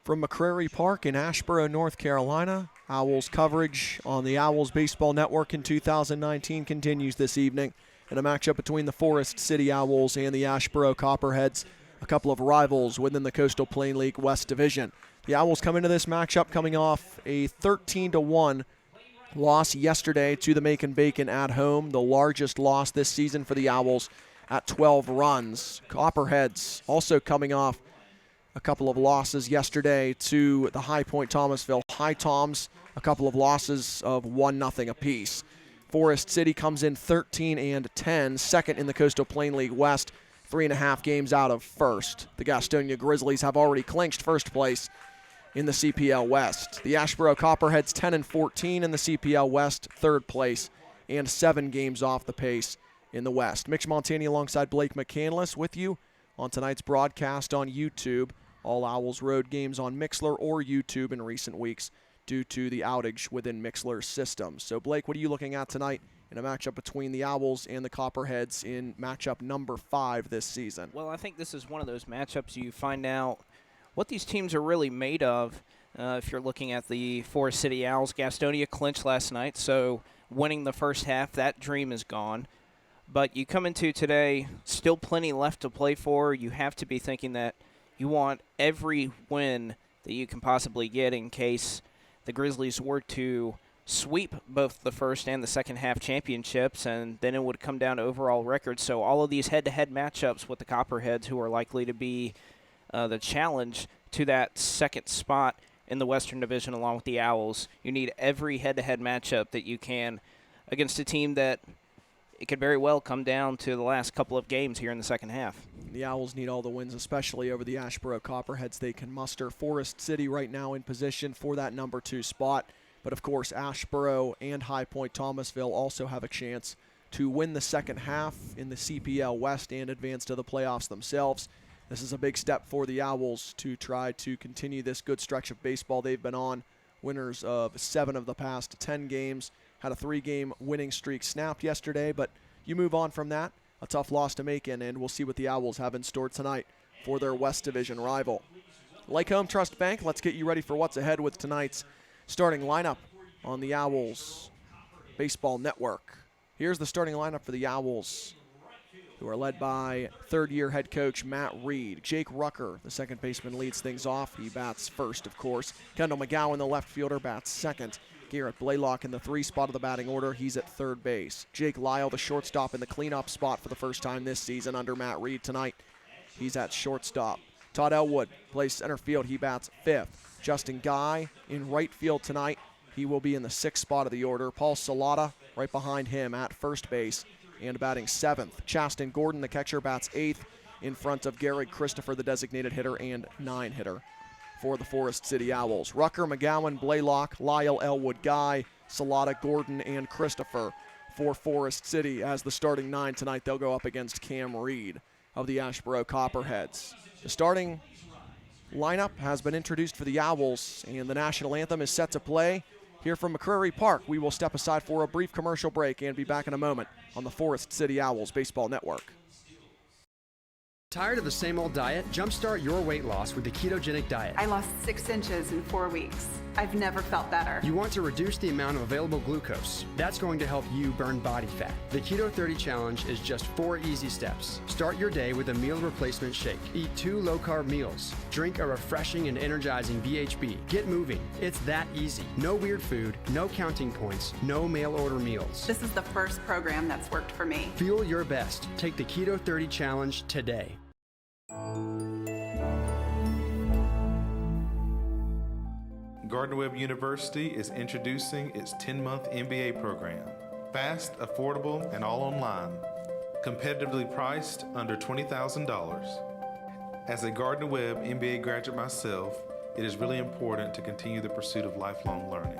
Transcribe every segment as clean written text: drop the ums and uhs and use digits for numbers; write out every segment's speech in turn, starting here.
From McCrary Park in Asheboro, North Carolina, Owls coverage on the Owls Baseball Network in 2019 continues this evening in a matchup between the Forest City Owls and the Asheboro Copperheads, a couple of rivals within the Coastal Plain League West Division. The Owls come into this matchup coming off a 13-1 loss yesterday to the Macon Bacon at home, the largest loss this season for the Owls at 12 runs. Copperheads also coming off a couple of losses yesterday to the High Point Thomasville High Toms, a couple of losses of 1-0 apiece. Forest City comes in 13-10, second in the Coastal Plain League West, 3.5 games out of first. The Gastonia Grizzlies have already clinched first place in the CPL West. The Asheboro Copperheads 10-14 in the CPL West, third place, and 7 games off the pace in the West. Mitch Montani alongside Blake McCandless with you on tonight's broadcast on YouTube. All Owls road games on Mixler or YouTube in recent weeks due to the outage within Mixler's system. So, Blake, what are you looking at tonight in a matchup between the Owls and the Copperheads in matchup number 5 this season? Well, I think this is one of those matchups you find out what these teams are really made of. If you're looking at the Forest City Owls, Gastonia clinched last night, so winning the first half, that dream is gone. But you come into today, still plenty left to play for. You have to be thinking that you want every win that you can possibly get in case the Grizzlies were to sweep both the first and the second half championships, and then it would come down to overall records. So all of these head-to-head matchups with the Copperheads, who are likely to be the challenge to that second spot in the Western Division along with the Owls, you need every head-to-head matchup that you can against a team that it could very well come down to the last couple of games here in the second half. The Owls need all the wins, especially over the Asheboro Copperheads they can muster. Forest City right now in position for that number 2 spot. But, of course, Asheboro and High Point Thomasville also have a chance to win the second half in the CPL West and advance to the playoffs themselves. This is a big step for the Owls to try to continue this good stretch of baseball they've been on. Winners of 7 of the past 10 games. Had a 3-game winning streak snapped yesterday, but you move on from that. A tough loss to Macon, and we'll see what the Owls have in store tonight for their West Division rival. Lake Home Trust Bank, let's get you ready for what's ahead with tonight's starting lineup on the Owls Baseball Network. Here's the starting lineup for the Owls, who are led by third-year head coach Matt Reed. Jake Rucker, the second baseman, leads things off. He bats first, of course. Kendall McGowan, the left fielder, bats second. Garrett Blaylock in the 3 spot of the batting order. He's at third base. Jake Lyle, the shortstop, in the cleanup spot for the first time this season under Matt Reed tonight. He's at shortstop. Todd Elwood plays center field. He bats fifth. Justin Guy in right field tonight. He will be in the 6th spot of the order. Paul Salata right behind him at first base and batting 7th. Chaston Gordon, the catcher, bats 8th in front of Gary Christopher, the designated hitter and 9-hitter for the Forest City Owls. Rucker, McGowan, Blaylock, Lyle, Elwood, Guy, Salata, Gordon, and Christopher for Forest City as the starting 9 tonight. They'll go up against Cam Reed of the Asheboro Copperheads. The starting lineup has been introduced for the Owls, and the national anthem is set to play here from McCrary Park. We will step aside for a brief commercial break and be back in a moment on the Forest City Owls Baseball Network. Tired of the same old diet? Jumpstart your weight loss with the ketogenic diet. I lost 6 inches in 4 weeks. I've never felt better. You want to reduce the amount of available glucose. That's going to help you burn body fat. The Keto 30 Challenge is just 4 easy steps. Start your day with a meal replacement shake. Eat 2 low-carb meals. Drink a refreshing and energizing BHB. Get moving. It's that easy. No weird food, no counting points, no mail-order meals. This is the first program that's worked for me. Fuel your best. Take the Keto 30 Challenge today. Gardner-Webb University is introducing its 10-month MBA program. Fast, affordable, and all online. Competitively priced under $20,000. As a Gardner-Webb MBA graduate myself, it is really important to continue the pursuit of lifelong learning.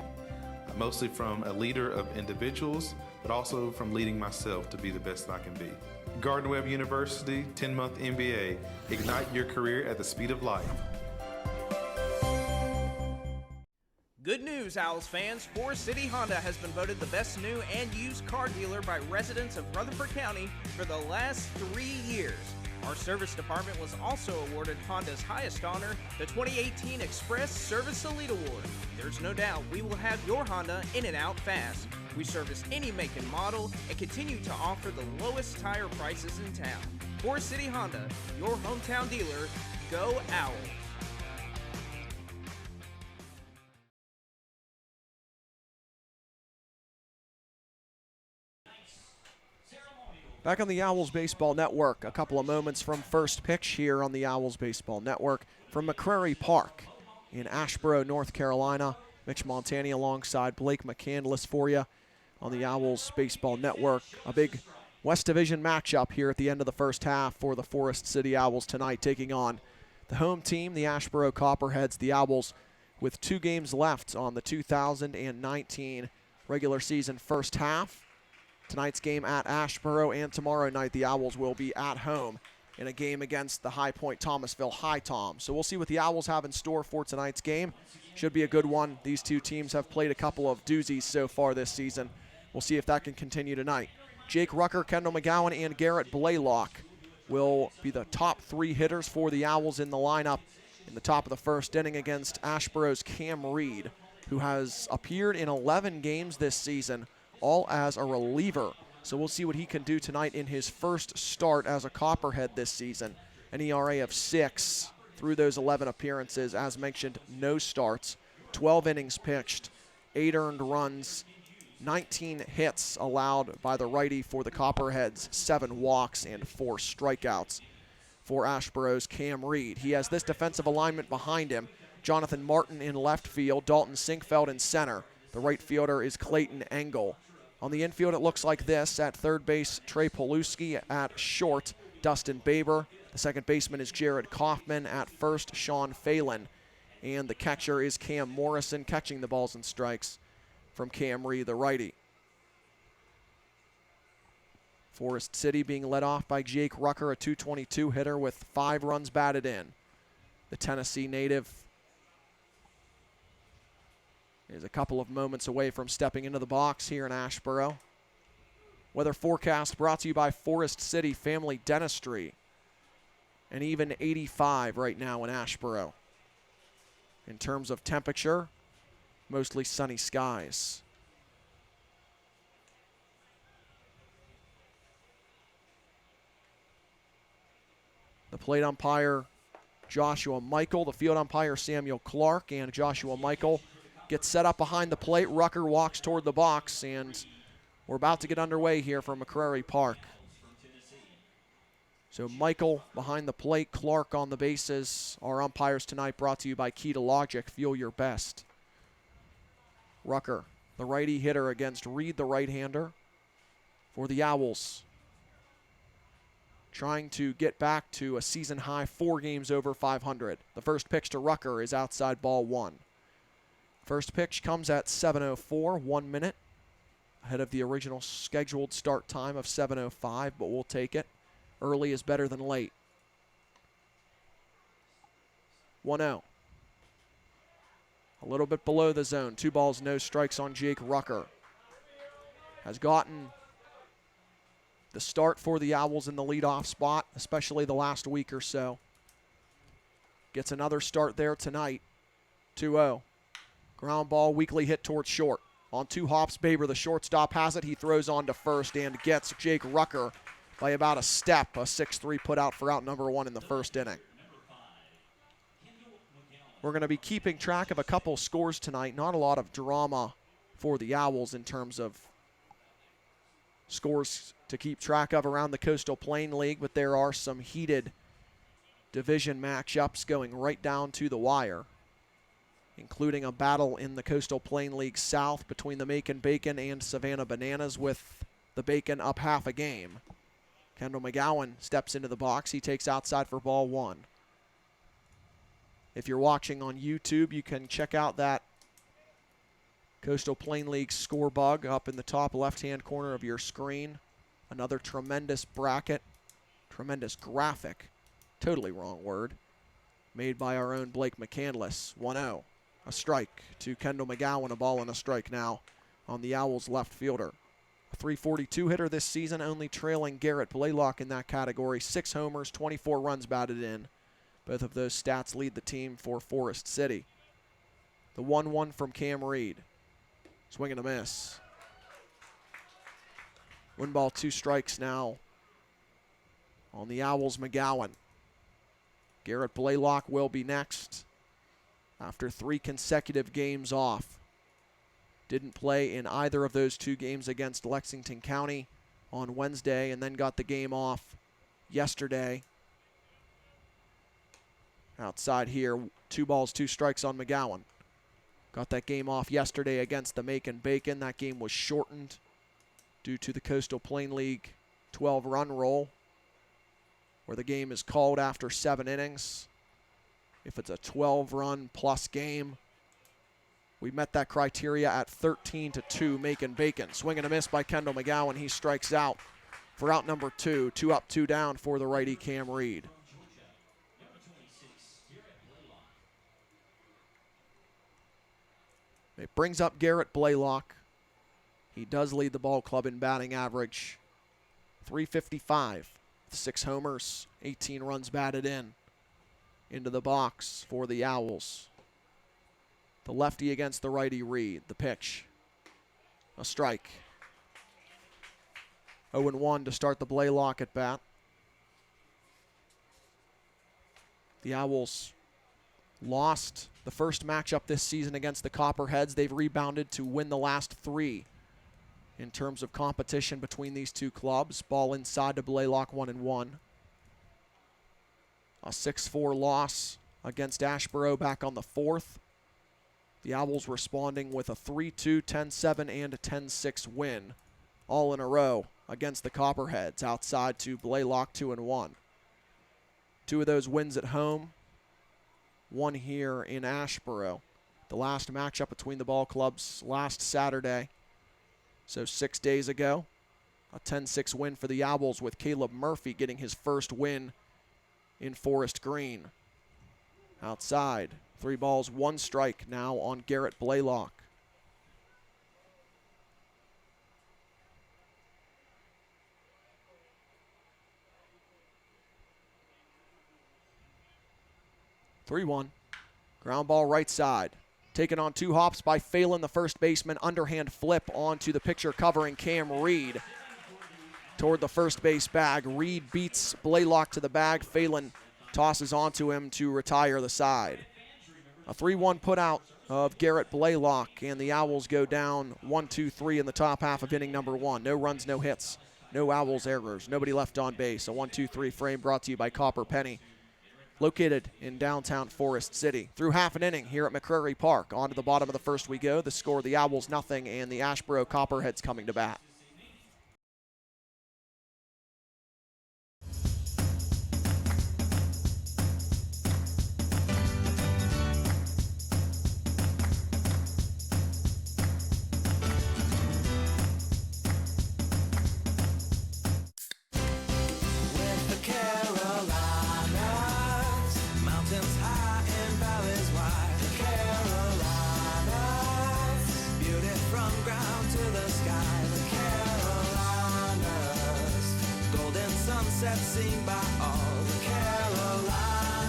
Mostly from a leader of individuals, but also from leading myself to be the best I can be. Gardner-Webb University 10-month MBA. Ignite your career at the speed of light. Good news, Owls fans. Forest City Honda has been voted the best new and used car dealer by residents of Rutherford County for the last 3 years. Our service department was also awarded Honda's highest honor, the 2018 Express Service Elite Award. There's no doubt we will have your Honda in and out fast. We service any make and model and continue to offer the lowest tire prices in town. Forest City Honda, your hometown dealer. Go Owls! Back on the Owls Baseball Network, a couple of moments from first pitch here on the Owls Baseball Network from McCrary Park in Asheboro, North Carolina. Mitch Montani alongside Blake McCandless for you on the Owls Baseball Network. A big West Division matchup here at the end of the first half for the Forest City Owls tonight, taking on the home team, the Asheboro Copperheads. The Owls with 2 games left on the 2019 regular season first half. Tonight's game at Asheboro, and tomorrow night the Owls will be at home in a game against the High Point Thomasville High Tom. So we'll see what the Owls have in store for tonight's game. Should be a good one. These two teams have played a couple of doozies so far this season. We'll see if that can continue tonight. Jake Rucker, Kendall McGowan, and Garrett Blaylock will be the top 3 hitters for the Owls in the lineup in the top of the first inning against Asheboro's Cam Reed, who has appeared in 11 games this season, all as a reliever. So we'll see what he can do tonight in his first start as a Copperhead this season. An ERA of 6 through those 11 appearances. As mentioned, no starts, 12 innings pitched, 8 earned runs, 19 hits allowed by the righty for the Copperheads, 7 walks and 4 strikeouts for Asheboro's Cam Reed. He has this defensive alignment behind him: Jonathan Martin in left field, Dalton Sinkfeld in center. The right fielder is Clayton Engel. On the infield, it looks like this. At third base, Trey Poluski. At short, Dustin Baber. The second baseman is Jared Kaufman. At first, Sean Phelan. And the catcher is Cam Morrison, catching the balls and strikes from Cam Reed, the righty. Forest City being led off by Jake Rucker, a .222 hitter with 5 runs batted in. The Tennessee native is a couple of moments away from stepping into the box here in Asheboro. Weather forecast brought to you by Forest City Family Dentistry. An even 85 right now in Asheboro. In terms of temperature, mostly sunny skies. The plate umpire, Joshua Michael. The field umpire, Samuel Clark. And Joshua Michael gets set up behind the plate. Rucker walks toward the box, and we're about to get underway here from McCrary Park. So Michael behind the plate, Clark on the bases. Our umpires tonight brought to you by Key to Logic. Feel your best. Rucker, the righty hitter against Reed, the right-hander for the Owls. Trying to get back to a season-high 4 games over 500. The first pitch to Rucker is outside, ball 1. First pitch comes at 7:04, 1 minute ahead of the original scheduled start time of 7:05, but we'll take it. Early is better than late. 1-0. A little bit below the zone. 2 balls, no strikes on Jake Rucker. Has gotten the start for the Owls in the leadoff spot, especially the last week or so. Gets another start there tonight. 2-0. Ground ball, weakly hit towards short. On 2 hops, Baber, the shortstop, has it. He throws on to first and gets Jake Rucker by about a step. A 6-3 put out for out number 1 in the first inning. We're going to be keeping track of a couple scores tonight. Not a lot of drama for the Owls in terms of scores to keep track of around the Coastal Plain League, but there are some heated division matchups going right down to the wire, including a battle in the Coastal Plain League South between the Macon Bacon and Savannah Bananas, with the Bacon up half a game. Kendall McGowan steps into the box. He takes outside for ball 1. If you're watching on YouTube, you can check out that Coastal Plain League score bug up in the top left-hand corner of your screen. Another tremendous bracket, tremendous graphic, totally wrong word, made by our own Blake McCandless. 1-0. A strike to Kendall McGowan, a ball and a strike now on the Owls left fielder. .342 hitter this season, only trailing Garrett Blaylock in that category. 6 homers, 24 runs batted in. Both of those stats lead the team for Forest City. The 1-1 from Cam Reed. Swing and a miss. 1 ball, 2 strikes now on the Owls. McGowan. Garrett Blaylock will be next after 3 consecutive games off. Didn't play in either of those 2 games against Lexington County on Wednesday and then got the game off yesterday. Outside here, 2 balls, 2 strikes on McGowan. Got that game off yesterday against the Macon-Bacon. That game was shortened due to the Coastal Plain League 12-run rule, where the game is called after 7 innings. If it's a 12-run plus game, we met that criteria at 13-2 Macon-Bacon. Swing and a miss by Kendall McGowan. He strikes out for out number 2. 2 up, 2 down for the righty Cam Reed. It brings up Garrett Blaylock. He does lead the ball club in batting average. .355, 6 homers, 18 runs batted in. Into the box for the Owls. The lefty against the righty Reed. The pitch. A strike. 0-1 to start the Blaylock at bat. The Owls lost the first matchup this season against the Copperheads. They've rebounded to win the last 3 in terms of competition between these 2 clubs. Ball inside to Blaylock, 1-1. A 6-4 loss against Asheboro back on the 4th. The Owls responding with a 3-2, 10-7, and a 10-6 win, all in a row against the Copperheads. Outside to Blaylock, 2-1. 2 of those wins at home, 1 here in Asheboro. The last matchup between the ball clubs last Saturday, so 6 days ago. A 10-6 win for the Owls with Caleb Murphy getting his first win in Forest Green. Outside, 3 balls, 1 strike now on Garrett Blaylock. (3-1). Ground ball right side. Taken on 2 hops by Phelan, the first baseman. Underhand flip onto the pitcher covering Cam Reed toward the first base bag. Reed beats Blaylock to the bag. Phelan tosses onto him to retire the side. A 3-1 put out of Garrett Blaylock, and the Owls go down 1-2-3 in the top half of inning number 1. No runs, no hits, no Owls errors, nobody left on base. A 1-2-3 frame brought to you by Copper Penny, located in downtown Forest City. Through half an inning here at McCrary Park. On to the bottom of the first we go. The score, the Owls 0, and the Asheboro Copperheads coming to bat. Seen by all the Carolinas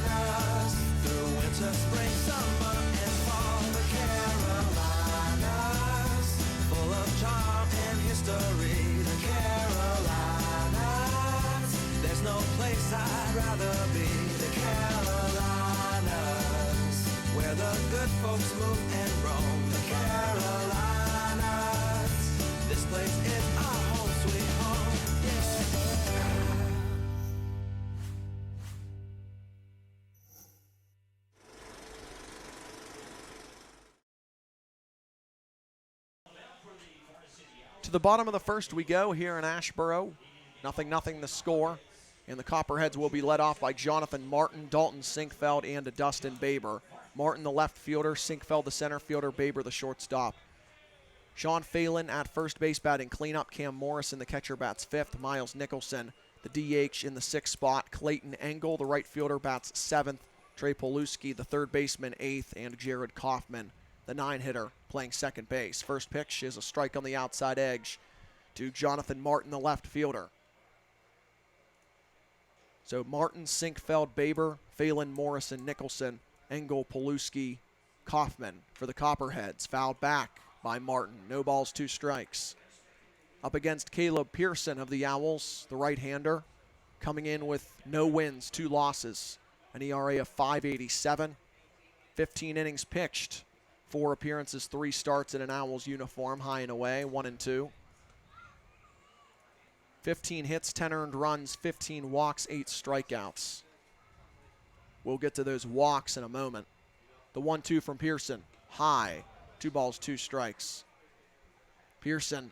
through winter, spring, summer, and fall. The Carolinas, full of charm and history. The Carolinas, there's no place I'd rather be. The Carolinas, where the good folks move and roam. The Carolinas, this place is our home, sweet home. Yeah. To the bottom of the first we go here in Asheboro. 0-0 the score. And the Copperheads will be led off by Jonathan Martin, Dalton Sinkfeld, and Dustin Baber. Martin, the left fielder, Sinkfeld, the center fielder, Baber, the shortstop. Sean Phelan at first base batting cleanup. Cam Morrison, the catcher, bats 5th. Miles Nicholson, the DH, in the 6th spot. Clayton Engel, the right fielder, bats 7th. Trey Poluski, the third baseman, 8th. And Jared Kaufman, the 9-hitter, playing second base. First pitch is a strike on the outside edge to Jonathan Martin, the left fielder. So Martin, Sinkfeld, Baber, Phelan, Morrison, Nicholson, Engel, Paluski, Kaufman for the Copperheads. Fouled back by Martin. No balls, 2 strikes. Up against Caleb Pearson of the Owls, the right-hander, coming in with no wins, 2 losses, an ERA of 5.87, 15 innings pitched, 4 appearances, 3 starts in an Owls uniform, high and away, 1-2. 15 hits, 10 earned runs, 15 walks, 8 strikeouts. We'll get to those walks in a moment. The 1-2 from Pearson, high, 2 balls, 2 strikes. Pearson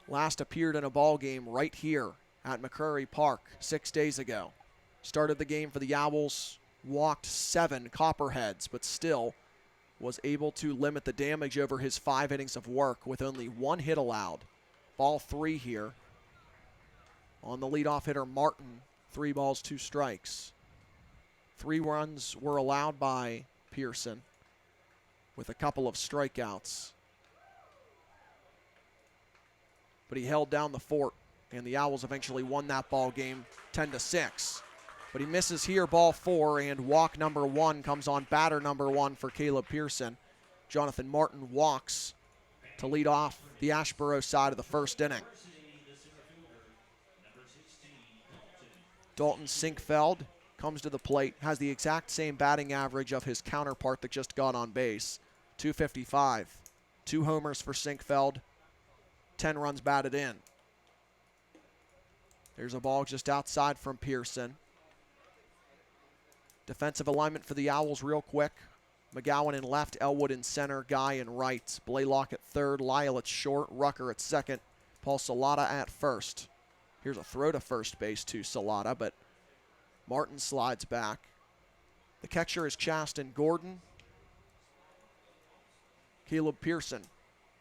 last appeared in a ball game right here at McCrary Park 6 days ago. Started the game for the Owls, walked 7 Copperheads, but still was able to limit the damage over his 5 innings of work with only 1 hit allowed. Ball 3 here. On the leadoff hitter, Martin, 3 balls, 2 strikes. 3 runs were allowed by Pearson with a couple of strikeouts. But he held down the fort, and the Owls eventually won that ball game 10-6. But he misses here, ball 4, and walk number 1 comes on batter number 1 for Caleb Pearson. Jonathan Martin walks to lead off the Asheboro side of the first inning. Dalton Sinkfeld comes to the plate, has the exact same batting average of his counterpart that just got on base, 255. 2 homers for Sinkfeld, 10 runs batted in. There's a ball just outside from Pearson. Defensive alignment for the Owls real quick. McGowan in left, Elwood in center, Guy in right, Blaylock at third, Lyle at short, Rucker at second, Paul Salata at first. Here's a throw to first base to Salata, but Martin slides back. The catcher is Chaston Gordon. Caleb Pearson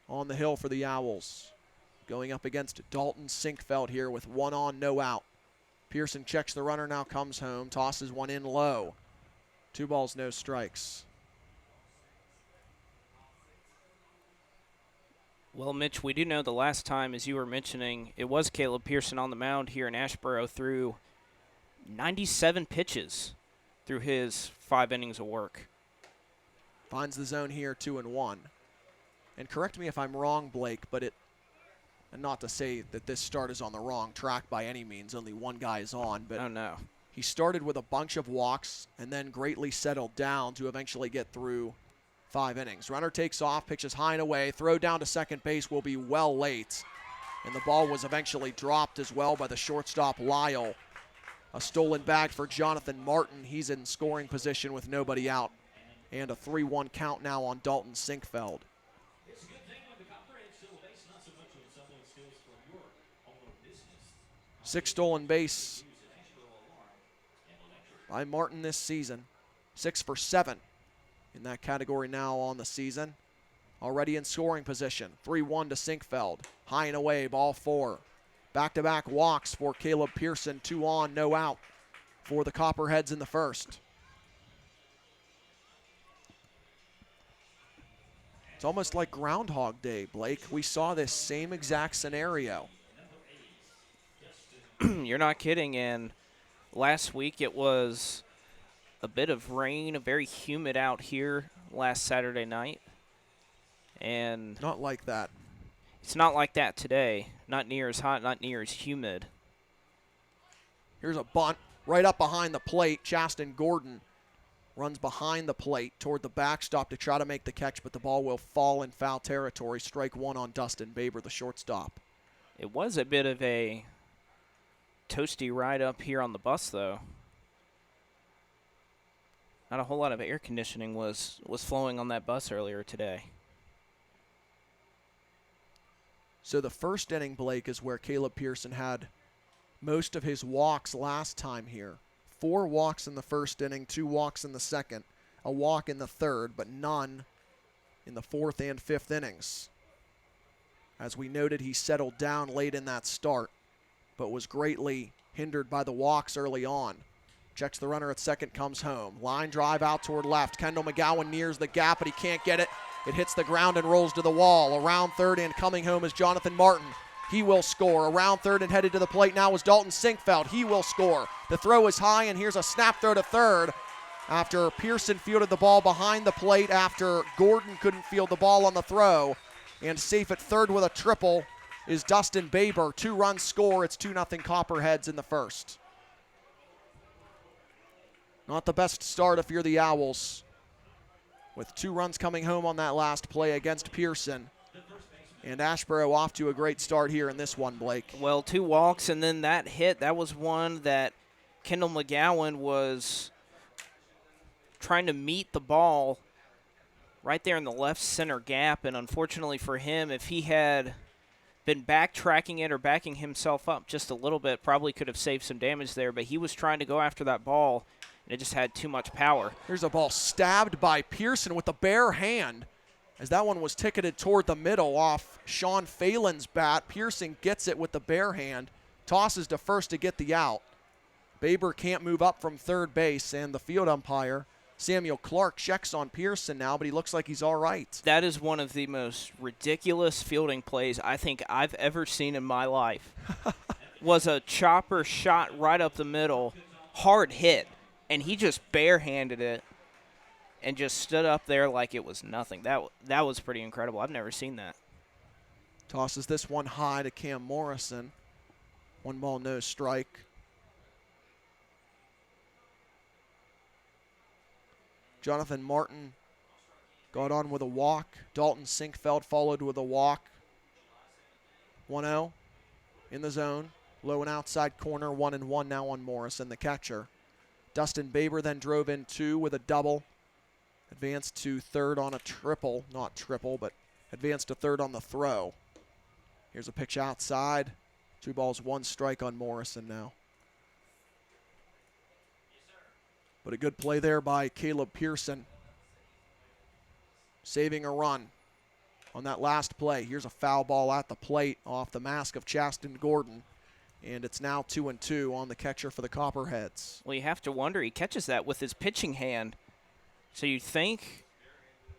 on the hill for the Owls, going up against Dalton Sinkfeld here with 1 on, no out. Pearson checks the runner, now comes home, tosses one in low. 2 balls, no strikes. Well, Mitch, we do know the last time, as you were mentioning, it was Caleb Pearson on the mound here in Asheboro through 97 pitches through his 5 innings of work. Finds the zone here, 2-1. And correct me if I'm wrong, Blake, but and not to say that this start is on the wrong track by any means, only 1 guy is on, but oh, no. He started with a bunch of walks and then greatly settled down to eventually get through 5 innings. Runner takes off, pitches high and away, throw down to second base will be well late. And the ball was eventually dropped as well by the shortstop Lyle. A stolen bag for Jonathan Martin. He's in scoring position with nobody out. And a 3-1 count now on Dalton Sinkfeld. 6 stolen base by Martin this season. 6 for 7 in that category now on the season. Already in scoring position. 3-1 to Sinkfeld. High and away, ball 4. Back-to-back walks for Caleb Pearson. 2 on, no out for the Copperheads in the first. It's almost like Groundhog Day, Blake. We saw this same exact scenario. You're not kidding, and last week it was a bit of rain, very humid out here last Saturday night. And not like that. It's not like that today. Not near as hot, not near as humid. Here's a bunt right up behind the plate. Chaston Gordon runs behind the plate toward the backstop to try to make the catch, but the ball will fall in foul territory. Strike 1 on Dustin Baber, the shortstop. It was a bit of a toasty ride up here on the bus, though. Not a whole lot of air conditioning was flowing on that bus earlier today. So the first inning, Blake, is where Caleb Pearson had most of his walks last time here. 4 walks in the first inning, 2 walks in the second, a walk in the third, but none in the 4th and 5th innings. As we noted, he settled down late in that start, but was greatly hindered by the walks early on. Checks the runner at second, comes home. Line drive out toward left. Kendall McGowan nears the gap, but he can't get it. It hits the ground and rolls to the wall. Around third and coming home is Jonathan Martin. He will score. Around third and headed to the plate now is Dalton Sinkfeld. He will score. The throw is high, and here's a snap throw to third after Pearson fielded the ball behind the plate after Gordon couldn't field the ball on the throw. And safe at third with a triple is Dustin Baber. 2-run score. It's 2-0 Copperheads in the first. Not the best start if you're the Owls, with 2 runs coming home on that last play against Pearson. And Asheboro off to a great start here in this one, Blake. Well, 2 walks and then that hit, that was one that Kendall McGowan was trying to meet the ball right there in the left center gap. And unfortunately for him, if he had been backtracking it or backing himself up just a little bit, probably could have saved some damage there. But he was trying to go after that ball, and it just had too much power. Here's a ball stabbed by Pearson with the bare hand, as that one was ticketed toward the middle off Sean Phelan's bat. Pearson gets it with the bare hand, tosses to first to get the out. Baber can't move up from third base, and the field umpire, Samuel Clark, checks on Pearson now, but he looks like he's all right. That is one of the most ridiculous fielding plays I think I've ever seen in my life. Was a chopper shot right up the middle, hard hit, and he just barehanded it and just stood up there like it was nothing. That was pretty incredible. I've never seen that. Tosses this one high to Cam Morrison. 1 ball, no strike. Jonathan Martin got on with a walk. Dalton Sinkfeld followed with a walk. 1-0 in the zone. Low and outside corner, 1-1 now on Morrison, the catcher. Dustin Baber then drove in 2 with a double. Advanced to third on a triple. Not triple, but advanced to third on the throw. Here's a pitch outside. 2 balls, 1 strike on Morrison now. But a good play there by Caleb Pearson, saving a run on that last play. Here's a foul ball at the plate off the mask of Chasten Gordon, and it's now 2-2 on the catcher for the Copperheads. Well, you have to wonder, he catches that with his pitching hand. So you think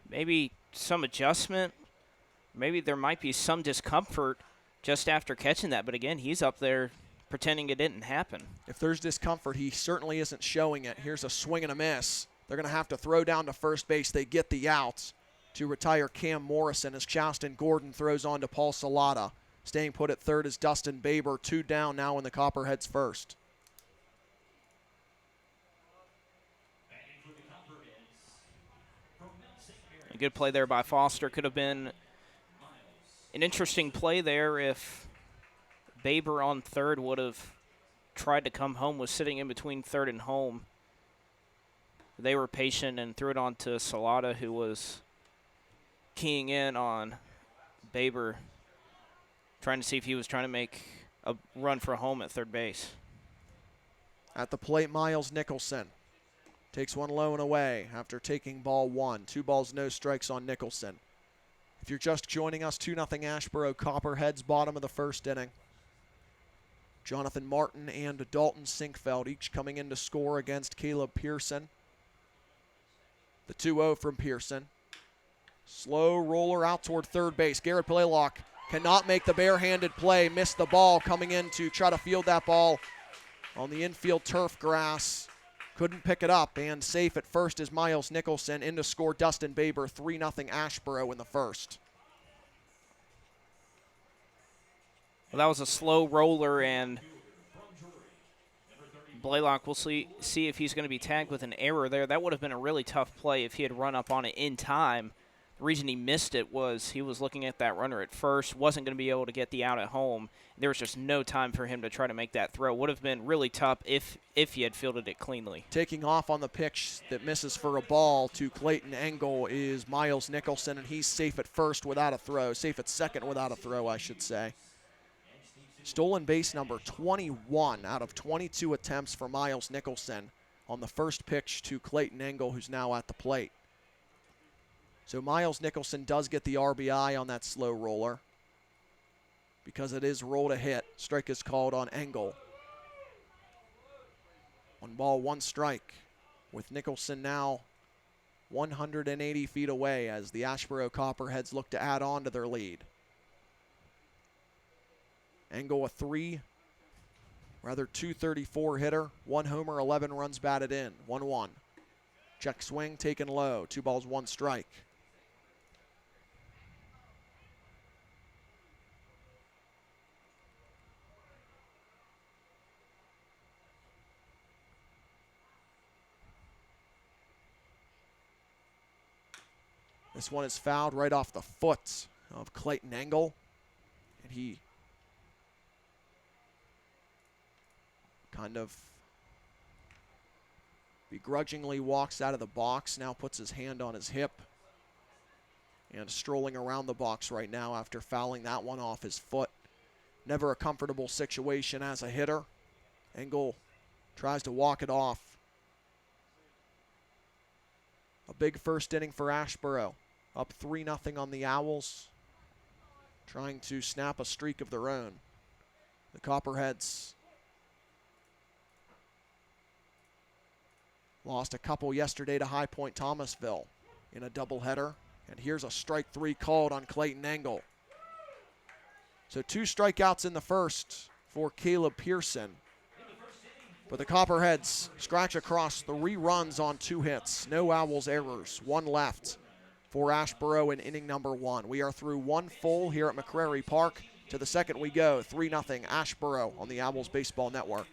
maybe some adjustment, maybe there might be some discomfort just after catching that. But again, he's up there pretending it didn't happen. If there's discomfort, he certainly isn't showing it. Here's a swing and a miss. They're going to have to throw down to first base. They get the outs to retire Cam Morrison as Chasten Gordon throws on to Paul Salata. Staying put at third is Dustin Baber. 2 down now in the Copperheads first. A good play there by Foster. Could have been an interesting play there if Baber on third would have tried to come home, was sitting in between third and home. They were patient and threw it on to Salata, who was keying in on Baber, trying to see if he was trying to make a run for home at third base. At the plate, Miles Nicholson takes one low and away after taking ball 1. 2 balls, no strikes on Nicholson. If you're just joining us, 2-0 Asheboro Copperheads, bottom of the first inning. Jonathan Martin and Dalton Sinkfeld each coming in to score against Caleb Pearson. The 2-0 from Pearson. Slow roller out toward third base. Garrett Blaylock cannot make the barehanded play. Missed the ball coming in to try to field that ball on the infield turf grass. Couldn't pick it up, and safe at first is Miles Nicholson. In to score Dustin Baber. 3-0 Asheboro in the first. Well, that was a slow roller, and Blaylock will see if he's going to be tagged with an error there. That would have been a really tough play if he had run up on it in time. The reason he missed it was he was looking at that runner at first, wasn't going to be able to get the out at home. There was just no time for him to try to make that throw. Would have been really tough if he had fielded it cleanly. Taking off on the pitch that misses for a ball to Clayton Engel is Miles Nicholson, and he's safe at first without a throw. Safe at second without a throw, I should say. Stolen base number 21 out of 22 attempts for Miles Nicholson on the first pitch to Clayton Engel, who's now at the plate. So Miles Nicholson does get the RBI on that slow roller because it is roll to hit. Strike is called on Engel. 1 ball, 1 strike with Nicholson now 180 feet away as the Asheboro Copperheads look to add on to their lead. Engel, a 234 hitter, 1 homer, 11 runs batted in, 1-1. Check swing taken low, 2 balls, 1 strike. This one is fouled right off the foot of Clayton Engel, and he kind of begrudgingly walks out of the box, now puts his hand on his hip, and strolling around the box right now after fouling that one off his foot. Never a comfortable situation as a hitter. Engel tries to walk it off. A big first inning for Asheboro. Up 3-0 on the Owls, trying to snap a streak of their own. The Copperheads lost a couple yesterday to High Point Thomasville in a doubleheader. And here's a strike 3 called on Clayton Engel. So 2 strikeouts in the first for Caleb Pearson. But the Copperheads scratch across 3 runs on 2 hits. No Owls errors, 1 left for Asheboro in inning number 1. We are through 1 full here at McCrary Park. To the second we go, 3-0 Asheboro on the Owls Baseball Network.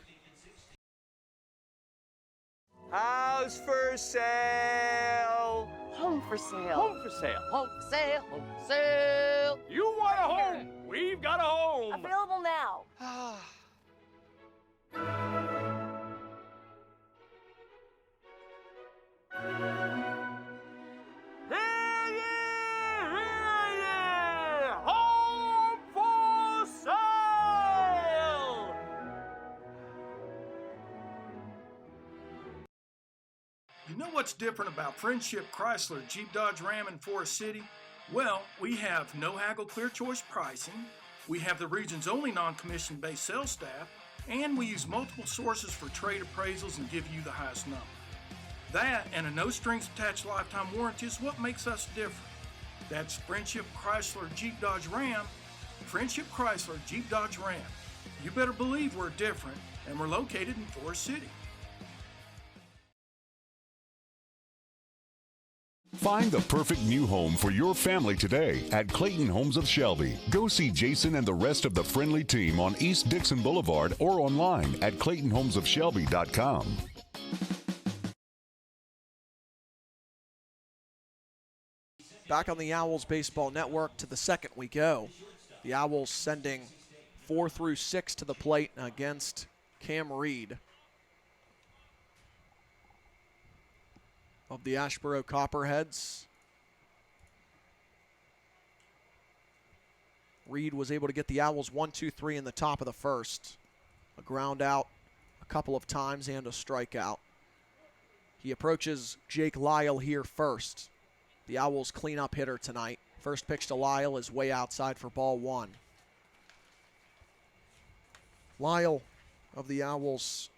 House for sale. Home for sale. Home for sale. Home for sale. Home for sale. You want a home? We've got a home. Available now. Home for sale. You know what's different about Friendship Chrysler Jeep Dodge Ram in Forest City? Well, we have no haggle clear choice pricing, we have the region's only non-commission based sales staff, and we use multiple sources for trade appraisals and give you the highest number. That and a no strings attached lifetime warranty is what makes us different. That's Friendship Chrysler Jeep Dodge Ram. Friendship Chrysler Jeep Dodge Ram. You better believe we're different, and we're located in Forest City. Find the perfect new home for your family today at Clayton Homes of Shelby. Go see Jason and the rest of the friendly team on East Dixon Boulevard or online at claytonhomesofshelby.com. Back on the Owls Baseball Network, to the second we go. The Owls sending 4 through 6 to the plate against Cam Reed of the Asheboro Copperheads. Reed was able to get the Owls 1-2-3 in the top of the first. A ground out a couple of times and a strikeout. He approaches Jake Lyle here first. The Owls cleanup hitter tonight. First pitch to Lyle is way outside for ball 1. Lyle of the Owls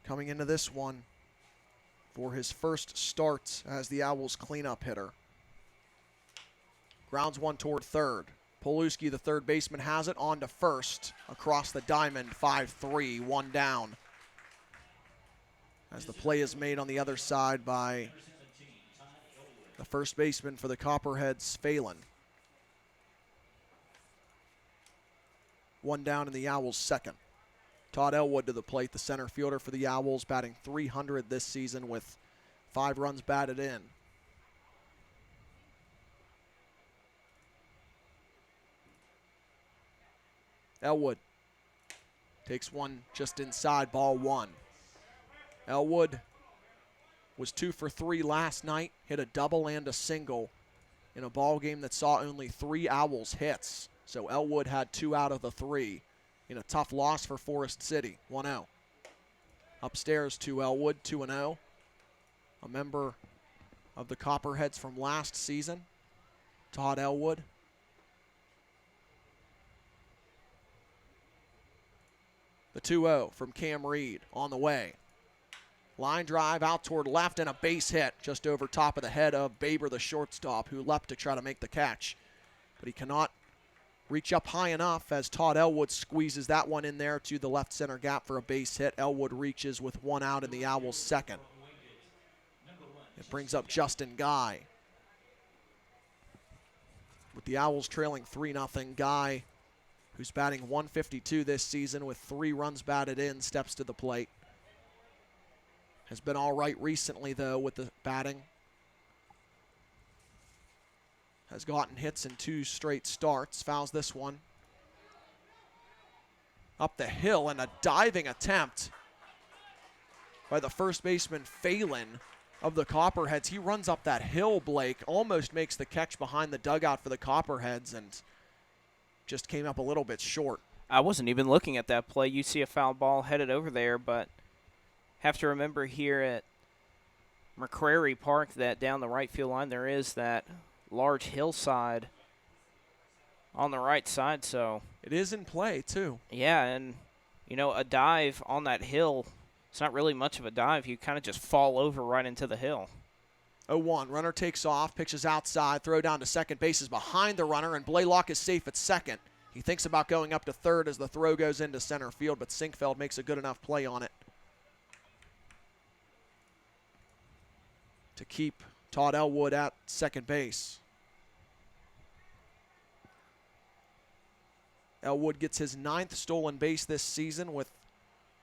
coming into this one for his first start as the Owls cleanup hitter. Grounds one toward third. Poluski, the third baseman, has it on to first. Across the diamond, 5-3, 1 down. As the play is made on the other side by the first baseman for the Copperheads, Phelan. 1 down in the Owls' second. Todd Elwood to the plate, the center fielder for the Owls, batting .300 this season with 5 runs batted in. Elwood takes one just inside, ball 1. Elwood was 2 for 3 last night, hit a double and a single in a ball game that saw only 3 Owls hits. So Elwood had 2 out of the 3 in a tough loss for Forest City, 1-0. Upstairs to Elwood, 2-0. A member of the Copperheads from last season, Todd Elwood. The 2-0 from Cam Reed on the way. Line drive out toward left and a base hit just over top of the head of Baber, the shortstop, who leapt to try to make the catch. But he cannot reach up high enough as Todd Elwood squeezes that one in there to the left center gap for a base hit. Elwood reaches with one out in the Owls' second. It brings up Justin Guy. With the Owls trailing 3-0, Guy, who's batting 152 this season with 3 runs batted in, steps to the plate. Has been all right recently, though, with the batting. Has gotten hits in 2 straight starts. Fouls this one. Up the hill, and a diving attempt by the first baseman, Phelan, of the Copperheads. He runs up that hill, Blake, almost makes the catch behind the dugout for the Copperheads, and just came up a little bit short. I wasn't even looking at that play. You see a foul ball headed over there, but have to remember here at McCrary Park that down the right field line there is that large hillside on the right side. So it is in play, too. Yeah, and, you know, a dive on that hill, it's not really much of a dive. You kind of just fall over right into the hill. 0-1, runner takes off, pitches outside, throw down to second base is behind the runner, and Blaylock is safe at second. He thinks about going up to third as the throw goes into center field, but Sinkfeld makes a good enough play on it to keep Todd Elwood at second base. Elwood gets his 9th stolen base this season with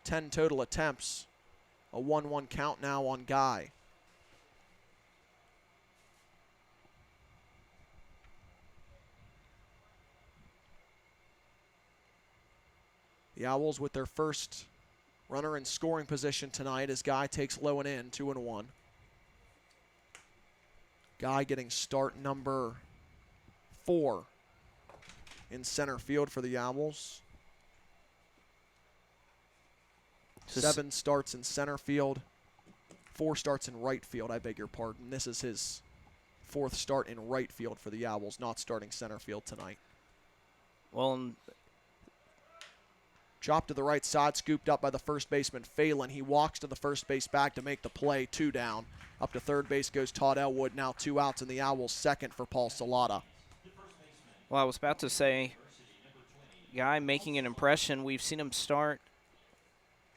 10 total attempts. A 1-1 count now on Guy. The Owls with their first runner in scoring position tonight as Guy takes low and in, 2-1. Guy getting start number 4 in center field for the Owls. 7 starts in center field, 4 starts in right field, I beg your pardon. This is his 4th start in right field for the Owls, not starting center field tonight. Well, Drop to the right side, scooped up by the first baseman, Phelan. He walks to the first base bag to make the play, 2 down. Up to third base goes Todd Elwood, now 2 outs in the Owls' second for Paul Salata. Well, I was about to say, Guy making an impression. We've seen him start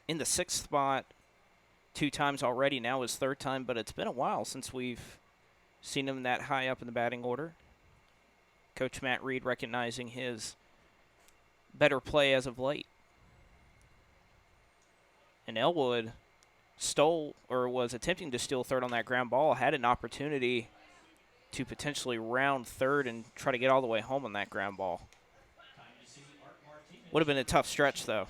in the 6th spot 2 times already, now his 3rd time, but it's been a while since we've seen him that high up in the batting order. Coach Matt Reed recognizing his better play as of late. And Elwood stole, or was attempting to steal third on that ground ball, had an opportunity to potentially round third and try to get all the way home on that ground ball. Would have been a tough stretch, though.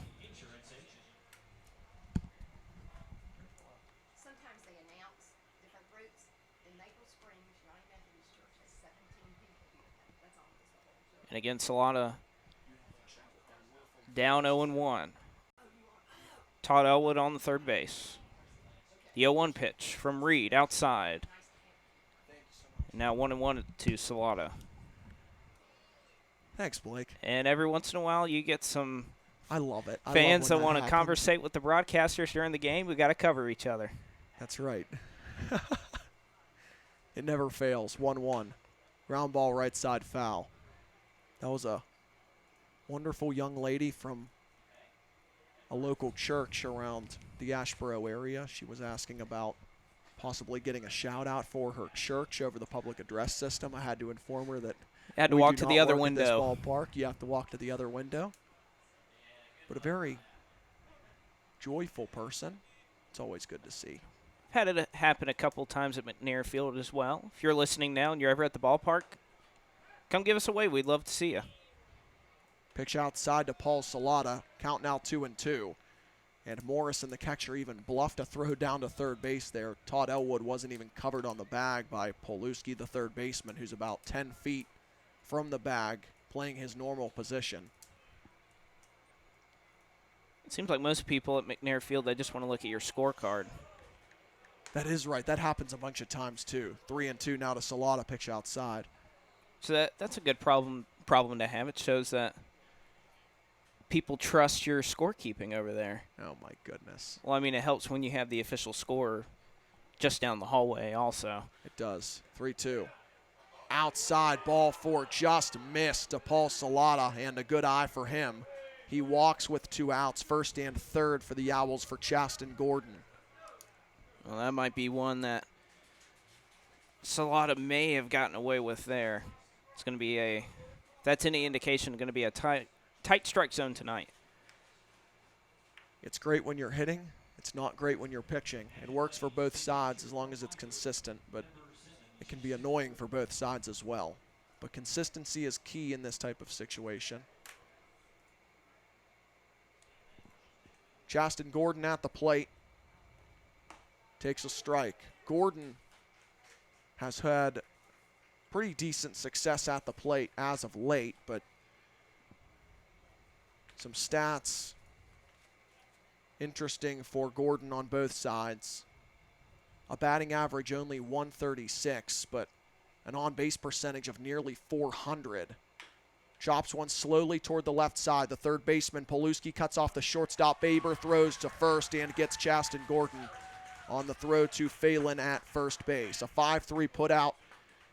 Sometimes they announce different routes. In Maple Springs, United Methodist Church has 17 people here. That's all. And again, Salata down 0-1. Todd Elwood on the third base. The 0-1 pitch from Reed outside. And now 1-1 to Salata. Thanks, Blake. And every once in a while, you get some I love it. fans that want to happens. conversate with the broadcasters during the game. We got to cover each other. That's right. It never fails. 1-1. Ground ball right side foul. That was a wonderful young lady from a local church around the Asheboro area. She was asking about possibly getting a shout out for her church over the public address system. I had to inform her that Had to walk to the other window. This ballpark. You have to walk to the other window. But a very joyful person. It's always good to see. Had it happen a couple times at McNair Field as well. If you're listening now and you're ever at the ballpark, come give us a wave. We'd love to see you. Pitch outside to Paul Salata. Count now 2-2. And Morrison, the catcher, even bluffed a throw down to third base there. Todd Elwood wasn't even covered on the bag by Poluski, the third baseman, who's about 10 feet from the bag, playing his normal position. It seems like most people at McNair Field, they just want to look at your scorecard. That is right. That happens a bunch of times, too. 3-2 now to Salata, pitch outside. So that's a good problem to have. It shows that people trust your scorekeeping over there. Oh, my goodness. Well, I mean, it helps when you have the official score just down the hallway also. It does. 3-2. Outside ball 4 just missed to Paul Salata, and a good eye for him. He walks with 2 outs, first and third for the Owls for Chaston Gordon. Well, that might be one that Salata may have gotten away with there. It's going to be that's any indication, going to be a tight strike zone tonight. It's great when you're hitting. It's not great when you're pitching. It works for both sides as long as it's consistent, but it can be annoying for both sides as well. But consistency is key in this type of situation. Chaston Gordon at the plate. Takes a strike. Gordon has had pretty decent success at the plate as of late, but some stats interesting for Gordon on both sides. A batting average only 136, but an on-base percentage of nearly 400. Chops one slowly toward the left side. The third baseman, Paluski, cuts off the shortstop. Baber throws to first and gets Chaston Gordon on the throw to Phelan at first base. A 5-3 put out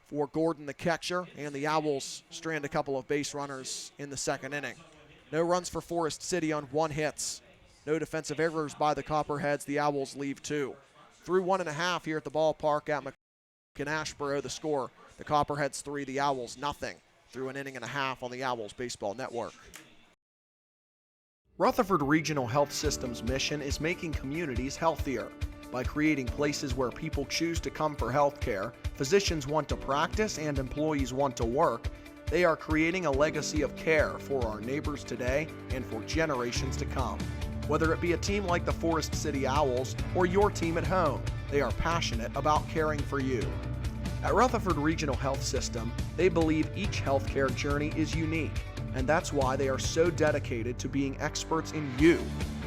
for Gordon, the catcher, and the Owls strand a couple of base runners in the second inning. No runs for Forest City on 1 hit. No defensive errors by the Copperheads. The Owls leave 2. Through 1.5 here at the ballpark at Asheboro, the score, the Copperheads 3, the Owls nothing, through an inning and a half on the Owls Baseball Network. Rutherford Regional Health System's mission is making communities healthier. By creating places where people choose to come for health care, physicians want to practice, and employees want to work, they are creating a legacy of care for our neighbors today and for generations to come. Whether it be a team like the Forest City Owls or your team at home, they are passionate about caring for you. At Rutherford Regional Health System, they believe each healthcare journey is unique, and that's why they are so dedicated to being experts in you.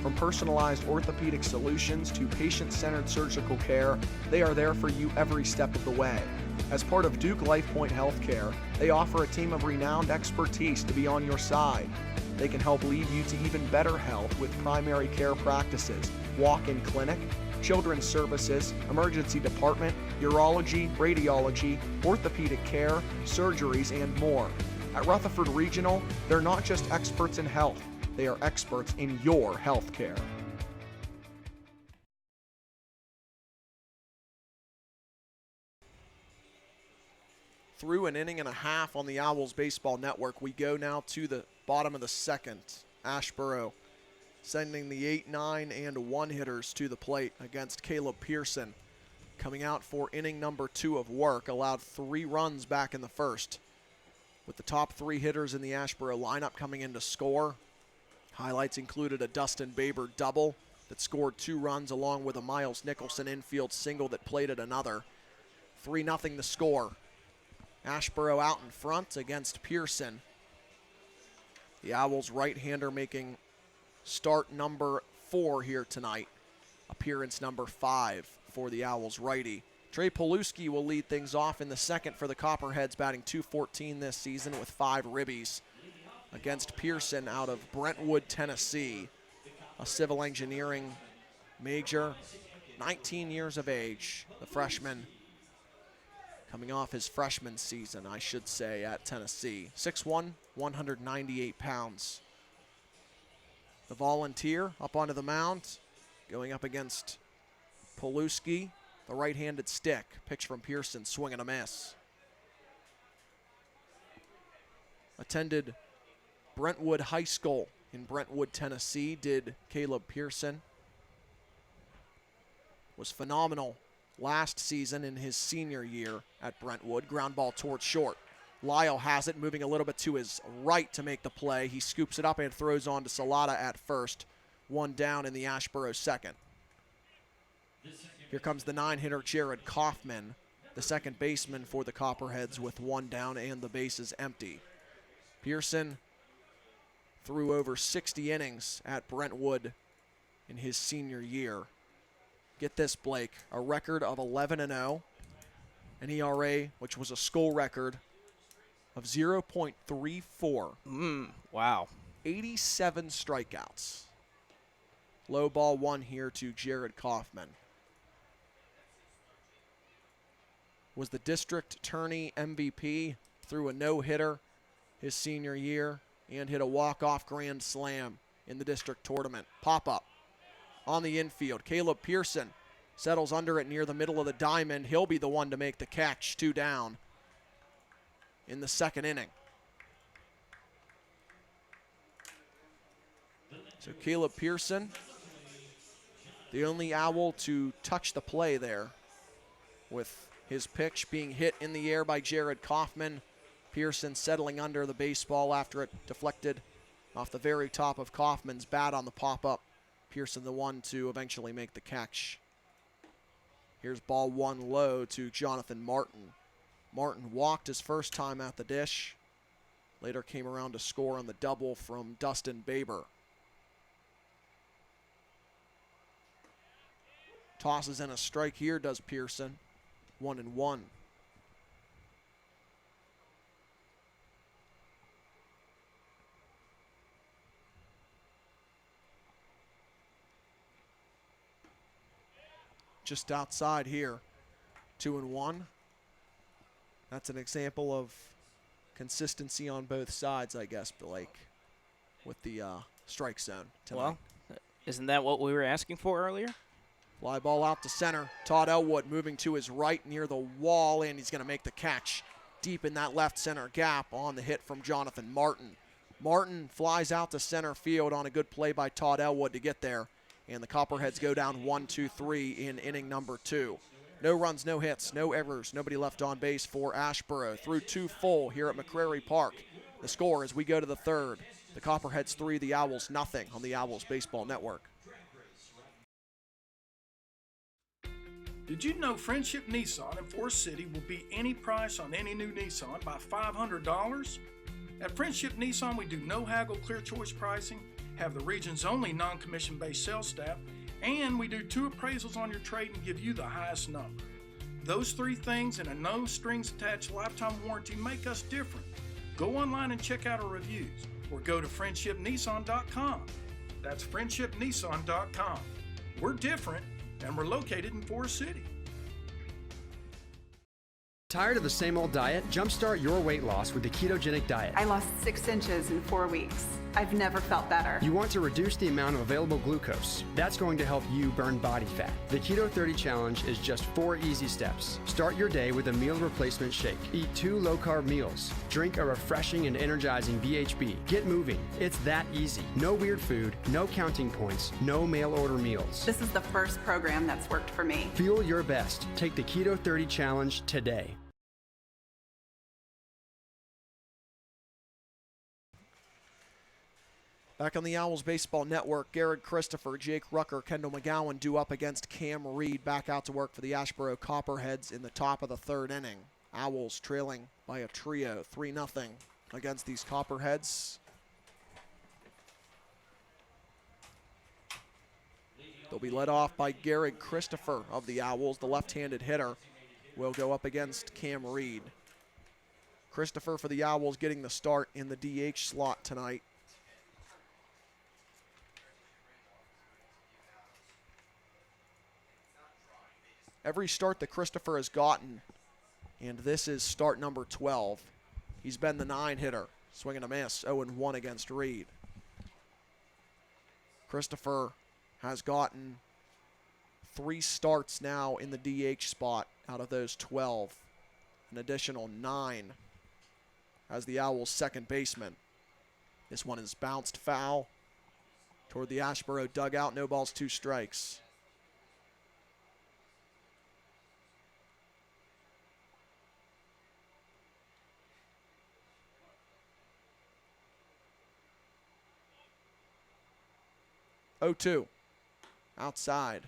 From personalized orthopedic solutions to patient-centered surgical care, they are there for you every step of the way. As part of Duke LifePoint Healthcare, they offer a team of renowned expertise to be on your side. They can help lead you to even better health with primary care practices, walk-in clinic, children's services, emergency department, urology, radiology, orthopedic care, surgeries, and more. At Rutherford Regional, they're not just experts in health, they are experts in your health care. Through an inning and a half on the Owls Baseball Network, we go now to the bottom of the second. Asheboro sending the 8, 9, and 1 hitters to the plate against Caleb Pearson. Coming out for inning number 2 of work, allowed 3 runs back in the first. With the top 3 hitters in the Asheboro lineup coming in to score. Highlights included a Dustin Baber double that scored 2 runs, along with a Miles Nicholson infield single that plated another. 3-0 the score. Asheboro out in front against Pearson. The Owls right-hander making start number 4 here tonight. Appearance number 5 for the Owls righty. Trey Paluski will lead things off in the second for the Copperheads, batting .214 this season with 5 ribbies against Pearson out of Brentwood, Tennessee. A civil engineering major, 19 years of age. The freshman coming off his freshman season, I should say, at Tennessee. 6'1", 198 pounds. The volunteer up onto the mound, going up against Paluski, the right-handed stick. Pitch from Pearson, swing and a miss. Attended Brentwood High School in Brentwood, Tennessee, did Caleb Pearson. Was phenomenal last season in his senior year at Brentwood. Ground ball towards short. Lyle has it, moving a little bit to his right to make the play. He scoops it up and throws on to Salata at first. 1 down in the Asheboro second. Here comes the 9-hitter Jared Kaufman, the second baseman for the Copperheads, with 1 down and the bases empty. Pearson threw over 60 innings at Brentwood in his senior year. Get this, Blake, a record of 11-0, an ERA, which was a school record, of 0.34. Wow. 87 strikeouts. Low ball 1 here to Jared Kaufman. Was the district tourney MVP, threw a no-hitter his senior year, and hit a walk-off grand slam in the district tournament. Pop-up on the infield. Caleb Pearson settles under it near the middle of the diamond. He'll be the one to make the catch. 2 down in the second inning. So Caleb Pearson, the only Owl to touch the play there, with his pitch being hit in the air by Jared Kaufman. Pearson settling under the baseball after it deflected off the very top of Kaufman's bat on the pop-up. Pearson the one to eventually make the catch. Here's ball 1 low to Jonathan Martin. Martin walked his first time at the dish. Later came around to score on the double from Dustin Baber. Tosses in a strike here, does Pearson. 1-1. Just outside here, 2-1. That's an example of consistency on both sides, I guess, Blake, with the strike zone tonight. Well, isn't that what we were asking for earlier? Fly ball out to center. Todd Elwood moving to his right near the wall, and he's going to make the catch deep in that left center gap on the hit from Jonathan Martin. Martin flies out to center field on a good play by Todd Elwood to get there, and the Copperheads go down 1-2-3 in inning number 2. No runs, no hits, no errors, nobody left on base for Asheboro. Through 2 full here at McCrary Park. The score as we go to the third. The Copperheads 3, the Owls nothing on the Owls Baseball Network. Did you know Friendship Nissan in Forest City will beat any price on any new Nissan by $500? At Friendship Nissan, we do no haggle, clear choice pricing, have the region's only non-commission based sales staff, and we do 2 appraisals on your trade and give you the highest number. Those 3 things and a no strings attached lifetime warranty make us different. Go online and check out our reviews, or go to friendshipnissan.com. That's friendshipnissan.com. We're different, and we're located in Forest City. Tired of the same old diet? Jumpstart your weight loss with the ketogenic diet. I lost 6 inches in 4 weeks. I've never felt better. You want to reduce the amount of available glucose. That's going to help you burn body fat. The Keto 30 Challenge is just 4 easy steps. Start your day with a meal replacement shake. Eat 2 low-carb meals. Drink a refreshing and energizing BHB. Get moving. It's that easy. No weird food, no counting points, no mail-order meals. This is the first program that's worked for me. Feel your best. Take the Keto 30 Challenge today. Back on the Owls Baseball Network, Garrett Christopher, Jake Rucker, Kendall McGowan due up against Cam Reed, back out to work for the Asheboro Copperheads in the top of the 3rd inning. Owls trailing by a trio, 3-0 against these Copperheads. They'll be led off by Garrett Christopher of the Owls, the left-handed hitter, will go up against Cam Reed. Christopher for the Owls getting the start in the DH slot tonight. Every start that Christopher has gotten, and this is start number 12. He's been the 9-hitter, swing and a miss, 0-1 against Reed. Christopher has gotten 3 starts now in the DH spot out of those 12, an additional 9 as the Owls' second baseman. This one is bounced foul toward the Asheboro dugout, no balls, 2 strikes. Oh-2, outside.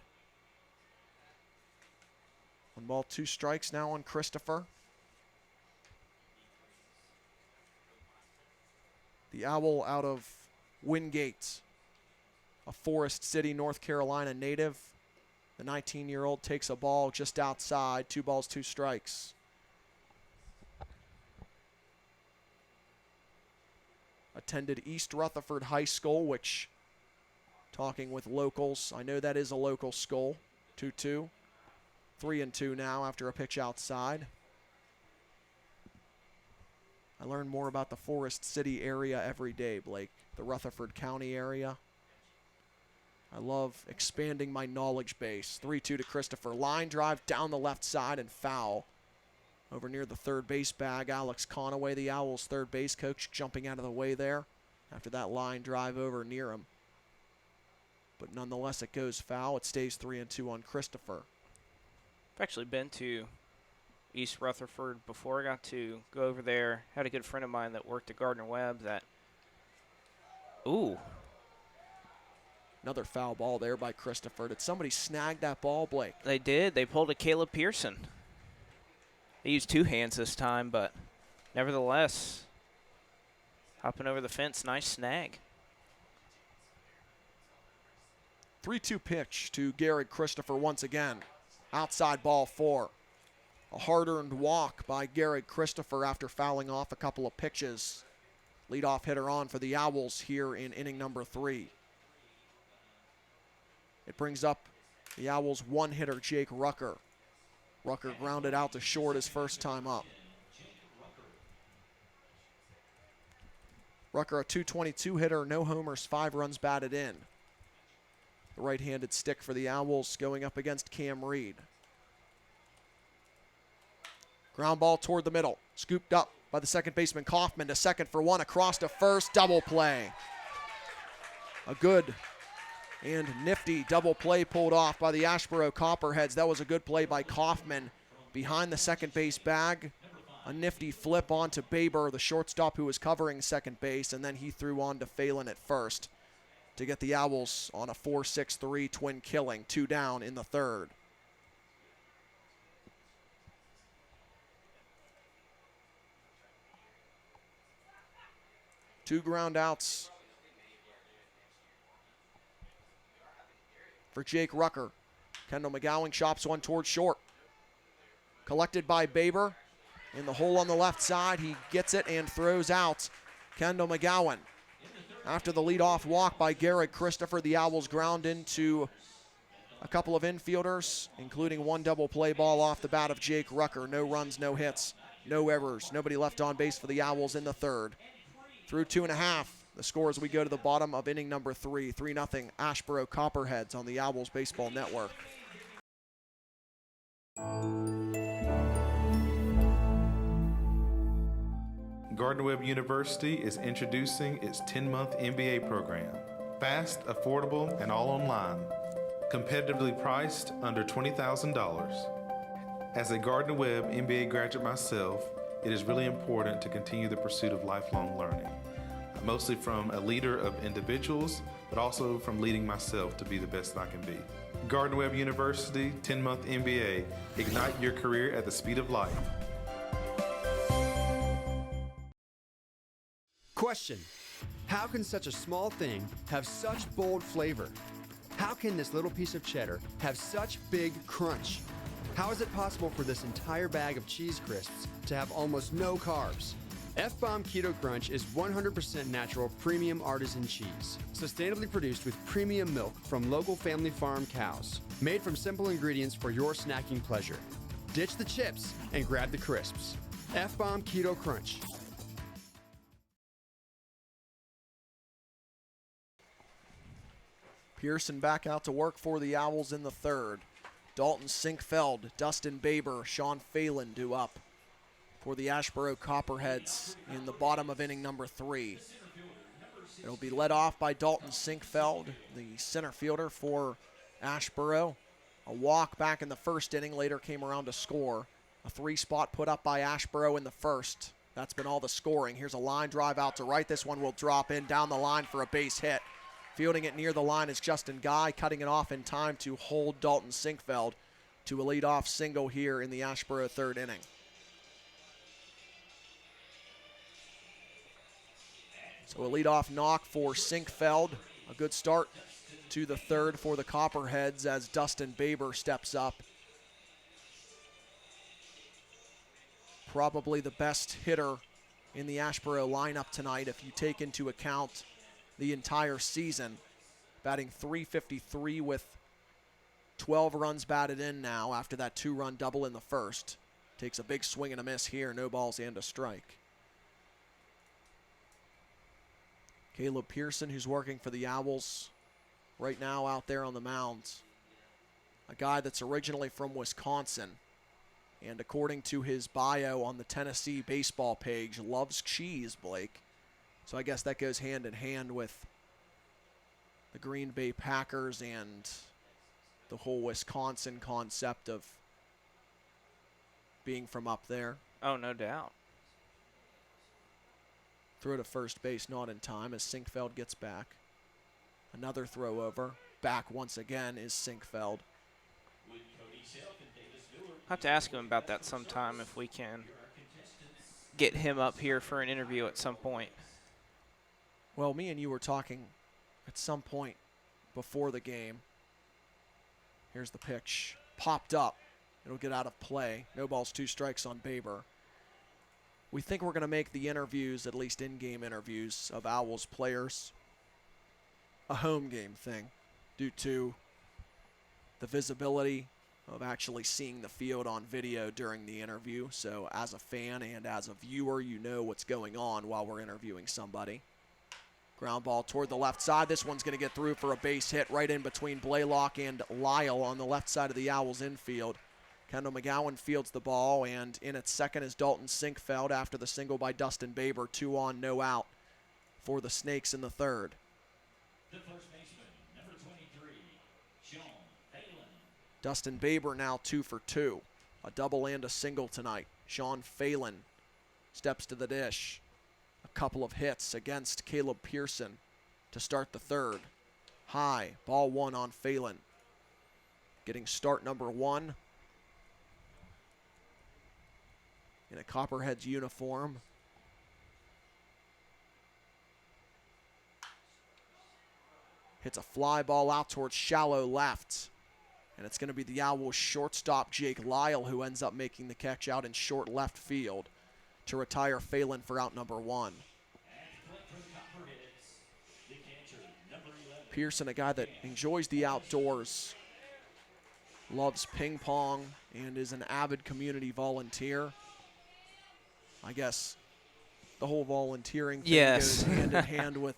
1 ball, 2 strikes now on Christopher. The Owl out of Wingate, a Forest City, North Carolina native. The 19-year-old takes a ball just outside, 2 balls, 2 strikes. attended East Rutherford High School, which, talking with locals, I know that is a local school. 2-2. 3-2 now after a pitch outside. I learn more about the Forest City area every day, Blake. The Rutherford County area. I love expanding my knowledge base. 3-2 to Christopher. Line drive down the left side and foul. Over near the third base bag, Alex Conaway, the Owls' third base coach, jumping out of the way there after that line drive over near him. But nonetheless, it goes foul. It stays 3-2 on Christopher. I've actually been to East Rutherford before. I got to go over there. Had a good friend of mine that worked at Gardner-Webb that, ooh. Another foul ball there by Christopher. Did somebody snag that ball, Blake? They did. They pulled a Caleb Pearson. They used two hands this time, but nevertheless, hopping over the fence, nice snag. 3-2 pitch to Garrett Christopher once again. Outside ball 4. A hard-earned walk by Garrett Christopher after fouling off a couple of pitches. Leadoff hitter on for the Owls here in inning number 3. It brings up the Owls' one-hitter, Jake Rucker. Rucker grounded out to short his first time up. Rucker, a .222 hitter, no homers, 5 runs batted in. The right-handed stick for the Owls going up against Cam Reed. Ground ball toward the middle. Scooped up by the second baseman Kaufman to second for 1. Across to first. Double play. A good and nifty double play pulled off by the Asheboro Copperheads. That was a good play by Kaufman behind the second base bag. A nifty flip onto Baber, the shortstop who was covering second base, and then he threw on to Phelan at first to get the Owls on a 4-6-3 twin killing. 2 down in the third. Two ground outs for Jake Rucker. Kendall McGowan chops one towards short. Collected by Baber in the hole on the left side. He gets it and throws out Kendall McGowan. After the leadoff walk by Garrett Christopher, the Owls ground into a couple of infielders, including one double play ball off the bat of Jake Rucker. No runs, no hits, no errors. Nobody left on base for the Owls in the third. Through 2.5, the score as we go to the bottom of inning number 3. 3-0 Asheboro Copperheads on the Owls Baseball Network. Gardner-Webb University is introducing its 10-month MBA program. Fast, affordable, and all online. Competitively priced under $20,000. As a Gardner-Webb MBA graduate myself, it is really important to continue the pursuit of lifelong learning, mostly from a leader of individuals, but also from leading myself to be the best I can be. Gardner-Webb University 10-month MBA. Ignite your career at the speed of light. Question: how can such a small thing have such bold flavor? How can this little piece of cheddar have such big crunch? How is it possible for this entire bag of cheese crisps to have almost no carbs? F-Bomb Keto Crunch is 100% natural premium artisan cheese, sustainably produced with premium milk from local family farm cows, made from simple ingredients for your snacking pleasure. Ditch the chips and grab the crisps. F-Bomb Keto Crunch. Pearson back out to work for the Owls in the third. Dalton Sinkfeld, Dustin Baber, Sean Phelan due up for the Asheboro Copperheads in the bottom of inning number 3. It'll be led off by Dalton Sinkfeld, the center fielder for Asheboro. A walk back in the first inning, later came around to score. A 3-spot put up by Asheboro in the first. That's been all the scoring. Here's a line drive out to right. This one will drop in down the line for a base hit. Fielding it near the line is Justin Guy, cutting it off in time to hold Dalton Sinkfeld to a leadoff single here in the Asheboro third inning. So a leadoff knock for Sinkfeld. A good start to the third for the Copperheads as Dustin Baber steps up. Probably the best hitter in the Asheboro lineup tonight if you take into account the entire season. Batting .353 with 12 runs batted in now after that 2-run double in the first. Takes a big swing and a miss here, no balls and a strike. Caleb Pearson, who's working for the Owls right now out there on the mound. A guy that's originally from Wisconsin. And according to his bio on the Tennessee baseball page, loves cheese, Blake. So I guess that goes hand in hand with the Green Bay Packers and the whole Wisconsin concept of being from up there. Oh, no doubt. Throw to first base, not in time as Sinkfeld gets back. Another throw over. Back once again is Sinkfeld. I'll have to ask him about that sometime if we can get him up here for an interview at some point. Well, me and you were talking at some point before the game. Here's the pitch. Popped up. It'll get out of play. No balls, 2 strikes on Baber. We think we're going to make the interviews, at least in-game interviews, of Owls players a home game thing due to the visibility of actually seeing the field on video during the interview. So as a fan and as a viewer, you know what's going on while we're interviewing somebody. Ground ball toward the left side. This one's going to get through for a base hit right in between Blaylock and Lyle on the left side of the Owls infield. Kendall McGowan fields the ball, and in at second is Dalton Sinkfeld after the single by Dustin Baber. 2 on, no out for the Snakes in the third. The first baseman, number 23, Sean Phelan. Dustin Baber now 2 for 2. A double and a single tonight. Sean Phelan steps to the dish. A couple of hits against Caleb Pearson to start the third. High, ball 1 on Phelan. Getting start number 1 in a Copperheads uniform. Hits a fly ball out towards shallow left. And it's going to be the Owls shortstop Jake Lyle who ends up making the catch out in short left field to retire Phelan for out number 1. Pearson, a guy that enjoys the outdoors, loves ping pong, and is an avid community volunteer. I guess the whole volunteering thing goes hand in hand with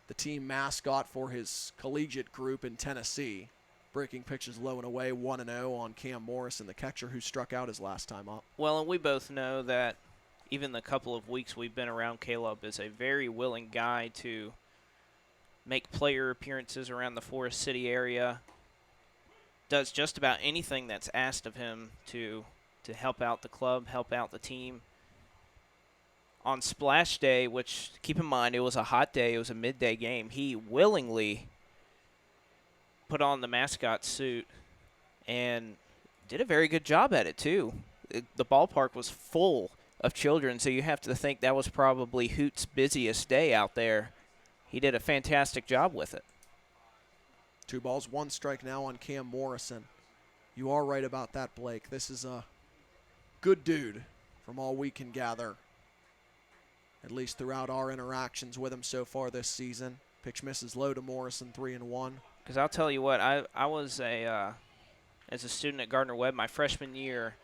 the team mascot for his collegiate group in Tennessee. Breaking pitches low and away, 1-0 on Cam Morrison, the catcher who struck out his last time up. Well, and we both know that even the couple of weeks we've been around Caleb is a very willing guy to make player appearances around the Forest City area. Does just about anything that's asked of him to help out the club, help out the team. On Splash Day, which, keep in mind, it was a hot day, it was a midday game, he willingly put on the mascot suit and did a very good job at it, too. The ballpark was full of children, so you have to think that was probably Hoot's busiest day out there. He did a fantastic job with it. 2 balls, 1 strike now on Cam Morrison. You are right about that, Blake. This is a good dude from all we can gather, at least throughout our interactions with him so far this season. Pitch misses low to Morrison, 3-1. Because I'll tell you what, I was as a student at Gardner-Webb my freshman year,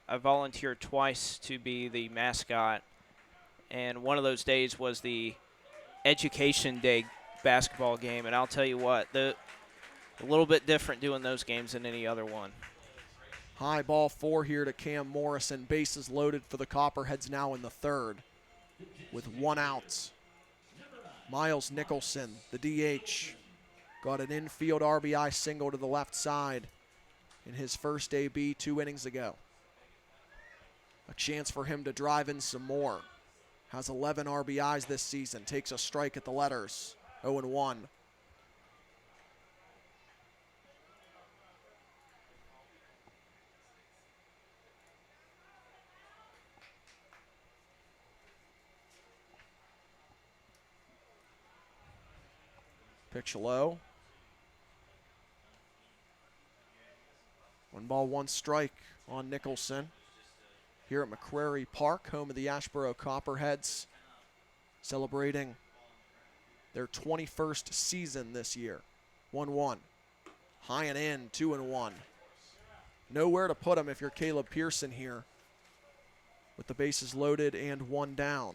I volunteered twice to be the mascot, and one of those days was the Education Day basketball game, and I'll tell you what, a little bit different doing those games than any other one. High ball 4 here to Cam Morrison. Bases loaded for the Copperheads now in the third with 1 out. Miles Nicholson, the DH, got an infield RBI single to the left side in his first AB 2 innings ago. A chance for him to drive in some more. Has 11 RBIs this season. Takes a strike at the letters. 0-1. Pitch low. 1 ball, 1 strike on Nicholson. here at McCrary Park, home of the Asheboro Copperheads, celebrating their 21st season this year. 1-1. High and in, 2-1. Nowhere to put them if you're Caleb Pearson here, with the bases loaded and one down.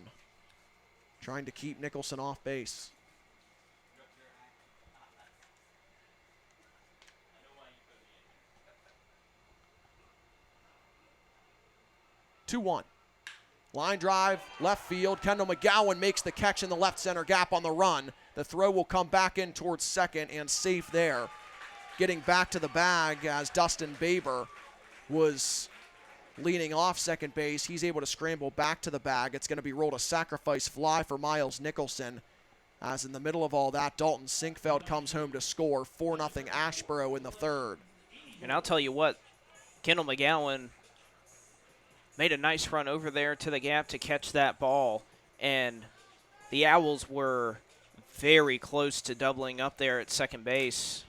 Trying to keep Nicholson off base. Two one. Line drive, left field. Kendall McGowan makes the catch in the left center gap on the run. The throw will come back in towards second and safe there. Getting back to the bag as Dustin Baber was leaning off second base. He's able to scramble back to the bag. It's going to be rolled a sacrifice fly for Miles Nicholson. As in the middle of all that, Dalton Sinkfeld comes home to score 4-0 Asheboro in the third. And I'll tell you what, Kendall McGowan made a nice run over there to the gap to catch that ball. And the Owls were very close to doubling up there at second base,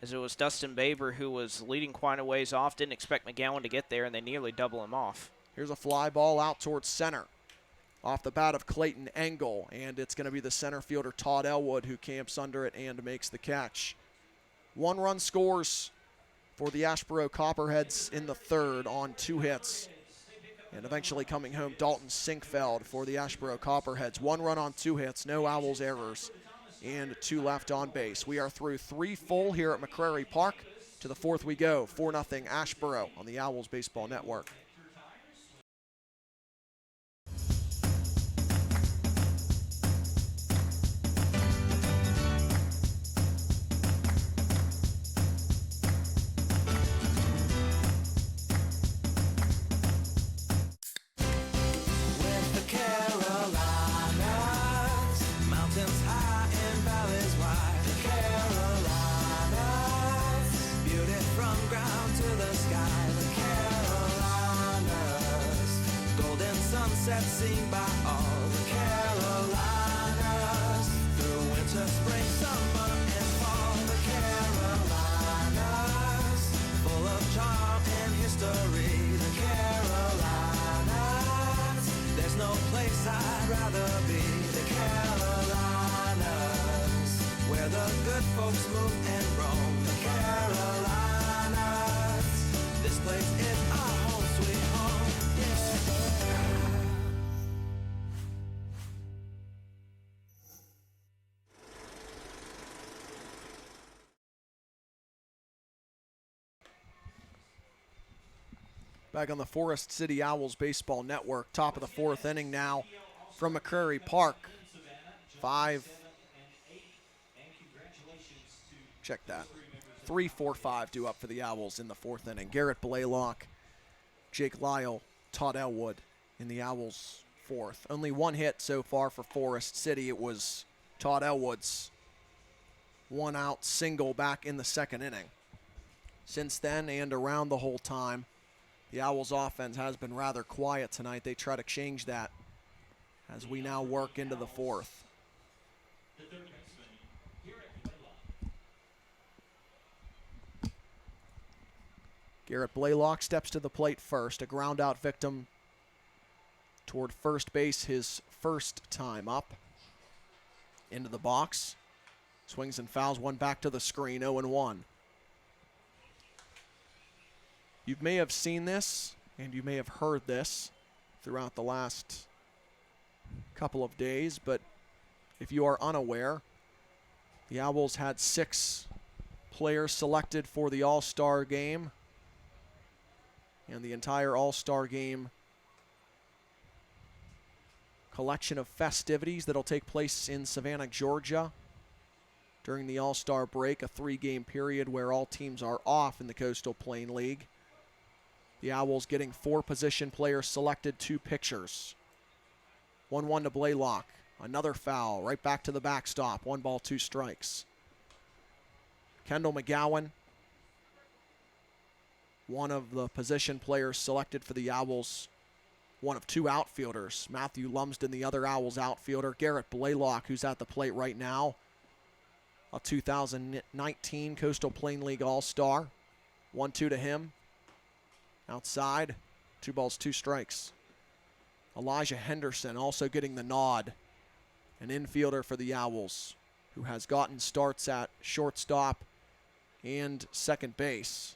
as it was Dustin Baber who was leading quite a ways off. Didn't expect McGowan to get there, and they nearly double him off. Here's a fly ball out towards center. Off the bat of Clayton Engel, and it's going to be the center fielder Todd Elwood who camps under it and makes the catch. 1 run scores for the Asheboro Copperheads in the third on 2 hits. And eventually coming home, Dalton Sinkfeld for the Asheboro Copperheads. 1 run on 2 hits, no Owls errors, and 2 left on base. We are through 3 full here at McCrary Park. To the fourth we go, 4-0 Asheboro on the Owls Baseball Network. Seen by all the Carolinas, through winter, spring, summer, and fall. The Carolinas, full of charm and history. The Carolinas, there's no place I'd rather be. The Carolinas, where the good folks move and roam. The Carolinas, this place is our home, sweet home. Yeah. Back on the Forest City Owls Baseball Network. Top of the 4th inning now from McCrary Park. 5. Check that. 3, 4, 5 due up for the Owls in the 4th inning. Garrett Blaylock, Jake Lyle, Todd Elwood in the Owls' 4th. Only 1 hit so far for Forest City. It was Todd Elwood's 1-out single back in the 2nd inning. Since then and around the whole time, the Owls' offense has been rather quiet tonight. They try to change that as we now work into the 4th. Garrett Blaylock steps to the plate first. A ground-out victim toward first base his first time up. Into the box. Swings and fouls one back to the screen, 0-1. You may have seen this, and you may have heard this throughout the last couple of days, but if you are unaware, the Owls had 6 players selected for the All-Star game, and the entire All-Star game collection of festivities that'll take place in Savannah, Georgia during the All-Star break, a 3-game period where all teams are off in the Coastal Plain League. The Owls getting 4 position players selected, 2 pitchers. 1-1 to Blaylock. Another foul, right back to the backstop. 1 ball, 2 strikes. Kendall McGowan, one of the position players selected for the Owls. One of 2 outfielders. Matthew Lumsden, the other Owls outfielder. Garrett Blaylock, who's at the plate right now. A 2019 Coastal Plain League All-Star. 1-2 to him. Outside, 2 balls, 2 strikes. Elijah Henderson also getting the nod, an infielder for the Owls, who has gotten starts at shortstop and second base.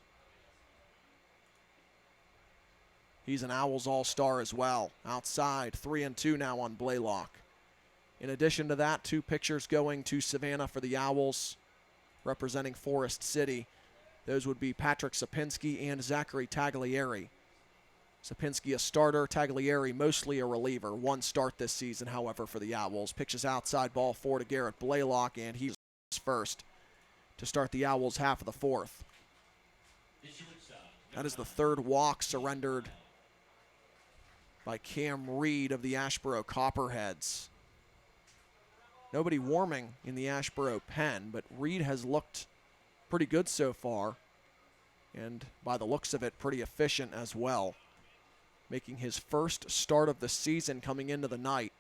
He's an Owls all-star as well. Outside, 3-2 now on Blaylock. In addition to that, 2 pitchers going to Savannah for the Owls, representing Forest City. Those would be Patrick Sapinski and Zachary Taglieri. Sapinski a starter, Taglieri mostly a reliever. 1 start this season, however, for the Owls. Pitches outside, ball 4 to Garrett Blaylock, and he's first to start the Owls half of the 4th. That is the 3rd walk surrendered by Cam Reed of the Asheboro Copperheads. Nobody warming in the Asheboro pen, but Reed has looked pretty good so far, and by the looks of it, pretty efficient as well. Making his first start of the season coming into the night.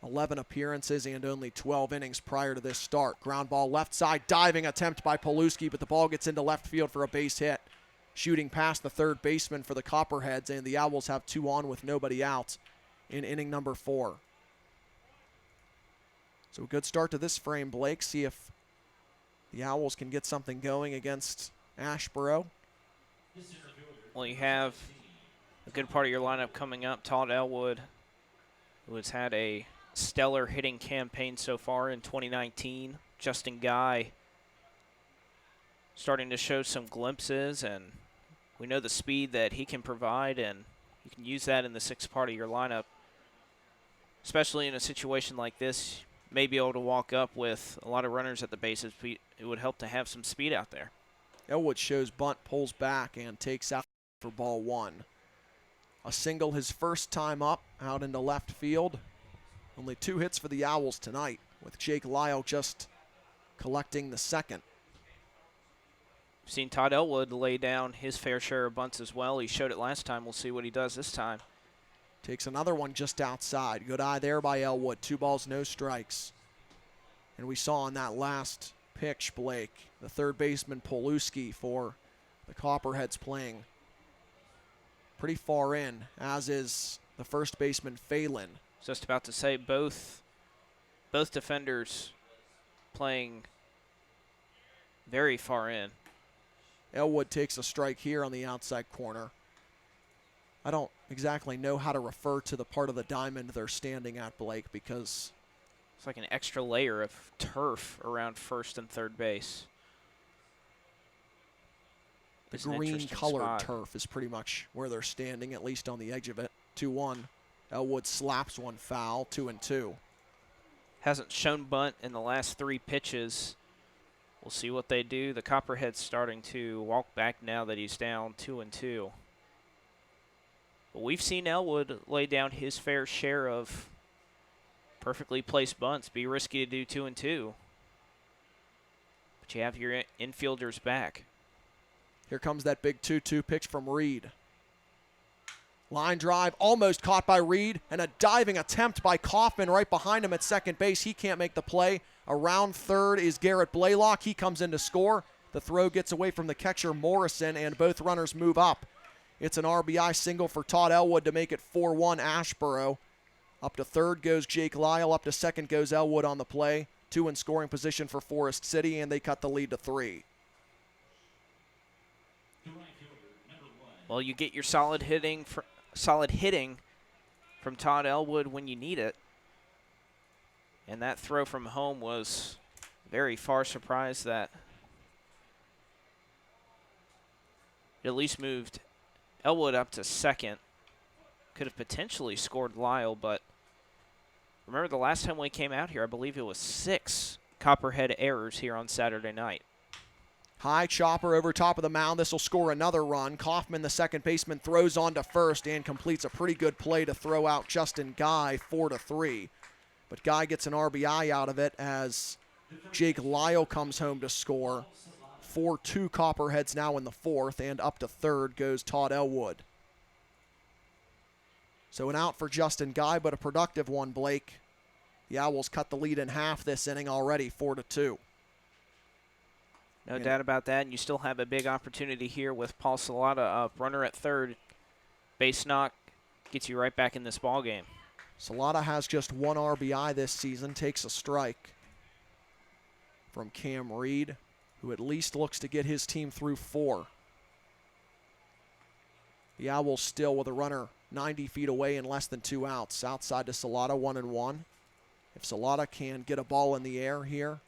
11 appearances and only 12 innings prior to this start. Ground ball left side, diving attempt by Paluski, but the ball gets into left field for a base hit. Shooting past the 3rd baseman for the Copperheads, and the Owls have 2 on with nobody out in inning number 4. So a good start to this frame, Blake. See if the Owls can get something going against Asheboro. Well, you have a good part of your lineup coming up. Todd Elwood, who has had a stellar hitting campaign so far in 2019. Justin Guy starting to show some glimpses, and we know the speed that he can provide, and you can use that in the 6th part of your lineup. Especially in a situation like this, you may be able to walk up with a lot of runners at the bases. It would help to have some speed out there. Elwood shows bunt, pulls back, and takes out for ball 1. A single his first time up, out into left field. Only 2 hits for the Owls tonight, with Jake Lyle just collecting the 2nd. We've seen Todd Elwood lay down his fair share of bunts as well. He showed it last time. We'll see what he does this time. Takes another one just outside. Good eye there by Elwood. 2 balls, no strikes. And we saw on that last pitch, Blake, the 3rd baseman Paluski for the Copperheads playing pretty far in, as is the 1st baseman Phelan. Just about to say both defenders playing very far in. Elwood takes a strike here on the outside corner. I don't exactly know how to refer to the part of the diamond they're standing at, Blake, because it's like an extra layer of turf around 1st and 3rd base. The green-colored turf is pretty much where they're standing, at least on the edge of it. 2-1. Elwood slaps one foul, 2-2. Hasn't shown bunt in the last 3 pitches. We'll see what they do. The Copperheads starting to walk back now that he's down 2-2. But we've seen Elwood lay down his fair share of perfectly placed bunts. Be risky to do 2-2. But you have your infielders back. Here comes that big 2-2 pitch from Reed. Line drive almost caught by Reed, and a diving attempt by Kaufman right behind him at second base. He can't make the play. Around 3rd is Garrett Blaylock. He comes in to score. The throw gets away from the catcher Morrison, and both runners move up. It's an RBI single for Todd Elwood to make it 4-1 Asheboro. Up to 3rd goes Jake Lyle. Up to 2nd goes Elwood on the play. 2 in scoring position for Forest City, and they cut the lead to 3. Well, you get your solid hitting from Todd Elwood when you need it. And that throw from home was very far surprised that it at least moved Elwood up to 2nd. Could have potentially scored Lyle, but remember the last time we came out here, I believe it was 6 Copperhead errors here on Saturday night. High chopper over top of the mound. This will score another run. Kaufman, the 2nd baseman, throws on to 1st and completes a pretty good play to throw out Justin Guy 4-3. But Guy gets an RBI out of it as Jake Lyle comes home to score. 4-2 Copperheads now in the 4th, and up to 3rd goes Todd Elwood. So an out for Justin Guy, but a productive one, Blake. The Owls cut the lead in half this inning already, 4-2. No doubt about that, and you still have a big opportunity here with Paul Salata up, runner at 3rd. Base knock gets you right back in this ball game. Salata has just 1 RBI this season, takes a strike from Cam Reed, who at least looks to get his team through 4. The Owls still with a runner 90 feet away and less than 2 outs. Outside to Salata, 1-1. If Salata can get a ball in the air here,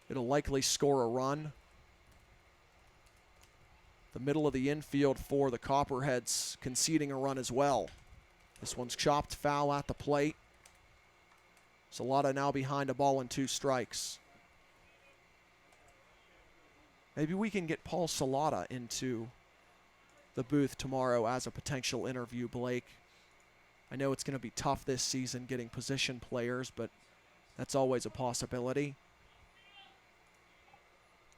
it'll likely score a run. The middle of the infield for the Copperheads conceding a run as well. This one's chopped foul at the plate. Salata now behind a ball and 2 strikes. Maybe we can get Paul Salata into the booth tomorrow as a potential interview, Blake. I know it's going to be tough this season getting position players, but that's always a possibility.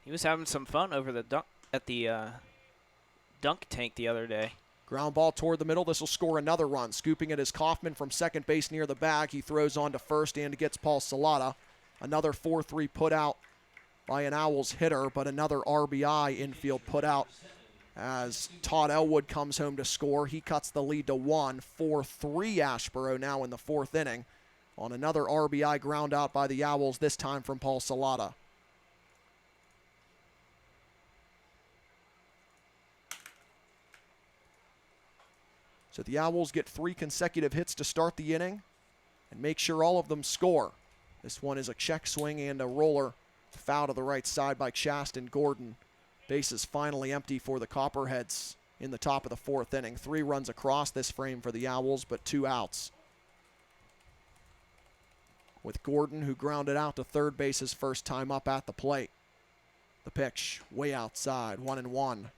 He was having some fun over the dunk tank the other day. Ground ball toward the middle. This will score another run. Scooping it is Kaufman from second base near the bag. He throws on to first and gets Paul Salata. Another 4-3 put out by an Owls hitter, but another RBI infield put out as Todd Elwood comes home to score. He cuts the lead to 1. 4-3 Asheboro now in the 4th inning on another RBI ground out by the Owls, this time from Paul Salata. So the Owls get 3 consecutive hits to start the inning and make sure all of them score. This one is a check swing and a roller foul to the right side by Chaston Gordon. Base is finally empty for the Copperheads in the top of the 4th inning. 3 runs across this frame for the Owls, but 2 outs. With Gordon, who grounded out to third base his first time up at the plate. The pitch way outside, 1-1.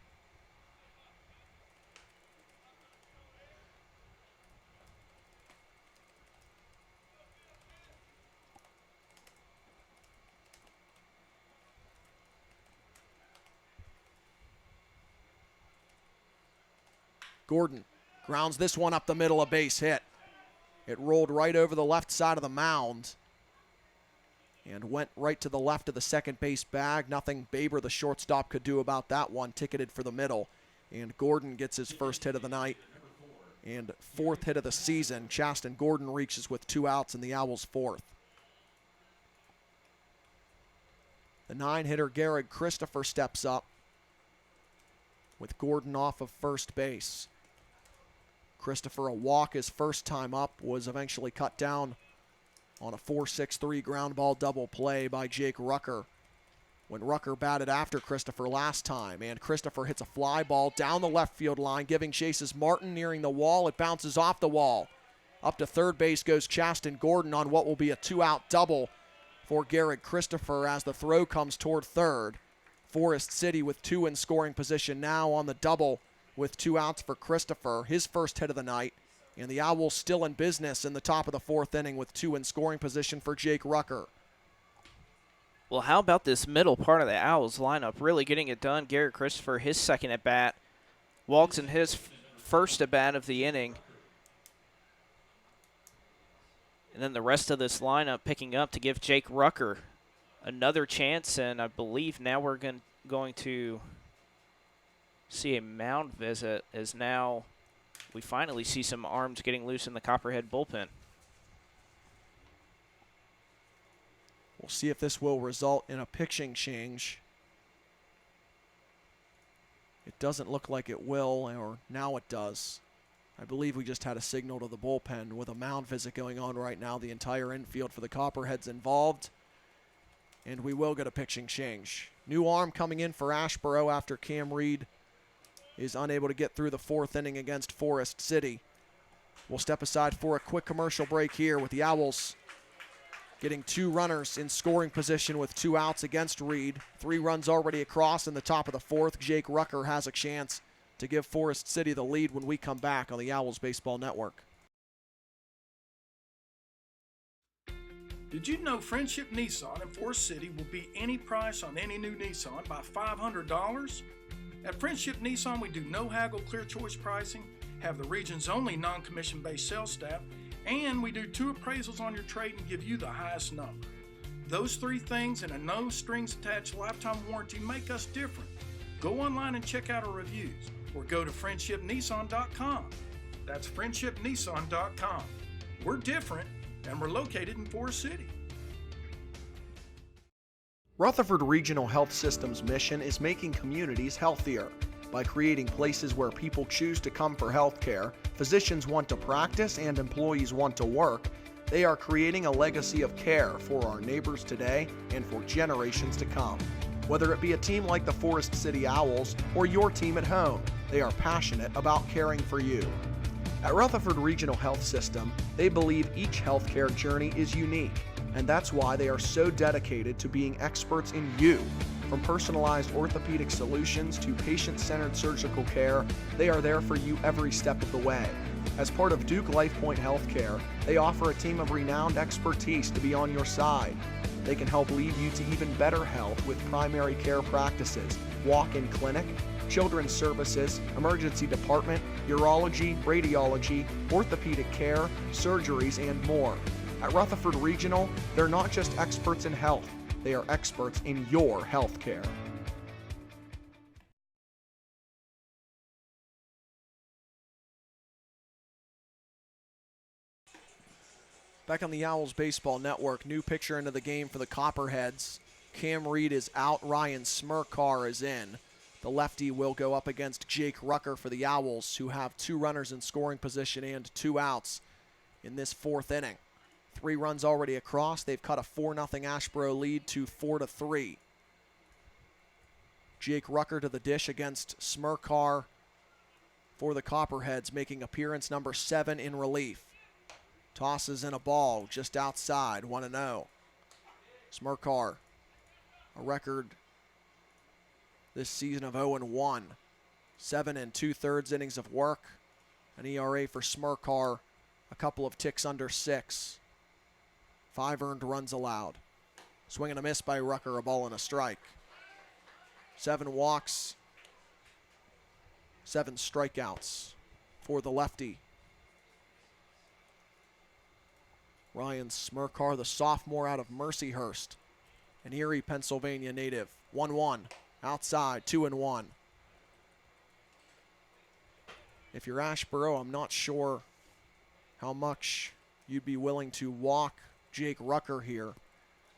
Gordon grounds this one up the middle, a base hit. It rolled right over the left side of the mound and went right to the left of the second base bag. Nothing Baber, the shortstop, could do about that one. Ticketed for the middle. And Gordon gets his first hit of the night and 4th hit of the season. Chaston Gordon reaches with 2 outs in the Owls' 4th. The 9-hitter Garrett Christopher steps up with Gordon off of first base. Christopher, a walk his first time up, was eventually cut down on a 4-6-3 ground ball double play by Jake Rucker when Rucker batted after Christopher last time. And Christopher hits a fly ball down the left field line, giving chases Martin nearing the wall. It bounces off the wall. Up to third base goes Chaston Gordon on what will be a 2-out double for Garrett Christopher as the throw comes toward third. Forest City with 2 in scoring position now on the double with 2 outs for Christopher, his first hit of the night. And the Owls still in business in the top of the 4th inning with 2 in scoring position for Jake Rucker. Well, how about this middle part of the Owls lineup really getting it done? Garrett Christopher, his second at-bat. Walks in his first at-bat of the inning. And then the rest of this lineup picking up to give Jake Rucker another chance, and I believe now we're going to see a mound visit as now we finally see some arms getting loose in the Copperhead bullpen. We'll see if this will result in a pitching change. It doesn't look like it will, or now it does. I believe we just had a signal to the bullpen with a mound visit going on right now. The entire infield for the Copperheads involved. And we will get a pitching change. New arm coming in for Asheboro after Cam Reed is unable to get through the 4th inning against Forest City. We'll step aside for a quick commercial break here with the Owls getting 2 runners in scoring position with 2 outs against Reed. 3 runs already across in the top of the 4th. Jake Rucker has a chance to give Forest City the lead when we come back on the Owls Baseball Network. Did you know Friendship Nissan in Forest City will beat any price on any new Nissan by $500? At Friendship Nissan, we do no haggle, clear choice pricing, have the region's only non-commission based sales staff, and we do 2 appraisals on your trade and give you the highest number. Those 3 things and a no strings attached lifetime warranty make us different. Go online and check out our reviews, or go to friendshipnissan.com. That's friendshipnissan.com. We're different, and we're located in Forest City. Rutherford Regional Health System's mission is making communities healthier. By creating places where people choose to come for health care, physicians want to practice, and employees want to work, they are creating a legacy of care for our neighbors today and for generations to come. Whether it be a team like the Forest City Owls or your team at home, they are passionate about caring for you. At Rutherford Regional Health System, they believe each healthcare journey is unique, and that's why they are so dedicated to being experts in you. From personalized orthopedic solutions to patient-centered surgical care, they are there for you every step of the way. As part of Duke LifePoint Healthcare, they offer a team of renowned expertise to be on your side. They can help lead you to even better health with primary care practices, walk-in clinic, children's services, emergency department, urology, radiology, orthopedic care, surgeries, and more. At Rutherford Regional, they're not just experts in health, they are experts in your health care. Back on the Owls Baseball Network, new picture into the game for the Copperheads. Cam Reed is out, Ryan Smirkar is in. The lefty will go up against Jake Rucker for the Owls, who have 2 runners in scoring position and 2 outs in this 4th inning. 3 runs already across. They've cut a 4-0 Asheboro lead to 4-3. Jake Rucker to the dish against Smirkar for the Copperheads, making appearance number 7 in relief. Tosses in a ball just outside, 1-0. Smirkar, a record this season of 0-1. 7 2/3 innings of work. An ERA for Smirkar, a couple of ticks under 6. 5 earned runs allowed. Swing and a miss by Rucker, a ball and a strike. 7 walks, 7 strikeouts for the lefty. Ryan Smirkar, the sophomore out of Mercyhurst, an Erie, Pennsylvania native. 1-1, outside, 2-1. If you're Asheboro, I'm not sure how much you'd be willing to walk Jake Rucker here.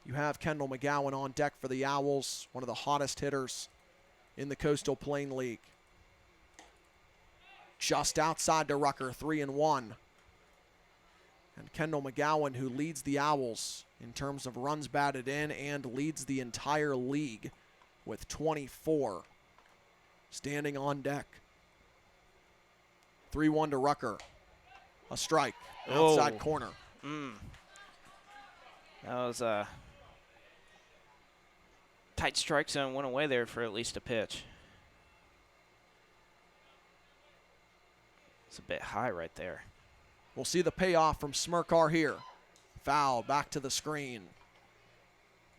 You have Kendall McGowan on deck for the Owls, one of the hottest hitters in the Coastal Plain League. Just outside to Rucker, 3-1. And Kendall McGowan, who leads the Owls in terms of runs batted in and leads the entire league with 24, standing on deck. 3-1 to Rucker. A strike, outside corner. That was a tight strike zone, went away there for at least a pitch. It's a bit high right there. We'll see the payoff from Smirkar here. Foul, back to the screen.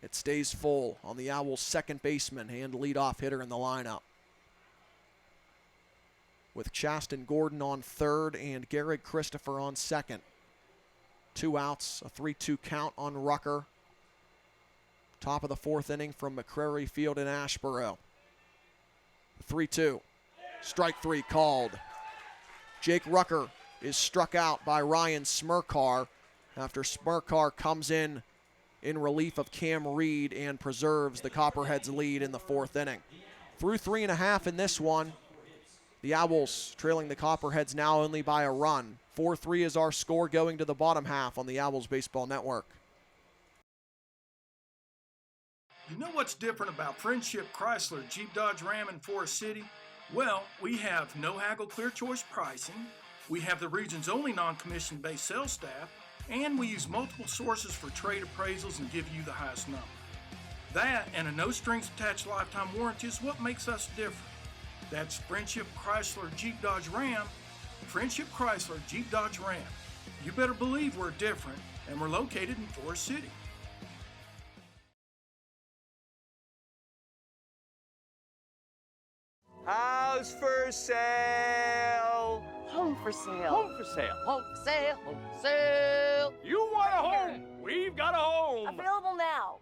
It stays full on the Owls' second baseman and leadoff hitter in the lineup. With Chaston Gordon on third and Garrett Christopher on second. 2 outs, a 3-2 count on Rucker. Top of the 4th inning from McCrary Field in Asheboro. 3-2. Strike 3 called. Jake Rucker is struck out by Ryan Smirkar after Smirkar comes in relief of Cam Reed and preserves the Copperheads' lead in the 4th inning. Through 3.5 in this one, the Owls trailing the Copperheads now only by a run. 4-3 is our score going to the bottom half on the Owls Baseball Network. You know what's different about Friendship Chrysler Jeep Dodge Ram in Forest City? Well, we have no haggle clear choice pricing, we have the region's only non-commission based sales staff, and we use multiple sources for trade appraisals and give you the highest number. That and a no strings attached lifetime warranty is what makes us different. That's Friendship Chrysler Jeep Dodge Ram. Friendship Chrysler Jeep Dodge Ram. You better believe we're different, and we're located in Forest City. House for sale. Home for sale. Home for sale. Home for sale. Home for sale. You want a home? We've got a home. Available now.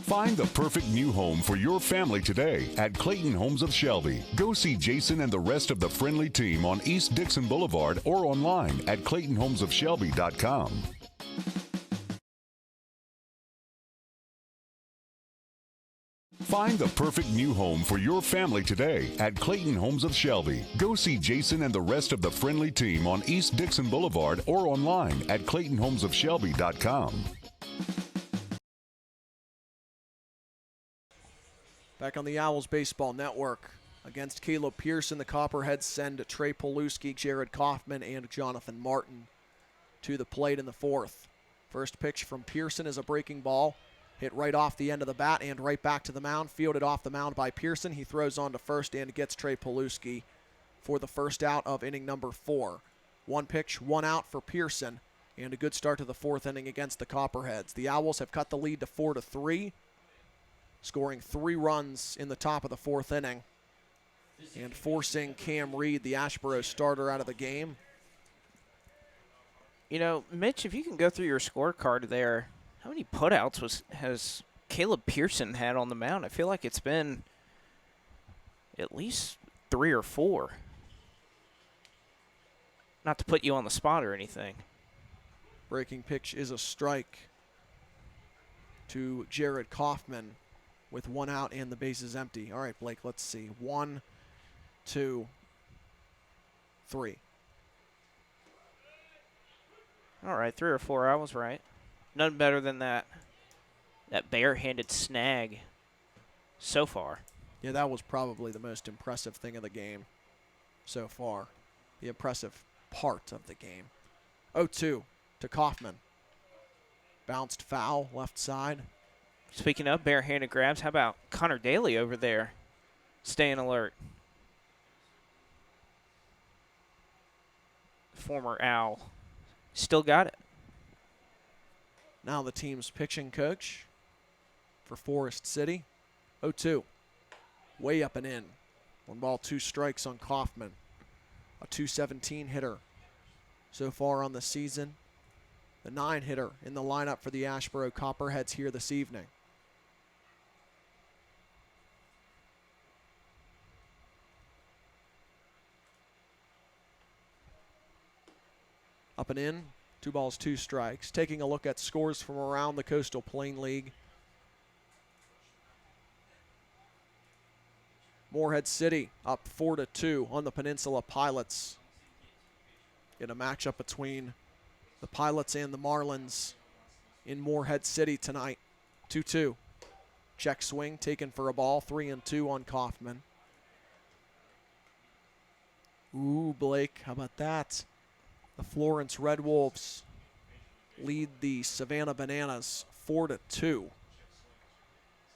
Find the perfect new home for your family today at Clayton Homes of Shelby. Go see Jason and the rest of the friendly team on East Dixon Boulevard or online at ClaytonHomesofShelby.com. Find the perfect new home for your family today at Clayton Homes of Shelby. Go see Jason and the rest of the friendly team on East Dixon Boulevard or online at ClaytonHomesofShelby.com. Back on the Owls Baseball Network. Against Caleb Pearson, the Copperheads send Trey Poluski, Jared Kaufman, and Jonathan Martin to the plate in the fourth. First pitch from Pearson is a breaking ball. Hit right off the end of the bat and right back to the mound. Fielded off the mound by Pearson. He throws on to first and gets Trey Poluski for the first out of inning number 4. One pitch, one out for Pearson, and a good start to the fourth inning against the Copperheads. The Owls have cut the lead to 4-3, scoring 3 runs in the top of the fourth inning and forcing Cam Reed, the Asheboro starter, out of the game. You know, Mitch, if you can go through your scorecard there, how many putouts has Caleb Pearson had on the mound? I feel like it's been at least 3 or 4. Not to put you on the spot or anything. Breaking pitch is a strike to Jared Kaufman with 1 out and the bases empty. All right, Blake, let's see. 1, 2, 3. All right, 3 or 4. I was right. None better than that barehanded snag so far. Yeah, that was probably the most impressive thing of the game so far. The impressive part of the game. 0-2 to Kaufman. Bounced foul, left side. Speaking of barehanded grabs, how about Connor Daly over there staying alert? Former Owl. Still got it. Now the team's pitching coach for Forest City. 0-2. Way up and in. 1 ball, 2 strikes on Kaufman. A .217 hitter so far on the season. The 9 hitter in the lineup for the Asheboro Copperheads here this evening. Up and in. 2 balls, 2 strikes. Taking a look at scores from around the Coastal Plain League. Morehead City up 4-2 on the Peninsula Pilots in a matchup between the Pilots and the Marlins in Morehead City tonight. 2-2. Check swing taken for a ball. 3-2 on Kaufman. Ooh, Blake, how about that? The Florence Red Wolves lead the Savannah Bananas 4-2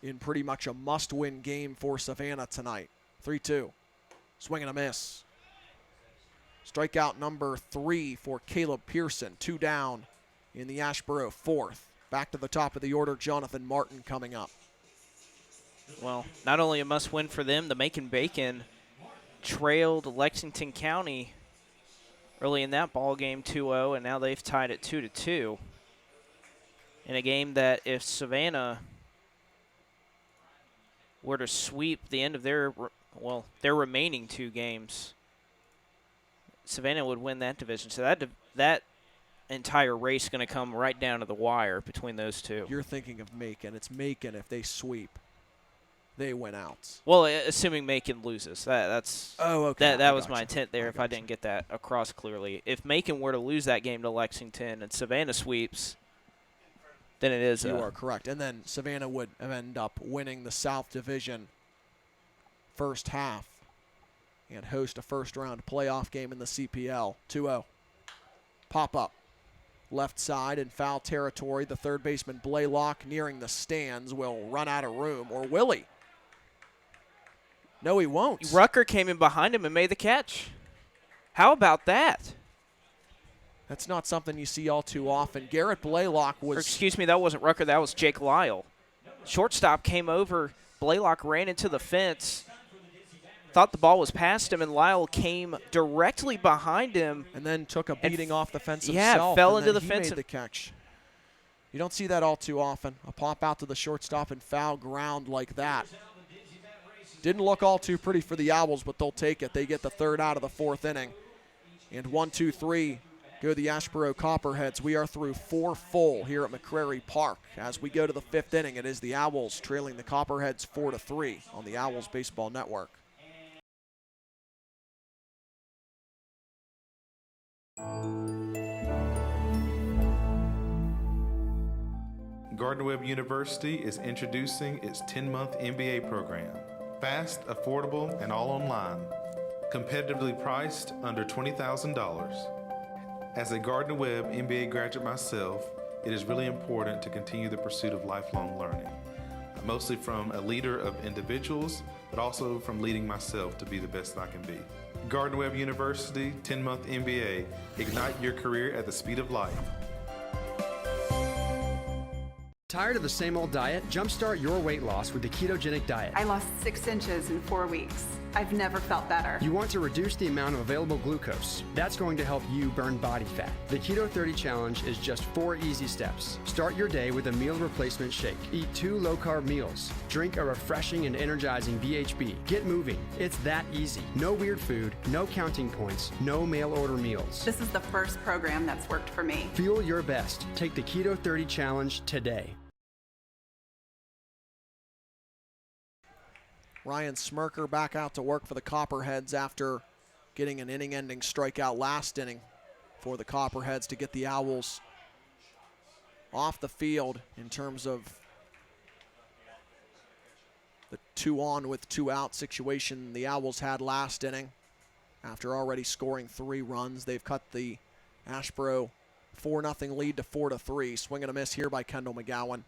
in pretty much a must-win game for Savannah tonight. 3-2. Swing and a miss. Strikeout number 3 for Caleb Pearson. 2 down in the Asheboro fourth. Back to the top of the order, Jonathan Martin coming up. Well, not only a must-win for them, the Macon-Bacon trailed Lexington County early in that ball game 2-0, and now they've tied it 2-2 in a game that if Savannah were to sweep the end of their remaining 2 games, Savannah would win that division. So that entire race is going to come right down to the wire between those 2. You're thinking of Macon. It's Macon. If they sweep, they win out. Well, assuming Macon loses. That's okay. That was my intent there if I didn't get that across clearly. If Macon were to lose that game to Lexington and Savannah sweeps, then it is. You are correct. And then Savannah would end up winning the South Division first half and host a first-round playoff game in the CPL. 2-0. Pop-up. Left side in foul territory. The third baseman, Blaylock, nearing the stands, will run out of room. Or will he? No, he won't. Rucker came in behind him and made the catch. How about that? That's not something you see all too often. Garrett Blaylock was... Excuse me, that wasn't Rucker. That was Jake Lyle. Shortstop came over. Blaylock ran into the fence. Thought the ball was past him, and Lyle came directly behind him. And then took a beating off the fence himself. Yeah, fell into the fence. He made the catch. You don't see that all too often. A pop out to the shortstop and foul ground like that. Didn't look all too pretty for the Owls, but they'll take it. They get the third out of the fourth inning. And 1-2-3 go the Asheboro Copperheads. We are through 4 full here at McCrary Park. As we go to the fifth inning, it is the Owls trailing the Copperheads 4-3 on the Owls Baseball Network. Gardner-Webb University is introducing its 10-month MBA program. Fast, affordable, and all online. Competitively priced under $20,000. As a Gardner-Webb MBA graduate myself, it is really important to continue the pursuit of lifelong learning. Mostly from a leader of individuals, but also from leading myself to be the best I can be. Gardner-Webb University 10-month MBA. Ignite your career at the speed of light. Tired of the same old diet? Jumpstart your weight loss with the ketogenic diet. I lost 6 inches in 4 weeks. I've never felt better. You want to reduce the amount of available glucose. That's going to help you burn body fat. The Keto 30 Challenge is just 4 easy steps. Start your day with a meal replacement shake. Eat 2 low-carb meals. Drink a refreshing and energizing BHB. Get moving. It's that easy. No weird food, no counting points, no mail-order meals. This is the first program that's worked for me. Fuel your best. Take the Keto 30 Challenge today. Ryan Smirker back out to work for the Copperheads after getting an inning-ending strikeout last inning for the Copperheads to get the Owls off the field in terms of the 2-on with 2-out situation the Owls had last inning. After already scoring 3 runs, they've cut the Asheboro 4-0 lead to 4-3. Swing and a miss here by Kendall McGowan.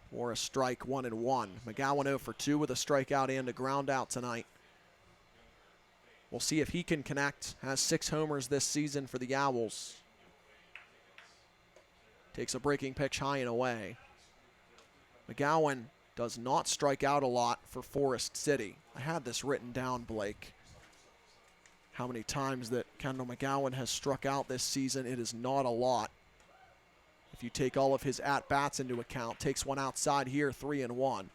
For a strike, 1-1. McGowan 0 for 2 with a strikeout and a ground out tonight. We'll see if he can connect. Has 6 homers this season for the Owls. Takes a breaking pitch high and away. McGowan does not strike out a lot for Forest City. I had this written down, Blake. How many times that Kendall McGowan has struck out this season, it is not a lot. If you take all of his at-bats into account, takes one outside here, 3-1.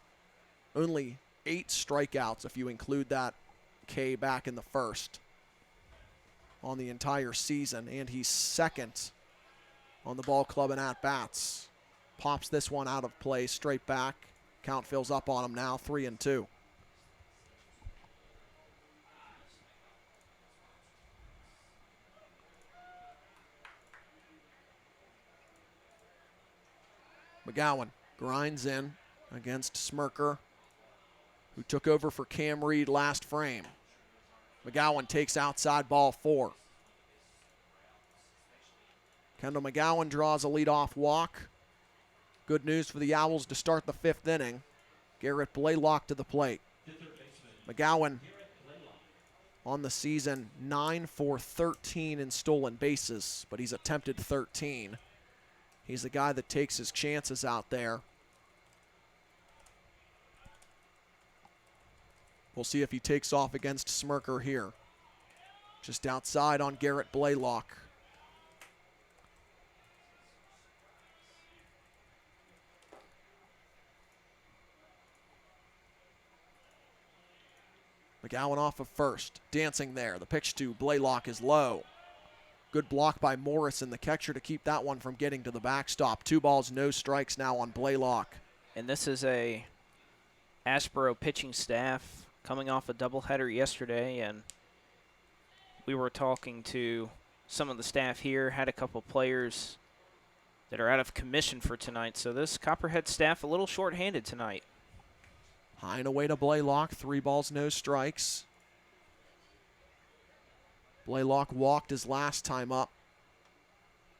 Only 8 strikeouts if you include that K back in the first on the entire season, and he's second on the ball club in at-bats. Pops this one out of play, straight back. Count fills up on him now, 3-2. McGowan grinds in against Smirker, who took over for Cam Reed last frame. McGowan takes outside, ball 4. Kendall McGowan draws a leadoff walk. Good news for the Owls to start the 5th inning. Garrett Blaylock to the plate. McGowan on the season 9 for 13 in stolen bases, but he's attempted 13. He's the guy that takes his chances out there. We'll see if he takes off against Smirker here. Just outside on Garrett Blaylock. McGowan off of first, dancing there. The pitch to Blaylock is low. Good block by Morrison, the catcher, to keep that one from getting to the backstop. 2 balls, no strikes now on Blaylock. And this is a Asheboro pitching staff coming off a doubleheader yesterday, and we were talking to some of the staff here, had a couple players that are out of commission for tonight. So this Copperhead staff a little short-handed tonight. High and away to Blaylock, 3 balls, no strikes. Blaylock walked his last time up.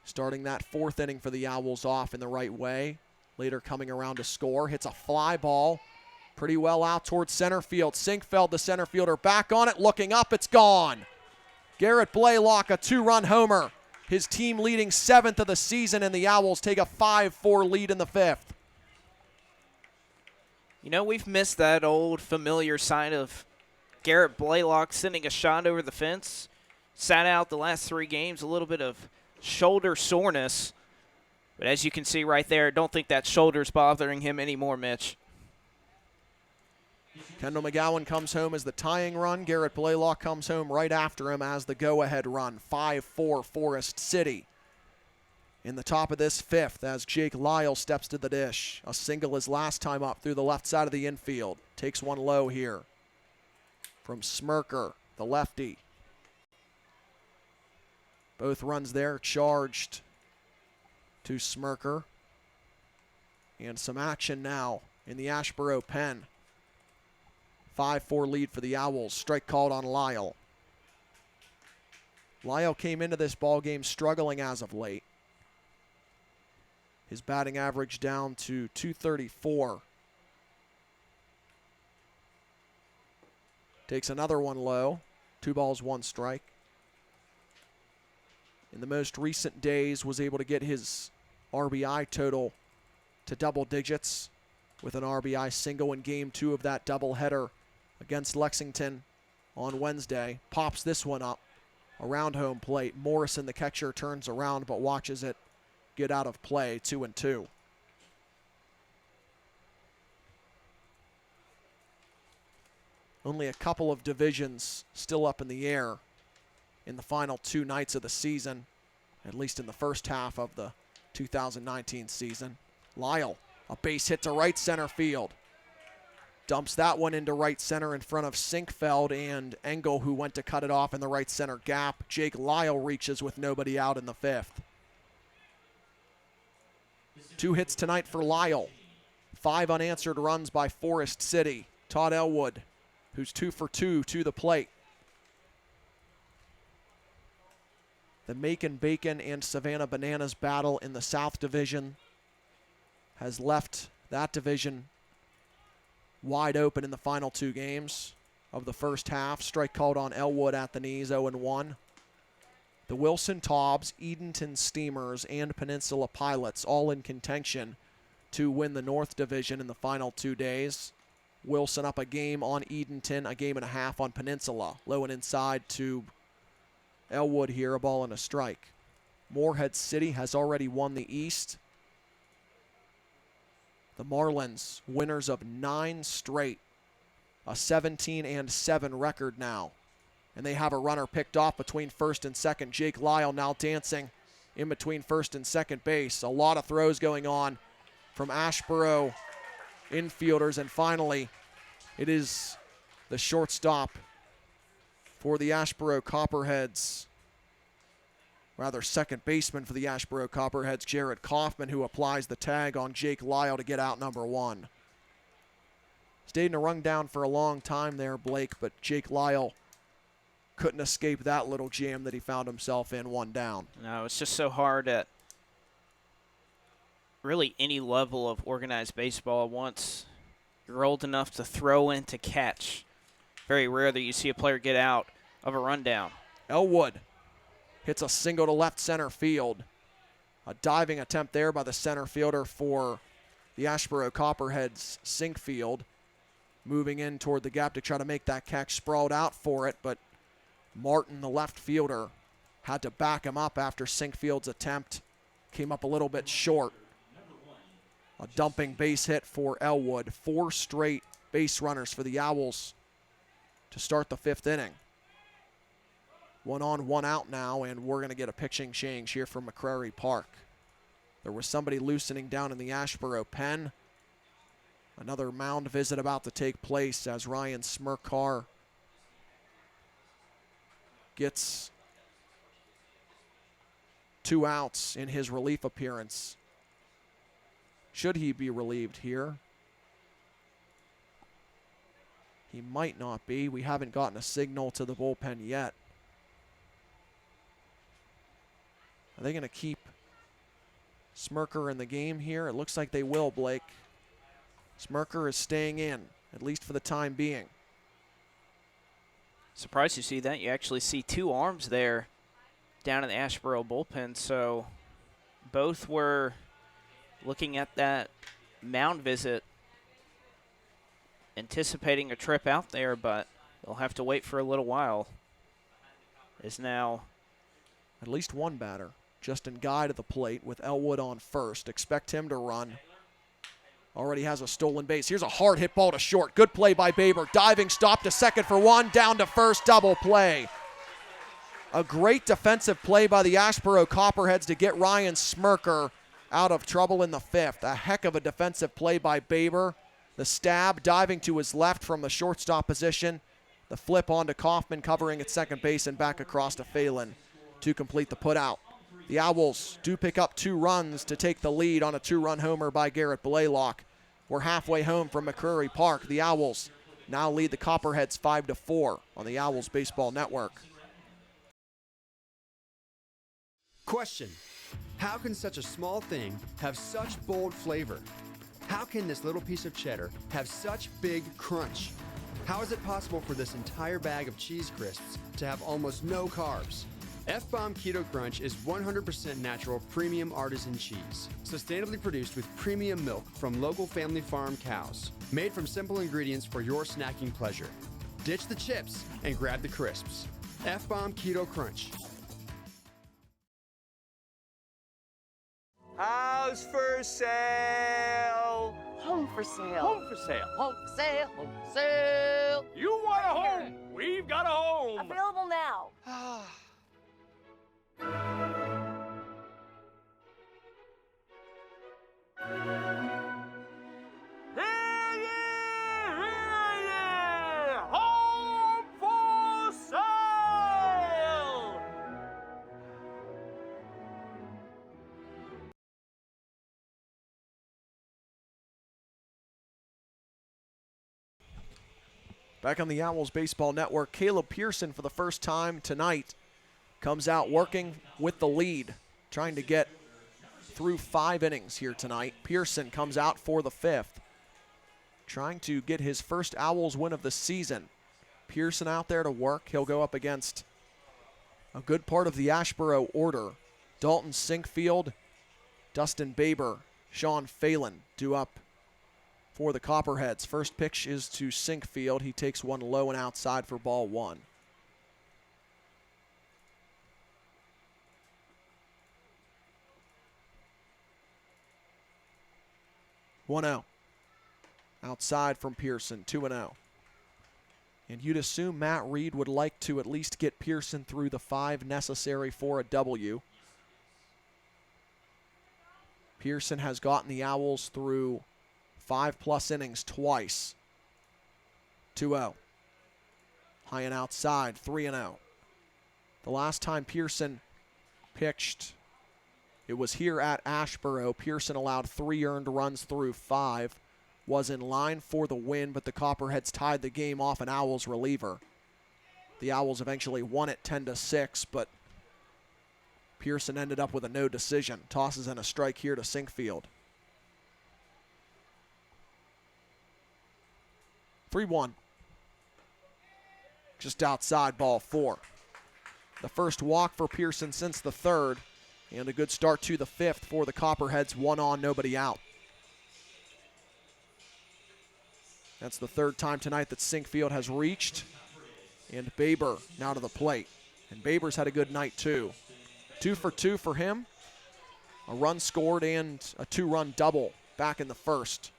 Starting that 4th inning for the Owls off in the right way. Later coming around to score. Hits a fly ball pretty well out towards center field. Sinkfeld, the center fielder, back on it. Looking up, it's gone. Garrett Blaylock, a 2-run homer. His team leading 7th of the season, and the Owls take a 5-4 lead in the 5th. You know, we've missed that old familiar sign of Garrett Blaylock sending a shot over the fence. Sat out the last 3 games, a little bit of shoulder soreness. But as you can see right there, don't think that shoulder's bothering him anymore, Mitch. Kendall McGowan comes home as the tying run. Garrett Blaylock comes home right after him as the go-ahead run. 5-4 Forest City. In the top of this fifth as Jake Lyle steps to the dish. A single his last time up through the left side of the infield. Takes one low here from Smirker, the lefty. Both runs there charged to Smirker. And some action now in the Asheboro pen. 5-4 lead for the Owls. Strike called on Lyle. Lyle came into this ball game struggling as of late. His batting average down to .234. Takes another one low. 2 balls, 1 strike. In the most recent days, was able to get his RBI total to double digits with an RBI single in Game 2 of that doubleheader against Lexington on Wednesday. Pops this one up around home plate. Morrison, the catcher, turns around but watches it get out of play. 2-2. Only a couple of divisions still up in the air in the final 2 nights of the season, at least in the first half of the 2019 season. Lyle, a base hit to right center field. Dumps that one into right center in front of Sinkfeld and Engel, who went to cut it off in the right center gap. Jake Lyle reaches with nobody out in the 5th. 2 hits tonight for Lyle. 5 unanswered runs by Forest City. Todd Elwood, who's 2 for 2 to the plate. The Macon-Bacon and Savannah Bananas battle in the South Division has left that division wide open in the final 2 games of the first half. Strike called on Elwood at the knees, 0-1. The Wilson Taubes, Edenton Steamers, and Peninsula Pilots all in contention to win the North Division in the final 2 days. Wilson up a game on Edenton, a game and a half on Peninsula. Low and inside to Elwood here, a ball and a strike. Morehead City has already won the East. The Marlins, winners of 9 straight, a 17-7 record now. And they have a runner picked off between first and second. Jake Lyle now dancing in between first and second base. A lot of throws going on from Asheboro infielders. And finally, it is the shortstop for the Asheboro Copperheads. Rather, second baseman for the Asheboro Copperheads, Jared Kaufman, who applies the tag on Jake Lyle to get out number 1. Stayed in a run down for a long time there, Blake, but Jake Lyle couldn't escape that little jam that he found himself in, 1 down. No, it's just so hard at really any level of organized baseball. Once you're old enough to throw in to catch, very rare that you see a player get out of a rundown. Elwood hits a single to left center field. A diving attempt there by the center fielder for the Asheboro Copperheads, Sinkfield. Moving in toward the gap to try to make that catch, sprawled out for it, but Martin, the left fielder, had to back him up after Sinkfield's attempt. Came up a little bit short. A dumping base hit for Elwood. 4 straight base runners for the Owls to start the 5th inning. 1 on, 1 out now, and we're going to get a pitching change here from McCrary Park. There was somebody loosening down in the Asheboro pen. Another mound visit about to take place as Ryan Smirkar gets 2 outs in his relief appearance. Should he be relieved here? He might not be. We haven't gotten a signal to the bullpen yet. Are they going to keep Smirker in the game here? It looks like they will, Blake. Smirker is staying in, at least for the time being. Surprised you see that. You actually see 2 arms there down in the Asheboro bullpen. So both were looking at that mound visit, anticipating a trip out there, but they'll have to wait for a little while. Is now at least 1 batter. Justin Guy to the plate with Elwood on first. Expect him to run. Already has a stolen base. Here's a hard hit ball to short. Good play by Baber. Diving stop to second for one. Down to first. Double play. A great defensive play by the Asheboro Copperheads to get Ryan Smirker out of trouble in the fifth. A heck of a defensive play by Baber. The stab diving to his left from the shortstop position. The flip onto Kaufman covering at second base and back across to Phelan to complete the putout. The Owls do pick up 2 runs to take the lead on a 2-run homer by Garrett Blaylock. We're halfway home from McCrory Park. The Owls now lead the Copperheads 5-4 on the Owls Baseball Network. Question: how can such a small thing have such bold flavor? How can this little piece of cheddar have such big crunch? How is it possible for this entire bag of cheese crisps to have almost no carbs? F-Bomb Keto Crunch is 100% natural premium artisan cheese, sustainably produced with premium milk from local family farm cows, made from simple ingredients for your snacking pleasure. Ditch the chips and grab the crisps. F-Bomb Keto Crunch. House for sale. Home for sale. Home for sale. Home for sale. Home for sale. You want a home? We've got a home. Available now. Home for sale. Back on the Owls Baseball Network, Caleb Pearson for the first time tonight comes out working with the lead, trying to get through 5 innings here tonight. Pearson comes out for the 5th, trying to get his first Owls win of the season. Pearson out there to work. He'll go up against a good part of the Asheboro order. Dalton Sinkfield, Dustin Baber, Sean Phelan due up for the Copperheads. First pitch is to Sinkfield. He takes one low and outside for ball 1. One out. Outside from Pearson, 2-0. And you'd assume Matt Reed would like to at least get Pearson through the 5 necessary for a W. Pearson has gotten the Owls through 5+ innings twice. 2-0. High and outside, 3-0. The last time Pearson pitched, it was here at Asheboro. Pearson allowed 3 earned runs through 5. Was in line for the win, but the Copperheads tied the game off an Owls reliever. The Owls eventually won it 10-6, but Pearson ended up with a no decision. Tosses in a strike here to Sinkfield. 3-1. Just outside, ball 4. The first walk for Pearson since the 3rd, and a good start to the 5th for the Copperheads. 1 on, nobody out. That's the 3rd time tonight that Sinkfield has reached. And Baber now to the plate. And Baber's had a good night too. 2 for 2 for him. A run scored and a 2-run double back in the 1st.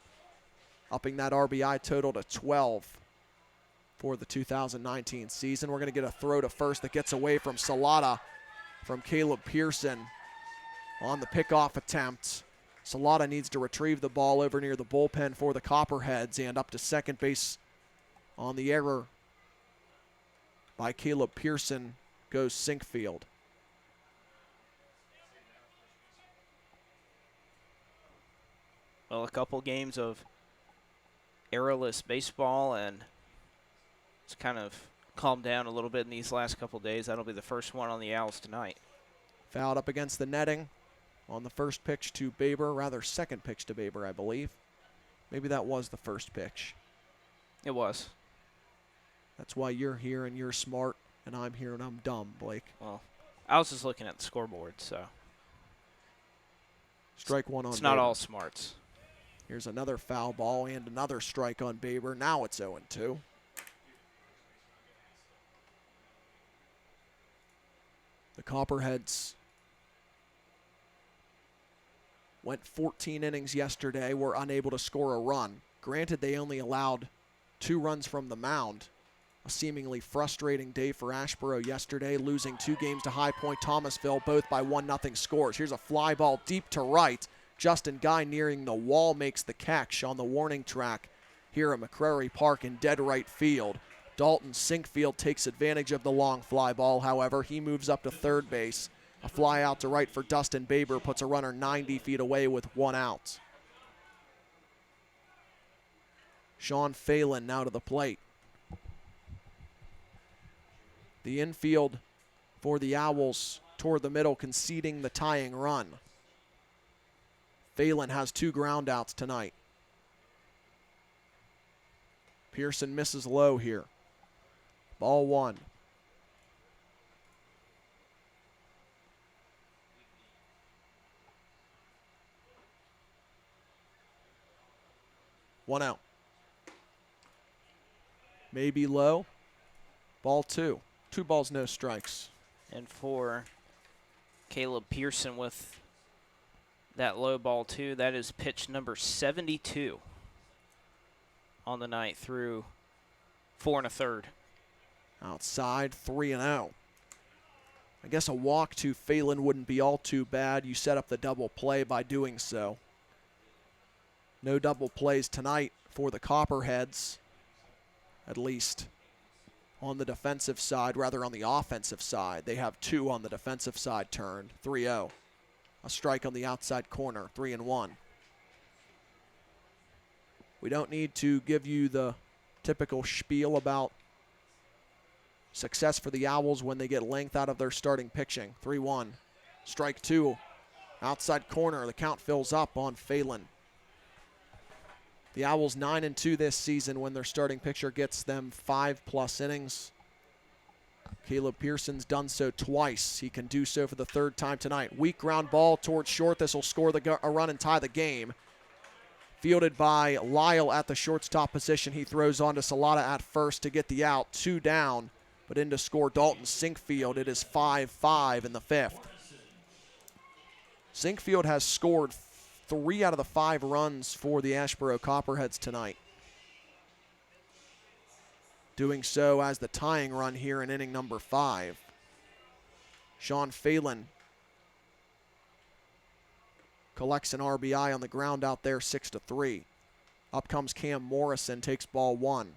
Upping that RBI total to 12 for the 2019 season. We're going to get a throw to first that gets away from Salata from Caleb Pearson on the pickoff attempt. Salata needs to retrieve the ball over near the bullpen for the Copperheads, and up to second base on the error by Caleb Pearson goes Sinkfield. Well, a couple games of errorless baseball, and it's kind of calmed down a little bit in these last couple days. That'll be the first one on the Owls tonight. Fouled up against the netting on the first pitch to Baber, rather second pitch to Baber, I believe. Maybe that was the first pitch. It was. That's why you're here and you're smart, and I'm here and I'm dumb, Blake. Well, I was just looking at the scoreboard, so. Strike 1 on It's Baber. not all smarts. Here's another foul ball and another strike on Baber. Now it's 0-2. The Copperheads went 14 innings yesterday, were unable to score a run. Granted, they only allowed 2 runs from the mound. A seemingly frustrating day for Asheboro yesterday, losing 2 games to High Point Thomasville, both by 1-0 scores. Here's a fly ball deep to right. Justin Guy nearing the wall makes the catch on the warning track here at McCrary Park in dead right field. Dalton Sinkfield takes advantage of the long fly ball, however. He moves up to third base. A fly out to right for Dustin Baber puts a runner 90 feet away with 1 out. Sean Phelan now to the plate. The infield for the Owls toward the middle, conceding the tying run. Phelan has 2 ground outs tonight. Pearson misses low here. Ball 1. One out. Maybe low. Ball 2. 2 balls, no strikes. And for Caleb Pearson with that low ball 2, that is pitch number 72 on the night through 4 1/3. Outside, 3-0. I guess a walk to Phelan wouldn't be all too bad. You set up the double play by doing so. No double plays tonight for the Copperheads, at least on the defensive side, rather on the offensive side. They have 2 on the defensive side turned, 3-0. A strike on the outside corner, 3-1. We don't need to give you the typical spiel about success for the Owls when they get length out of their starting pitching. 3-1. Strike 2. Outside corner. The count fills up on Phelan. The Owls 9-2 this season when their starting pitcher gets them 5+ innings. Caleb Pearson's done so twice. He can do so for the 3rd time tonight. Weak ground ball towards short. This will score a run and tie the game. Fielded by Lyle at the shortstop position. He throws on to Salata at first to get the out. 2 down, but in to score Dalton Sinkfield. It is 5-5 in the 5th. Sinkfield has scored 3 out of the 5 runs for the Asheboro Copperheads tonight. Doing so as the tying run here in inning number 5. Sean Phelan collects an RBI on the ground out there, 6-3. Up comes Cam Morrison, takes ball 1.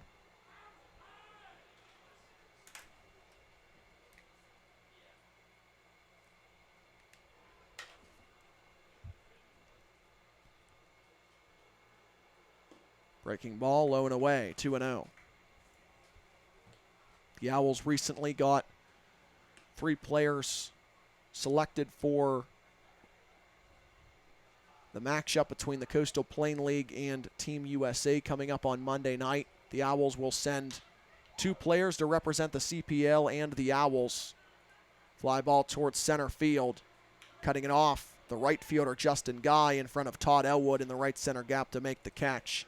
Breaking ball, low and away, 2-0. The Owls recently got 3 players selected for the matchup between the Coastal Plain League and Team USA coming up on Monday night. The Owls will send 2 players to represent the CPL and the Owls. Fly ball towards center field. Cutting it off, the right fielder Justin Guy in front of Todd Elwood in the right center gap to make the catch.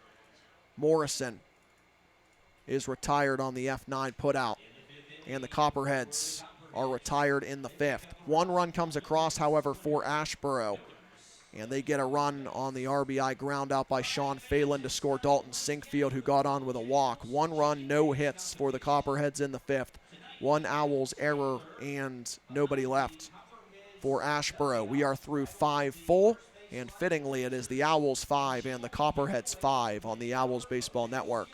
Morrison is retired on the F9 putout, and the Copperheads are retired in the 5th. 1 run comes across, however, for Asheboro, and they get a run on the RBI ground out by Sean Phelan to score Dalton Sinkfield, who got on with a walk. 1 run, no hits for the Copperheads in the 5th. 1 Owls error and nobody left for Asheboro. We are through 5 full. And fittingly, it is the Owls 5 and the Copperheads 5 on the Owls Baseball Network.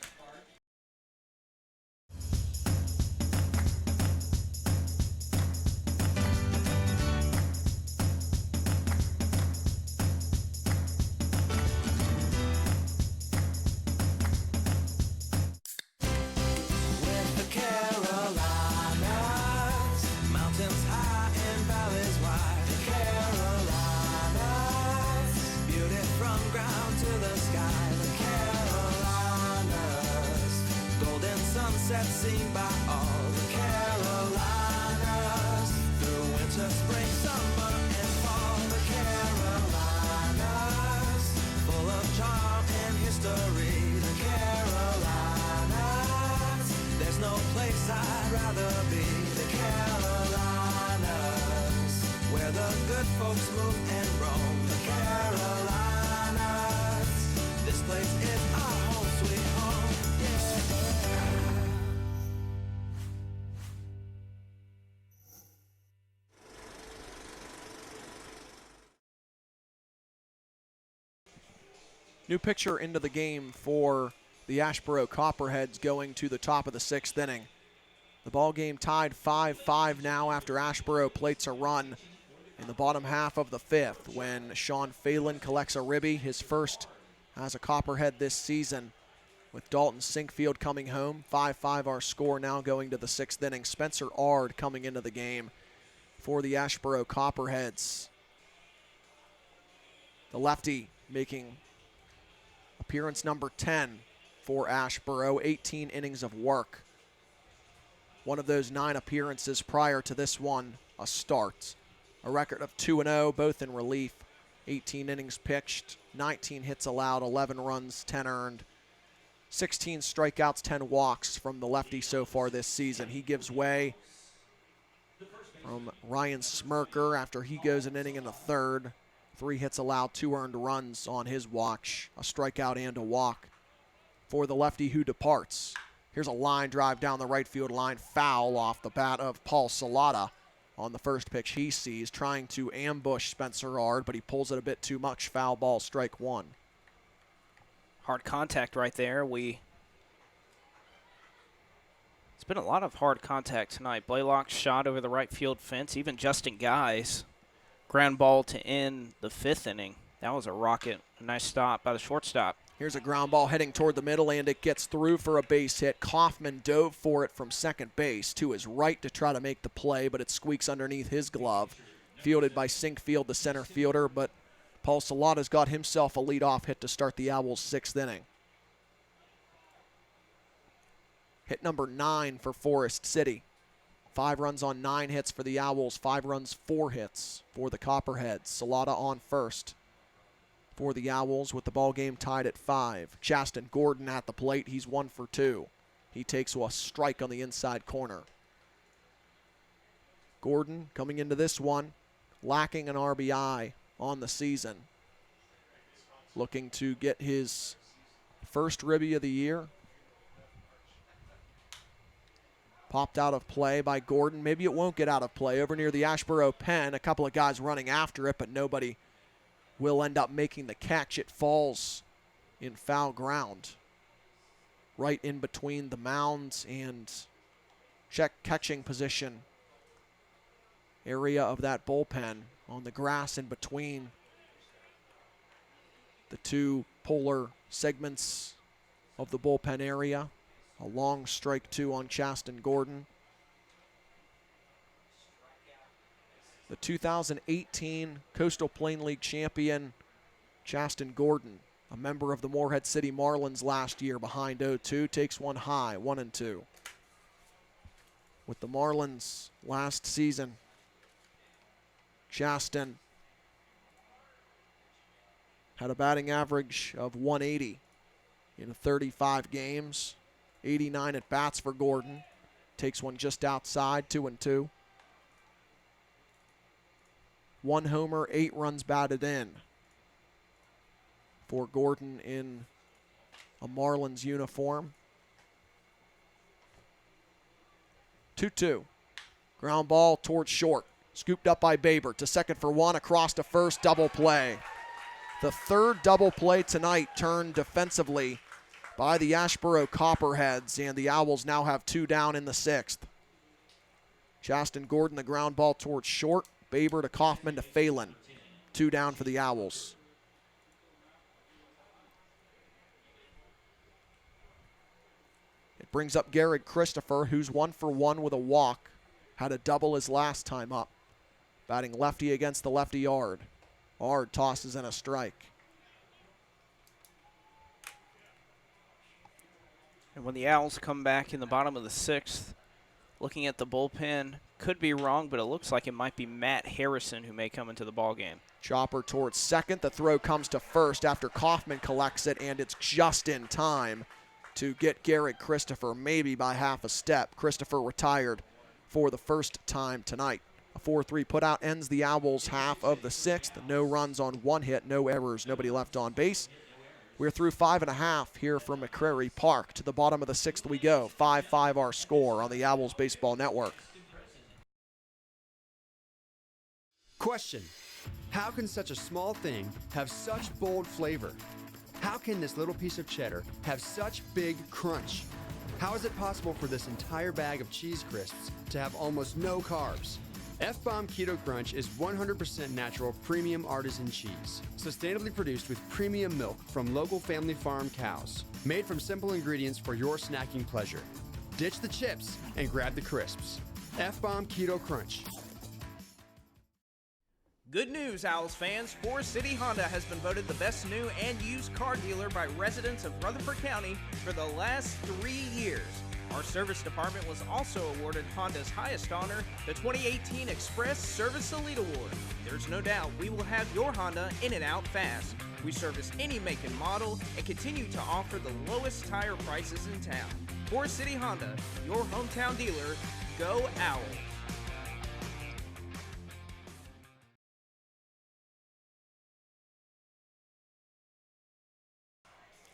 With the Carolinas, mountains high and valleys wide. The Carolinas, beauty from ground to the sky. The Carolinas, golden sunset seen by all. The Carolinas, through winter, spring, summer, and fall. The Carolinas, full of charm and history. The Carolinas, there's no place I'd rather be. The Carolinas, where where the good folks move and roam. The Carolinas, this place is our home sweet home. Yeah. New pitcher into the game for the Asheboro Copperheads going to the top of the 6th inning. The ball game tied 5-5 now after Asheboro plates a run in the bottom half of the 5th when Sean Phelan collects a ribby, his first as a Copperhead this season, with Dalton Sinkfield coming home. 5-5 our score now going to the 6th inning. Spencer Ard coming into the game for the Asheboro Copperheads. The lefty making appearance number 10 for Asheboro, 18 innings of work. One of those 9 appearances prior to this one, a start. A record of 2-0, both in relief. 18 innings pitched, 19 hits allowed, 11 runs, 10 earned. 16 strikeouts, 10 walks from the lefty so far this season. He gives way from Ryan Smirker after he goes an inning in the 3rd. 3 hits allowed, 2 earned runs on his watch, a strikeout and a walk for the lefty who departs. Here's a line drive down the right field line, foul off the bat of Paul Salata on the first pitch he sees, trying to ambush Spencer Ard, but he pulls it a bit too much. Foul ball, strike 1. Hard contact right there. It's been a lot of hard contact tonight. Blaylock's shot over the right field fence, even Justin Guy's ground ball to end the 5th inning. That was a rocket. A nice stop by the shortstop. Here's a ground ball heading toward the middle, and it gets through for a base hit. Kaufman dove for it from second base to his right to try to make the play, but it squeaks underneath his glove. Fielded by Sinkfield, the center fielder, but Paul Salata's got himself a leadoff hit to start the Owls' 6th inning. Hit number 9 for Forest City. 5 runs on 9 hits for the Owls, 5 runs, 4 hits for the Copperheads. Salata on first for the Owls with the ball game tied at 5. Chaston Gordon at the plate. He's 1 for 2. He takes a strike on the inside corner. Gordon coming into this one, lacking an RBI on the season. Looking to get his first ribby of the year. Popped out of play by Gordon. Maybe it won't get out of play. Over near the Asheboro pen, a couple of guys running after it, but nobody will end up making the catch. It falls in foul ground, right in between the mounds and catching position area of that bullpen, on the grass in between the 2 polar segments of the bullpen area. A long strike 2 on Chaston Gordon. The 2018 Coastal Plain League champion, Chaston Gordon, a member of the Morehead City Marlins last year, behind 0-2, takes one high, 1-2. With the Marlins last season, Chaston had a batting average of 180 in 35 games, 89 at bats for Gordon. Takes one just outside, 2-2. 1 homer, 8 runs batted in for Gordon in a Marlins uniform. 2-2. Ground ball towards short. Scooped up by Baber to second for 1, across to first, double play. The 3rd double play tonight turned defensively by the Asheboro Copperheads, and the Owls now have 2 down in the 6th. Chaston Gordon, the ground ball towards short. Baber to Kaufman to Phelan. 2 down for the Owls. It brings up Garrett Christopher, who's 1 for 1 with a walk. Had a double his last time up. Batting lefty against the lefty Ard. Ard tosses in a strike. And when the Owls come back in the bottom of the 6th, looking at the bullpen, could be wrong, but it looks like it might be Matt Harrison who may come into the ballgame. Chopper towards second. The throw comes to first after Kaufman collects it, and it's just in time to get Garrett Christopher maybe by half a step. Christopher retired for the first time tonight. A 4-3 putout ends the Owls' half of the sixth. No runs on one hit, no errors, nobody left on base. We're through 5.5 here from McCrary Park. To the bottom of the sixth we go. 5-5 our score on the Owls Baseball Network. Question: how can such a small thing have such bold flavor? How can this little piece of cheddar have such big crunch? How is it possible for this entire bag of cheese crisps to have almost no carbs? F-Bomb Keto Crunch is 100% natural premium artisan cheese, sustainably produced with premium milk from local family farm cows, made from simple ingredients for your snacking pleasure. Ditch the chips and grab the crisps. F-Bomb Keto Crunch. Good news, Owls fans. Forest City Honda has been voted the best new and used car dealer by residents of Rutherford County for the last 3 years. Our service department was also awarded Honda's highest honor, the 2018 Express Service Elite Award. There's no doubt we will have your Honda in and out fast. We service any make and model and continue to offer the lowest tire prices in town. Forest City Honda, your hometown dealer. Go Owls!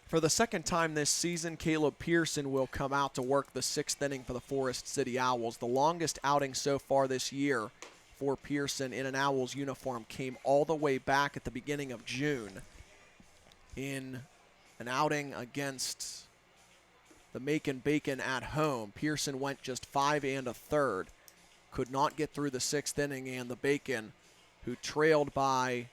For the second time this season, Caleb Pearson will come out to work the sixth inning for the Forest City Owls. The longest outing so far this year for Pearson in an Owls uniform came all the way back at the beginning of June in an outing against the Macon Bacon at home. Pearson went just 5 1/3, could not get through the sixth inning, and the Bacon, who trailed by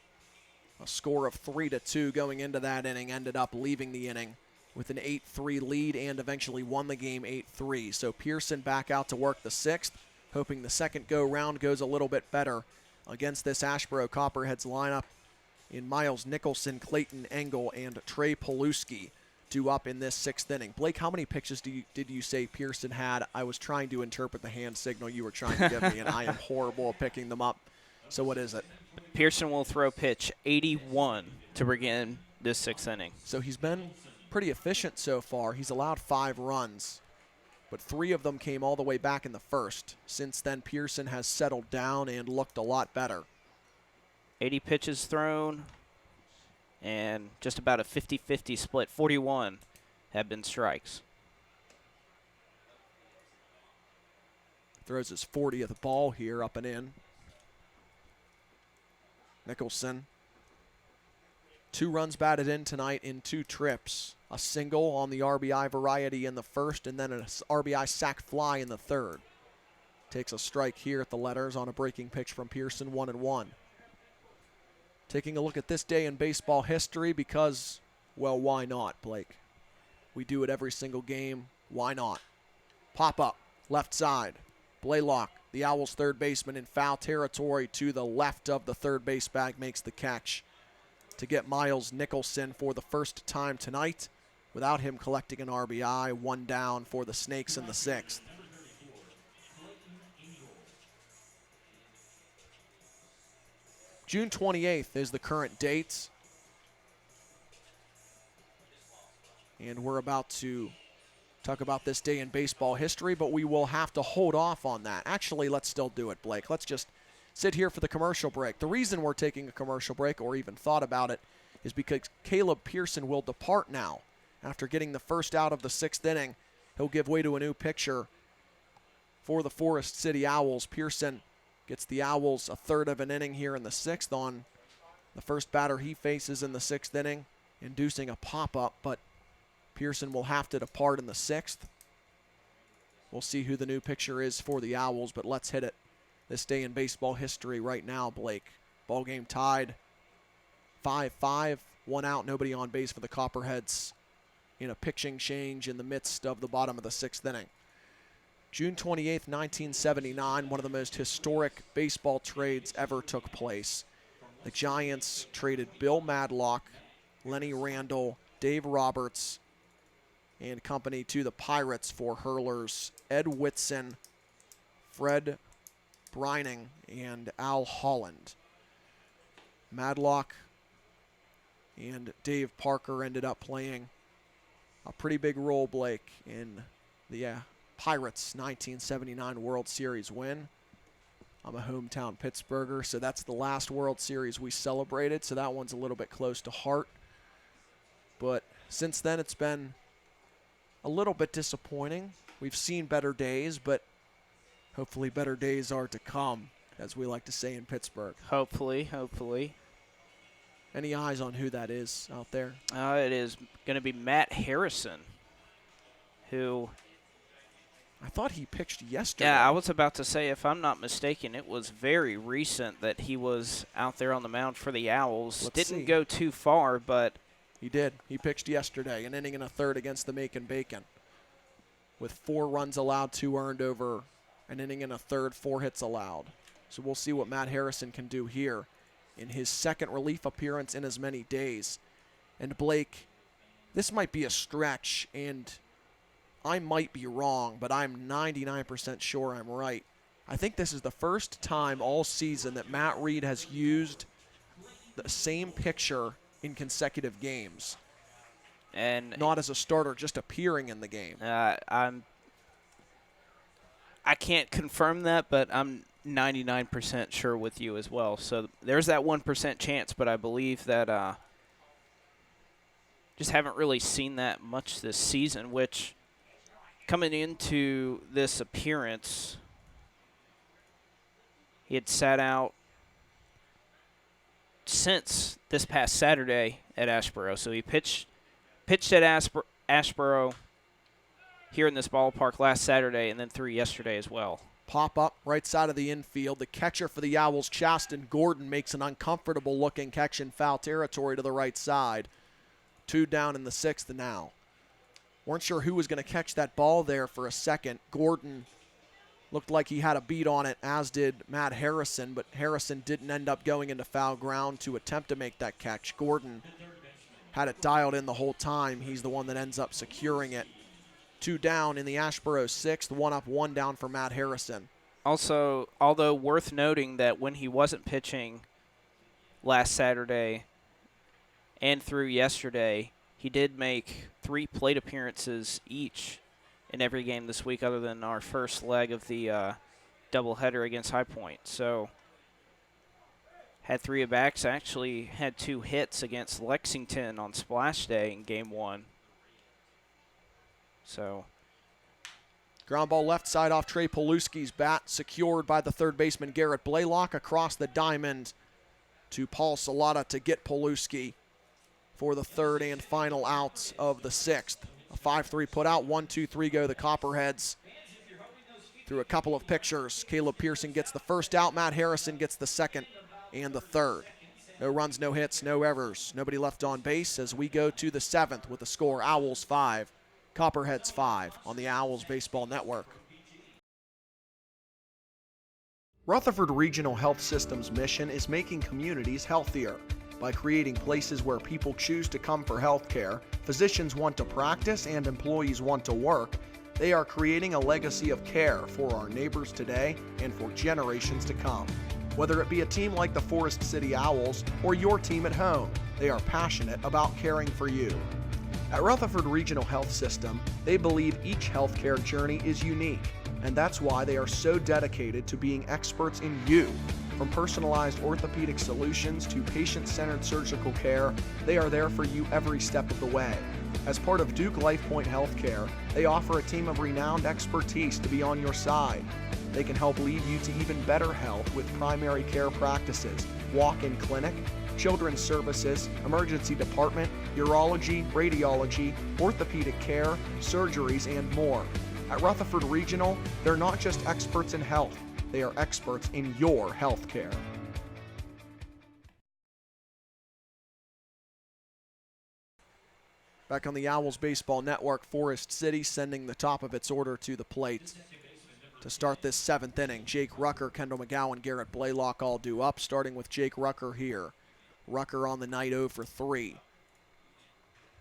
a score of 3-2 going into that inning, ended up leaving the inning with an 8-3 lead and eventually won the game 8-3. So Pearson back out to work the sixth, hoping the second go-round goes a little bit better against this Asheboro Copperheads lineup in Miles Nicholson, Clayton Engel, and Trey Paluski due up in this sixth inning. Blake, how many pitches did you say Pearson had? I was trying to interpret the hand signal you were trying to give me, and I am horrible at picking them up. So what is it? Pearson will throw pitch 81 to begin this sixth inning. So he's been pretty efficient so far. He's allowed 5 runs, but 3 of them came all the way back in the first. Since then, Pearson has settled down and looked a lot better. 80 pitches thrown, and just about a 50-50 split. 41 have been strikes. Throws his 40th ball here, up and in. Nicholson, 2 runs batted in tonight in 2 trips. A single on the RBI variety in the first, and then an RBI sac fly in the third. Takes a strike here at the letters on a breaking pitch from Pearson, 1-1. Taking a look at this day in baseball history because, well, why not, Blake? We do it every single game. Why not? Pop up, left side. Blaylock, the Owls' third baseman, in foul territory to the left of the third base bag, makes the catch to get Miles Nicholson for the first time tonight without him collecting an RBI. 1 down for the Snakes in the sixth. June 28th is the current date. And we're about to talk about this day in baseball history, but we will have to hold off on that. Actually, let's still do it, Blake. Let's just sit here for the commercial break. The reason we're taking a commercial break, or even thought about it, is because Caleb Pearson will depart now. After getting the first out of the sixth inning, he'll give way to a new pitcher for the Forest City Owls. Pearson gets the Owls a third of an inning here in the sixth on the first batter he faces in the sixth inning, inducing a pop-up, but Pearson will have to depart in the sixth. We'll see who the new pitcher is for the Owls, but let's hit it. This day in baseball history right now, Blake. Ball game tied 5-5, 1 out, nobody on base for the Copperheads in a pitching change in the midst of the bottom of the sixth inning. June 28th, 1979, one of the most historic baseball trades ever took place. The Giants traded Bill Madlock, Lenny Randall, Dave Roberts, and company to the Pirates for hurlers Ed Whitson, Fred Brining, and Al Holland. Madlock and Dave Parker ended up playing a pretty big role, Blake, in the Pirates' 1979 World Series win. I'm a hometown Pittsburgher, so that's the last World Series we celebrated, so that one's a little bit close to heart. But since then, it's been a little bit disappointing. We've seen better days, but hopefully better days are to come, as we like to say in Pittsburgh. Hopefully, hopefully. Any eyes on who that is out there? It is going to be Matt Harrison, who... I thought he pitched yesterday. Yeah, I was about to say, if I'm not mistaken, it was very recent that he was out there on the mound for the Owls. Didn't go too far, but... He did. He pitched yesterday, an inning and a third against the Macon Bacon, with 4 runs allowed, 2 earned over an inning and a third, 4 hits allowed. So we'll see what Matt Harrison can do here in his second relief appearance in as many days. And Blake, this might be a stretch, and I might be wrong, but I'm 99% sure I'm right. I think this is the first time all season that Matt Reed has used the same pitcher in consecutive games. And not as a starter, just appearing in the game. I can't confirm that, but I'm 99% sure with you as well. So there's that 1% chance, but I believe that just haven't really seen that much this season, which coming into this appearance, he had sat out since this past Saturday at Asheboro. So he pitched at Asheboro here in this ballpark last Saturday and then threw yesterday as well. Pop up right side of the infield. The catcher for the Owls, Chasten Gordon, makes an uncomfortable-looking catch in foul territory to the right side. 2 down in the 6th now. Weren't sure who was going to catch that ball there for a second. Gordon looked like he had a beat on it, as did Matt Harrison, but Harrison didn't end up going into foul ground to attempt to make that catch. Gordon had it dialed in the whole time. He's the one that ends up securing it. 2 down in the Asheboro 6th, 1 up, 1 down for Matt Harrison. Also, although worth noting that when he wasn't pitching last Saturday and through yesterday, he did make 3 plate appearances each in every game this week other than our first leg of the doubleheader against High Point. So had 3 at-bats, actually had 2 hits against Lexington on Splash Day in Game 1. So ground ball left side off Trey Poluski's bat, secured by the third baseman Garrett Blaylock across the diamond to Paul Salata to get Poluski for the third and final outs of the 6th. A 5-3 put out, 1-2-3 go the Copperheads. Through a couple of pictures, Caleb Pearson gets the first out, Matt Harrison gets the second and the third. No runs, no hits, no errors. Nobody left on base as we go to the 7th with the score Owls 5, Copperheads 5 on the Owls Baseball Network. Rutherford Regional Health System's mission is making communities healthier. By creating places where people choose to come for health care, physicians want to practice, and employees want to work, they are creating a legacy of care for our neighbors today and for generations to come. Whether it be a team like the Forest City Owls or your team at home, they are passionate about caring for you. At Rutherford Regional Health System, they believe each healthcare journey is unique, and that's why they are so dedicated to being experts in you. From personalized orthopedic solutions to patient-centered surgical care, they are there for you every step of the way. As part of Duke LifePoint Healthcare, they offer a team of renowned expertise to be on your side. They can help lead you to even better health with primary care practices, walk-in clinic, children's services, emergency department, urology, radiology, orthopedic care, surgeries, and more. At Rutherford Regional, they're not just experts in health, they are experts in your health care. Back on the Owls Baseball Network, Forest City sending the top of its order to the plate. To start this 7th inning, Jake Rucker, Kendall McGowan, Garrett Blaylock all due up, starting with Jake Rucker here. Rucker on the night 0 for 3.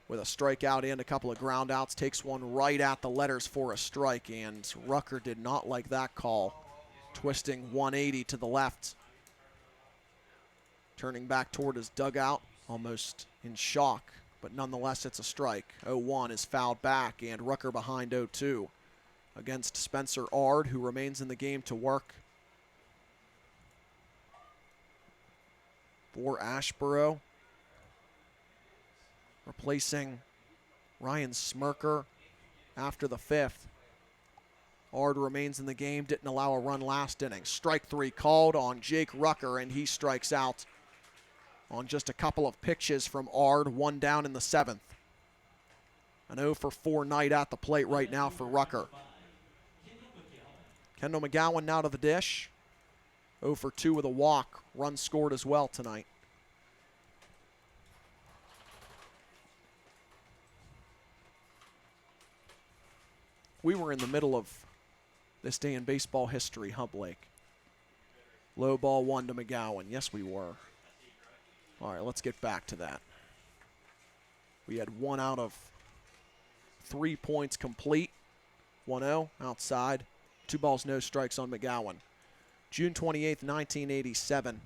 With a strikeout and a couple of ground outs, takes one right at the letters for a strike, and Rucker did not like that call. Twisting 180 to the left. Turning back toward his dugout, almost in shock, but nonetheless it's a strike. 0-1 is fouled back, and Rucker behind 0-2 against Spencer Ard, who remains in the game to work. for Asheboro, replacing Ryan Smirker after the 5th. Ard remains in the game, didn't allow a run last inning. Strike 3 called on Jake Rucker, and he strikes out on just a couple of pitches from Ard, 1 down in the 7th. An 0 for 4 night at the plate right now for Rucker. Kendall McGowan now to the dish. 0 for 2 with a walk. Run scored as well tonight. We were in the middle of this day in baseball history, huh, Blake? Low ball 1 to McGowan. Yes, we were. All right, let's get back to that. We had 1 out of 3 points complete. 1-0 outside. 2 balls, no strikes on McGowan. June 28th, 1987.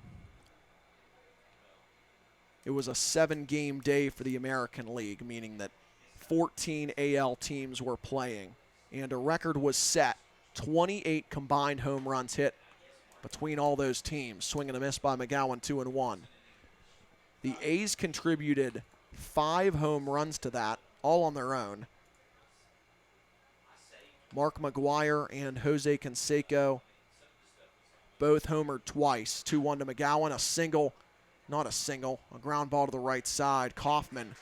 It was a 7-game day for the American League, meaning that 14 AL teams were playing, and a record was set. 28 combined home runs hit between all those teams. Swing and a miss by McGowan, 2-1. The A's contributed 5 home runs to that, all on their own. Mark McGuire and Jose Canseco both homered twice. 2-1 to McGowan, a ground ball to the right side. Kaufman,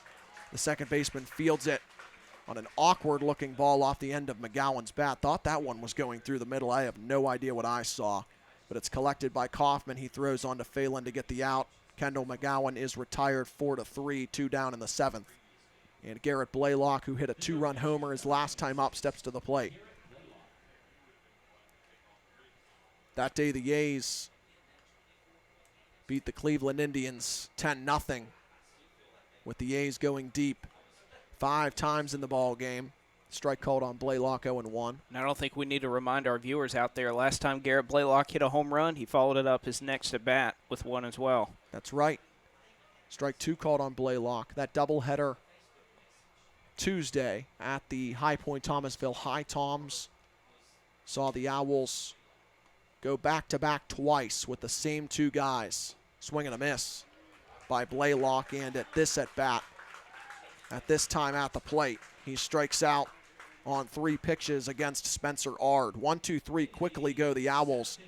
the second baseman, fields it on an awkward-looking ball off the end of McGowan's bat. Thought that one was going through the middle. I have no idea what I saw, but it's collected by Kaufman. He throws on to Phelan to get the out. Kendall McGowan is retired 4-3, 2 down in the 7th. And Garrett Blaylock, who hit a 2-run homer his last time up, steps to the plate. That day, the A's beat the Cleveland Indians 10-0, with the A's going deep 5 times in the ball game. Strike called on Blaylock, 0-1. And I don't think we need to remind our viewers out there, last time Garrett Blaylock hit a home run, he followed it up his next at bat with 1 as well. That's right. Strike 2 called on Blaylock. That doubleheader Tuesday at the High Point Thomasville High Toms saw the Owls go back-to-back twice with the same 2 guys. Swing and a miss by Blaylock, and at this at-bat, at this time at the plate, he strikes out on 3 pitches against Spencer Ard. 1-2-3 quickly go the Owls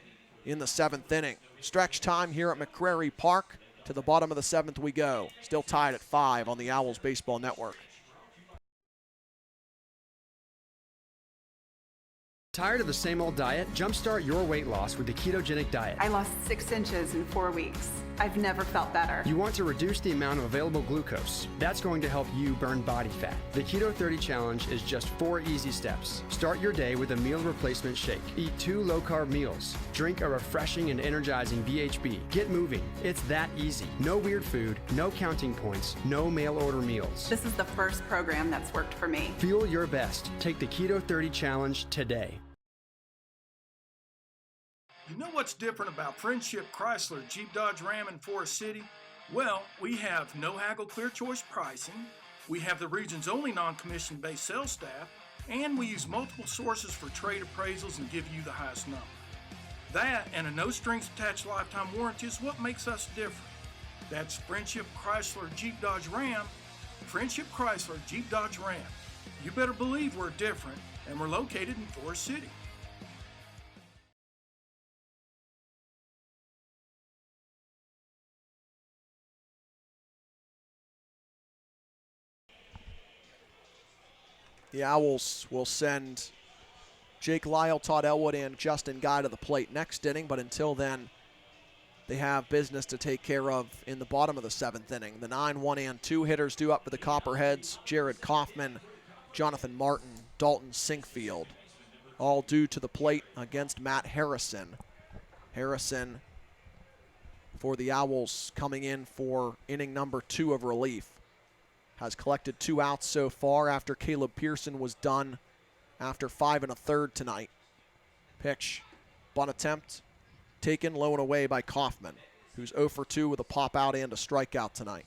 in the 7th inning. Stretch time here at McCrary Park. To the bottom of the 7th we go. Still tied at 5 on the Owls Baseball Network. Tired of the same old diet? Jumpstart your weight loss with the ketogenic diet. I lost 6 inches in 4 weeks. I've never felt better. You want to reduce the amount of available glucose. That's going to help you burn body fat. The Keto 30 Challenge is just 4 easy steps. Start your day with a meal replacement shake. Eat 2 low-carb meals. Drink a refreshing and energizing BHB. Get moving. It's that easy. No weird food, no counting points, no mail-order meals. This is the first program that's worked for me. Fuel your best. Take the Keto 30 Challenge today. You know what's different about Friendship Chrysler Jeep Dodge Ram in Forest City? Well, we have no haggle clear choice pricing, we have the region's only non-commission based sales staff, and we use multiple sources for trade appraisals and give you the highest number. That and a no strings attached lifetime warranty is what makes us different. That's Friendship Chrysler Jeep Dodge Ram. Friendship Chrysler Jeep Dodge Ram. You better believe we're different, and we're located in Forest City. The Owls will send Jake Lyle, Todd Elwood, and Justin Guy to the plate next inning, but until then, they have business to take care of in the bottom of the 7th inning. The 9, 1, and 2 hitters due up for the Copperheads: Jared Kaufman, Jonathan Martin, Dalton Sinkfield, all due to the plate against Matt Harrison. Harrison for the Owls coming in for inning number 2 of relief. Has collected 2 outs so far after Caleb Pearson was done after 5 1/3 tonight. Pitch, bunt attempt, taken low and away by Kaufman, who's 0 for 2 with a pop out and a strikeout tonight.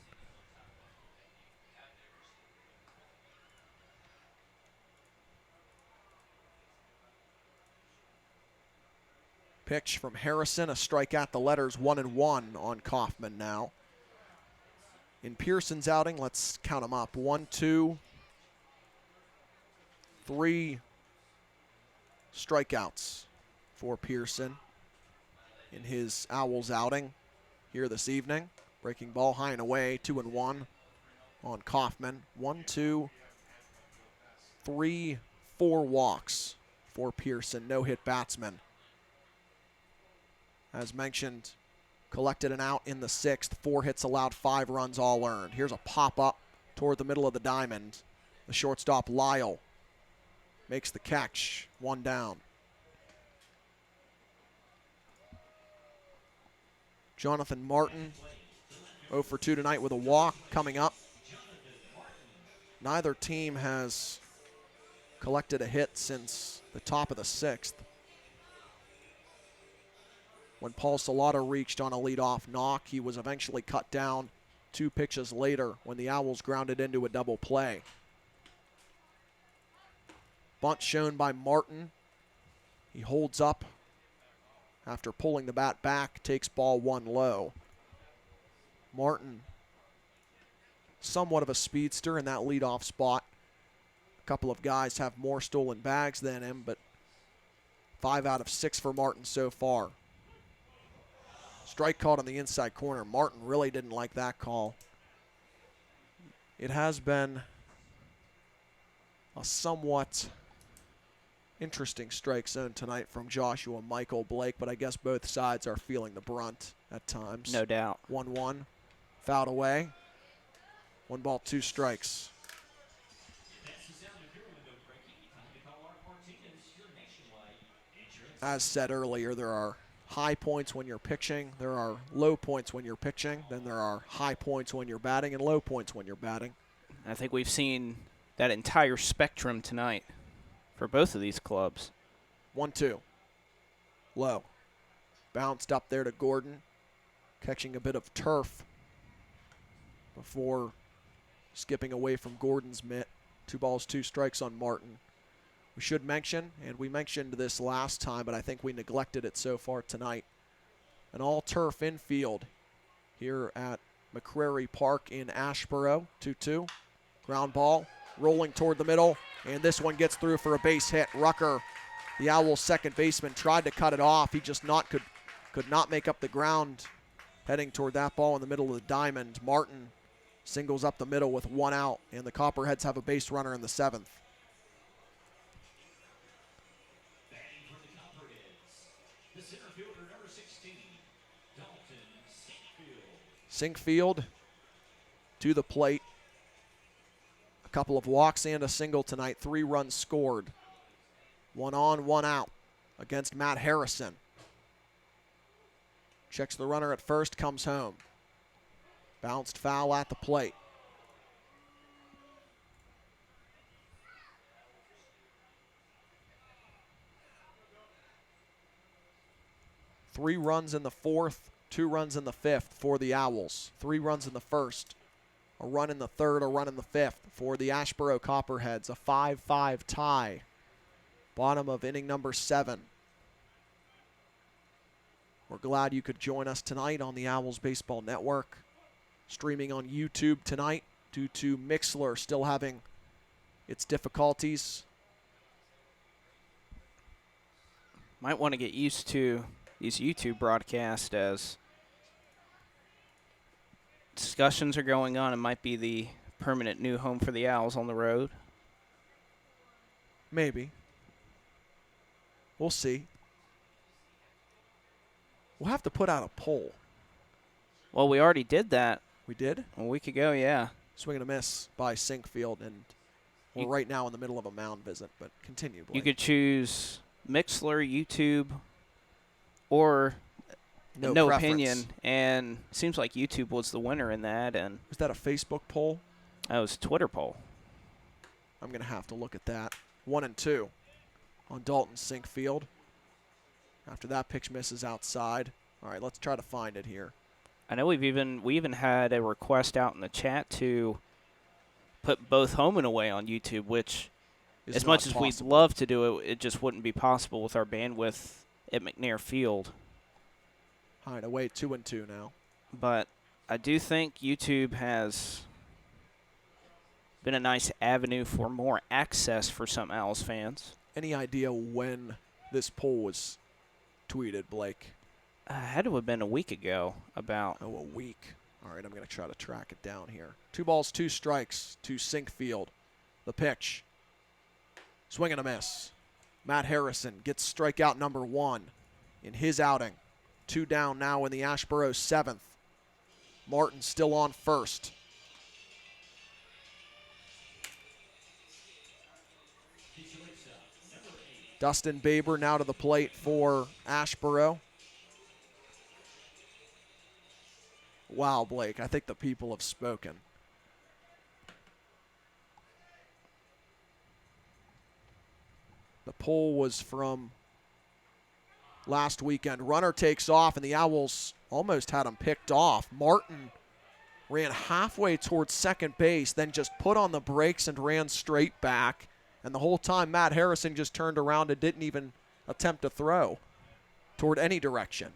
Pitch from Harrison, a strike at the letters, 1-1 on Kaufman now. In Pearson's outing, let's count them up. 1, 2, 3 strikeouts for Pearson in his Owls outing here this evening. Breaking ball high and away, 2-1 on Kaufman. 1, 2, 3, 4 walks for Pearson. No-hit batsman. As mentioned, collected an out in the 6th. 4 hits allowed, 5 runs all earned. Here's a pop-up toward the middle of the diamond. The shortstop, Lyle, makes the catch. 1 down. Jonathan Martin, 0 for 2 tonight with a walk coming up. Neither team has collected a hit since the top of the 6th, when Paul Salata reached on a leadoff knock. He was eventually cut down 2 pitches later when the Owls grounded into a double play. Bunt shown by Martin. He holds up after pulling the bat back, takes ball 1 low. Martin, somewhat of a speedster in that leadoff spot. A couple of guys have more stolen bags than him, but 5 out of 6 for Martin so far. Strike called on the inside corner. Martin really didn't like that call. It has been a somewhat interesting strike zone tonight from Joshua Michael Blake, but I guess both sides are feeling the brunt at times. No doubt. 1-1, fouled away. 1 ball, 2 strikes. As said earlier, there are high points when you're pitching, there are low points when you're pitching, then there are high points when you're batting and low points when you're batting. I think we've seen that entire spectrum tonight for both of these clubs. 1-2. Low. Bounced up there to Gordon, catching a bit of turf before skipping away from Gordon's mitt. 2 balls, 2 strikes on Martin. We should mention, and we mentioned this last time, but I think we neglected it so far tonight, an all-turf infield here at McCrary Park in Asheboro. 2-2. Ground ball, rolling toward the middle, and this one gets through for a base hit. Rucker, the Owls' second baseman, tried to cut it off. He just could not make up the ground heading toward that ball in the middle of the diamond. Martin singles up the middle with 1 out, and the Copperheads have a base runner in the 7th. Sinkfield to the plate. A couple of walks and a single tonight. 3 runs scored. 1 on, 1 out against Matt Harrison. Checks the runner at first, comes home. Bounced foul at the plate. Three runs in the 4th, 2 runs in the 5th for the Owls. 3 runs in the 1st, a run in the 3rd, a run in the 5th for the Asheboro Copperheads. A 5-5 tie. Bottom of inning number 7. We're glad you could join us tonight on the Owls Baseball Network. Streaming on YouTube tonight due to Mixlr still having its difficulties. Might want to get used to these YouTube broadcasts as discussions are going on. It might be the permanent new home for the Owls on the road. Maybe. We'll see. We'll have to put out a poll. Well, we already did that. We did? A week ago, yeah. Swing and a miss by Sinkfield, and we're right now in the middle of a mound visit, but continue, Blake. You could choose Mixlr, YouTube, or no opinion, and it seems like YouTube was the winner in that. And was that a Facebook poll? That was a Twitter poll. I'm going to have to look at that. 1 and 2 on Dalton Sinkfield. After that pitch misses outside. All right, let's try to find it here. I know we even had a request out in the chat to put both home and away on YouTube, which as much as we'd love to do it, it just wouldn't be possible with our bandwidth at McNair Field. All right, away 2 and 2 now. But I do think YouTube has been a nice avenue for more access for some Owls fans. Any idea when this poll was tweeted, Blake? Had to have been a week ago about. Oh, a week. All right, I'm going to try to track it down here. 2 balls, 2 strikes to Sinkfield. The pitch. Swing and a miss. Matt Harrison gets strikeout number 1 in his outing. 2 down now in the Asheboro 7th. Martin still on first. Dustin Baber now to the plate for Asheboro. Wow, Blake, I think the people have spoken. The poll was from last weekend. Runner takes off, and the Owls almost had him picked off. Martin ran halfway towards second base, then just put on the brakes and ran straight back. And the whole time, Matt Harrison just turned around and didn't even attempt to throw toward any direction.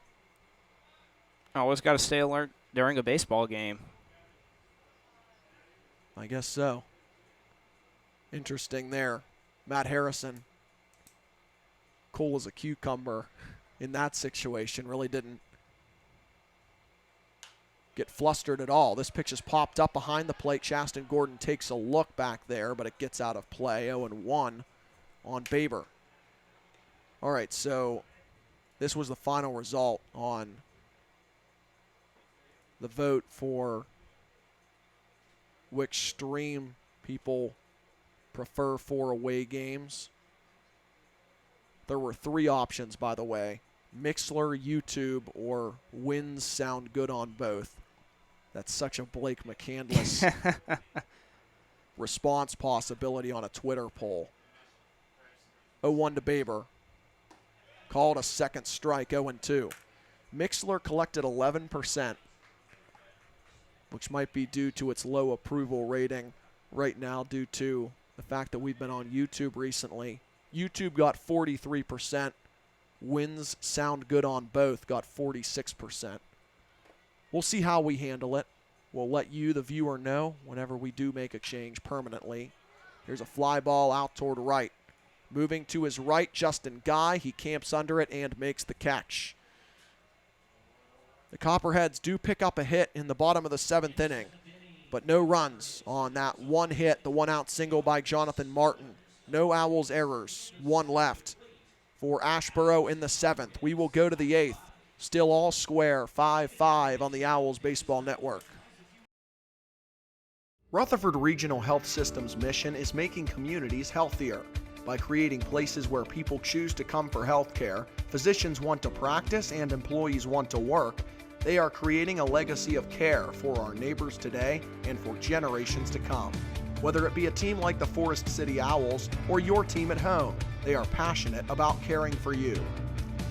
Always got to stay alert during a baseball game. I guess so. Interesting there. Matt Harrison, cool as a cucumber in that situation, really didn't get flustered at all. This pitch is popped up behind the plate. Shaston Gordon takes a look back there, but it gets out of play. 0-1 on Baber. All right, so this was the final result on the vote for which stream people prefer for away games. There were 3 options, by the way. Mixler, YouTube, or wins sound good on both. That's such a Blake McCandless response possibility on a Twitter poll. 0-1 to Baber. Called a second strike, 0-2. Mixler collected 11%, which might be due to its low approval rating right now due to the fact that we've been on YouTube recently. YouTube got 43%. Wins sound good on both got 46%. We'll see how we handle it. We'll let you, the viewer, know whenever we do make a change permanently. Here's a fly ball out toward right. Moving to his right, Justin Guy. He camps under it and makes the catch. The Copperheads do pick up a hit in the bottom of the 7th inning, but no runs on that one hit, the 1-out single by Jonathan Martin. No Owls errors, 1 left for Asheboro in the 7th. We will go to the 8th. Still all square, 5-5 on the Owls Baseball Network. Rutherford Regional Health System's mission is making communities healthier. By creating places where people choose to come for health care, physicians want to practice, and employees want to work, they are creating a legacy of care for our neighbors today and for generations to come. Whether it be a team like the Forest City Owls or your team at home, they are passionate about caring for you.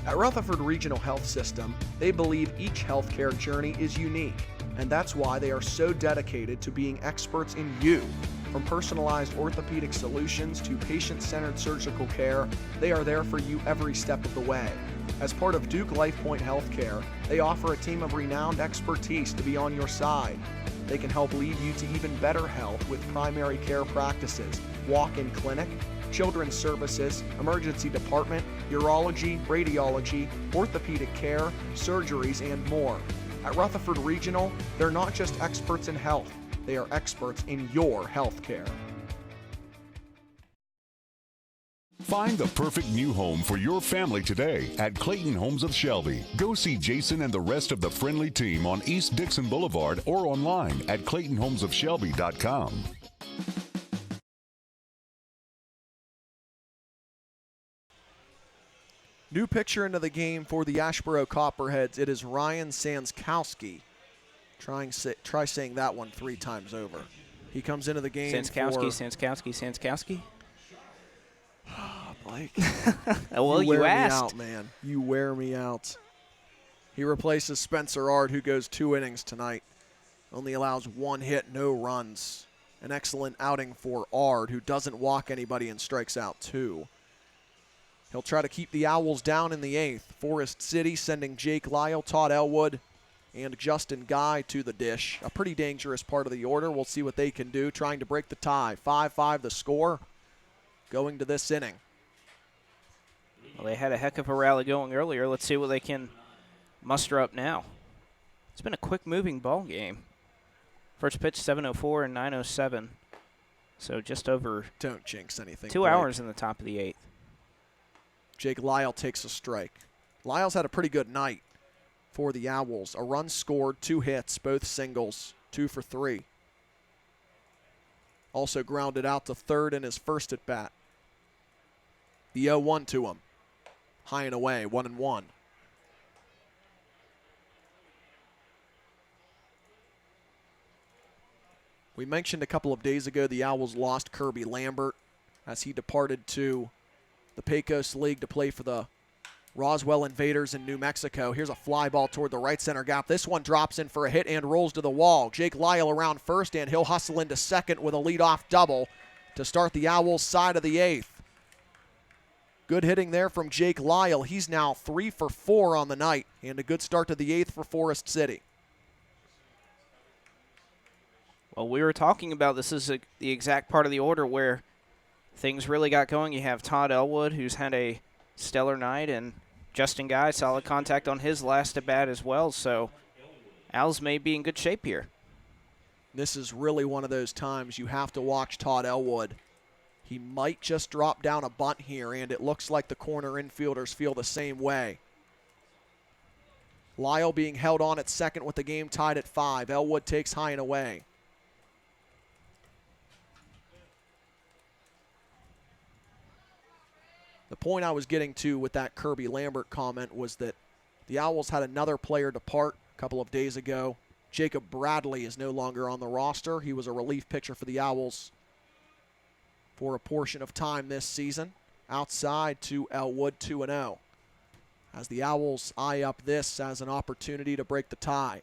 At Rutherford Regional Health System, they believe each healthcare journey is unique, and that's why they are so dedicated to being experts in you. From personalized orthopedic solutions to patient-centered surgical care, they are there for you every step of the way. As part of Duke LifePoint Healthcare, they offer a team of renowned expertise to be on your side. They can help lead you to even better health with primary care practices, walk-in clinic, children's services, emergency department, urology, radiology, orthopedic care, surgeries, and more. At Rutherford Regional, they're not just experts in health, they are experts in your health care. Find the perfect new home for your family today at Clayton Homes of Shelby. Go see Jason and the rest of the friendly team on East Dixon Boulevard or online at ClaytonHomesofShelby.com. New pitcher into the game for the Asheboro Copperheads. It is Ryan Sanskowski. Try saying that one 3 times over. He comes into the game Sanskowski. Blake. Well, you asked. Me out, man. You wear me out. He replaces Spencer Ard, who goes 2 innings tonight. Only allows 1 hit, no runs. An excellent outing for Ard, who doesn't walk anybody and strikes out 2. He'll try to keep the Owls down in the 8th. Forest City sending Jake Lyle, Todd Elwood, and Justin Guy to the dish. A pretty dangerous part of the order. We'll see what they can do, trying to break the tie. 5-5 the score going to this inning. Well, they had a heck of a rally going earlier. Let's see what they can muster up now. It's been a quick-moving ball game. First pitch, 7:04 and 9:07. So just over Don't jinx anything. 2 hours in the top of the 8th. Jake Lyle takes a strike. Lyle's had a pretty good night for the Owls. A run scored, 2 hits, both singles, 2 for 3. Also grounded out to third in his first at bat. The 0-1 to him. High and away, 1-1. We mentioned a couple of days ago the Owls lost Kirby Lambert as he departed to the Pecos League to play for the Roswell Invaders in New Mexico. Here's a fly ball toward the right center gap. This one drops in for a hit and rolls to the wall. Jake Lyle around first, and he'll hustle into second with a leadoff double to start the Owls' side of the 8th. Good hitting there from Jake Lyle. He's now 3 for 4 on the night, and a good start to the 8th for Forest City. Well, we were talking about this is the exact part of the order where things really got going. You have Todd Elwood, who's had a stellar night, and Justin Guy, solid contact on his last at bat as well. So Owls may be in good shape here. This is really one of those times you have to watch Todd Elwood. He might just drop down a bunt here, and it looks like the corner infielders feel the same way. Lyle being held on at second with the game tied at 5. Elwood takes high and away. The point I was getting to with that Kirby Lambert comment was that the Owls had another player depart a couple of days ago. Jacob Bradley is no longer on the roster. He was a relief pitcher for the Owls for a portion of time this season. Outside to Elwood, 2-0. As the Owls eye up this as an opportunity to break the tie.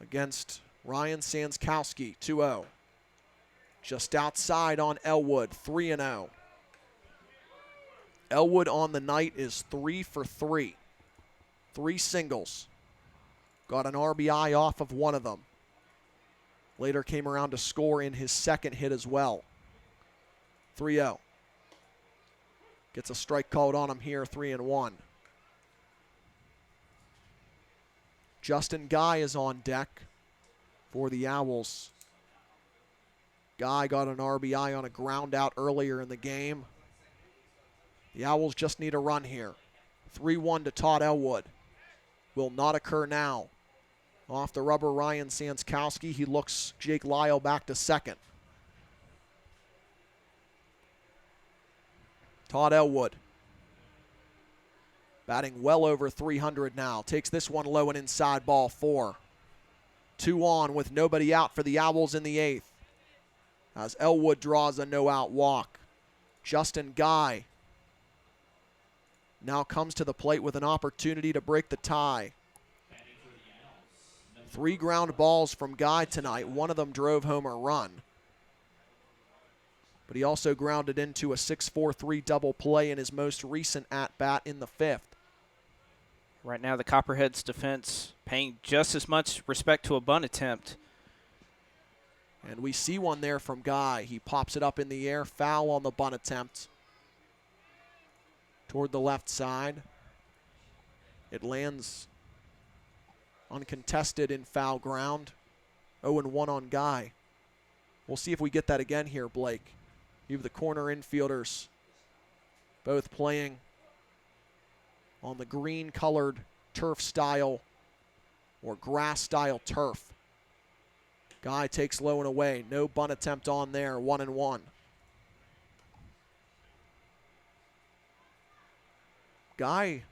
Against Ryan Sanskowski, 2-0. Just outside on Elwood, 3-0. Elwood on the night is 3 for 3. 3 singles. Got an RBI off of one of them. Later came around to score in his second hit as well. 3-0. Gets a strike called on him here, 3-1. Justin Guy is on deck for the Owls. Guy got an RBI on a ground out earlier in the game. The Owls just need a run here. 3-1 to Todd Elwood. Will not occur now. Off the rubber, Ryan Sanskowski. He looks Jake Lyle back to second. Todd Elwood. Batting well over 300 now. Takes this one low and inside, ball 4. 2 on with nobody out for the Owls in the 8th. As Elwood draws a no-out walk. Justin Guy now comes to the plate with an opportunity to break the tie. 3 ground balls from Guy tonight. One of them drove home a run. But he also grounded into a 6-4-3 double play in his most recent at-bat in the 5th. Right now, the Copperheads defense paying just as much respect to a bunt attempt. And we see one there from Guy. He pops it up in the air, foul on the bunt attempt. Toward the left side. It lands uncontested in foul ground. 0-1 on Guy. We'll see if we get that again here, Blake. You have the corner infielders both playing on the green-colored turf-style or grass-style turf. Guy takes low and away. No bunt attempt on there. 1-1. Guy,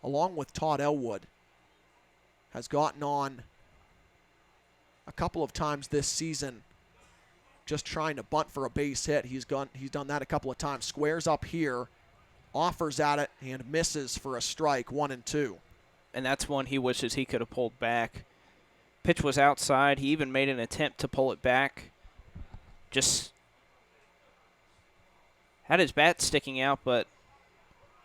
along with Todd Elwood, has gotten on a couple of times this season just trying to bunt for a base hit. He's done that a couple of times. Squares up here, offers at it, and misses for a strike, 1-2. And that's one he wishes he could have pulled back. Pitch was outside. He even made an attempt to pull it back. Just had his bat sticking out, but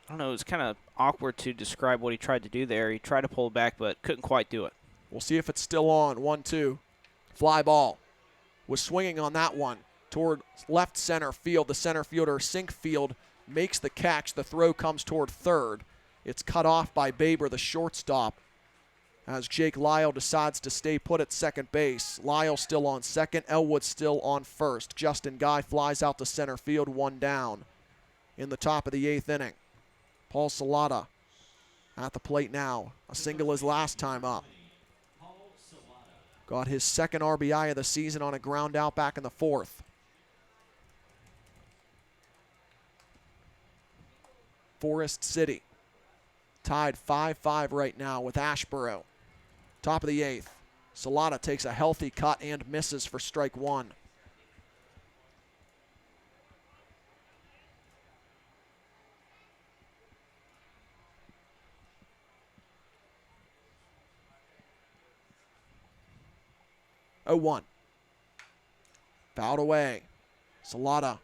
I don't know, it was kind of awkward to describe what he tried to do there. He tried to pull back, but couldn't quite do it. We'll see if it's still on. 1-2. Fly ball. Was swinging on that one toward left center field. The center fielder, Sinkfield, makes the catch. The throw comes toward third. It's cut off by Baber, the shortstop, as Jake Lyle decides to stay put at second base. Lyle still on second. Elwood still on first. Justin Guy flies out to center field, one down in the top of the 8th inning. Paul Salata at the plate now. A single his last time up. Got his second RBI of the season on a ground out back in the 4th. Forest City tied 5-5 right now with Asheboro. Top of the 8th. Salata takes a healthy cut and misses for strike one. Oh, 1. Fouled away. Salata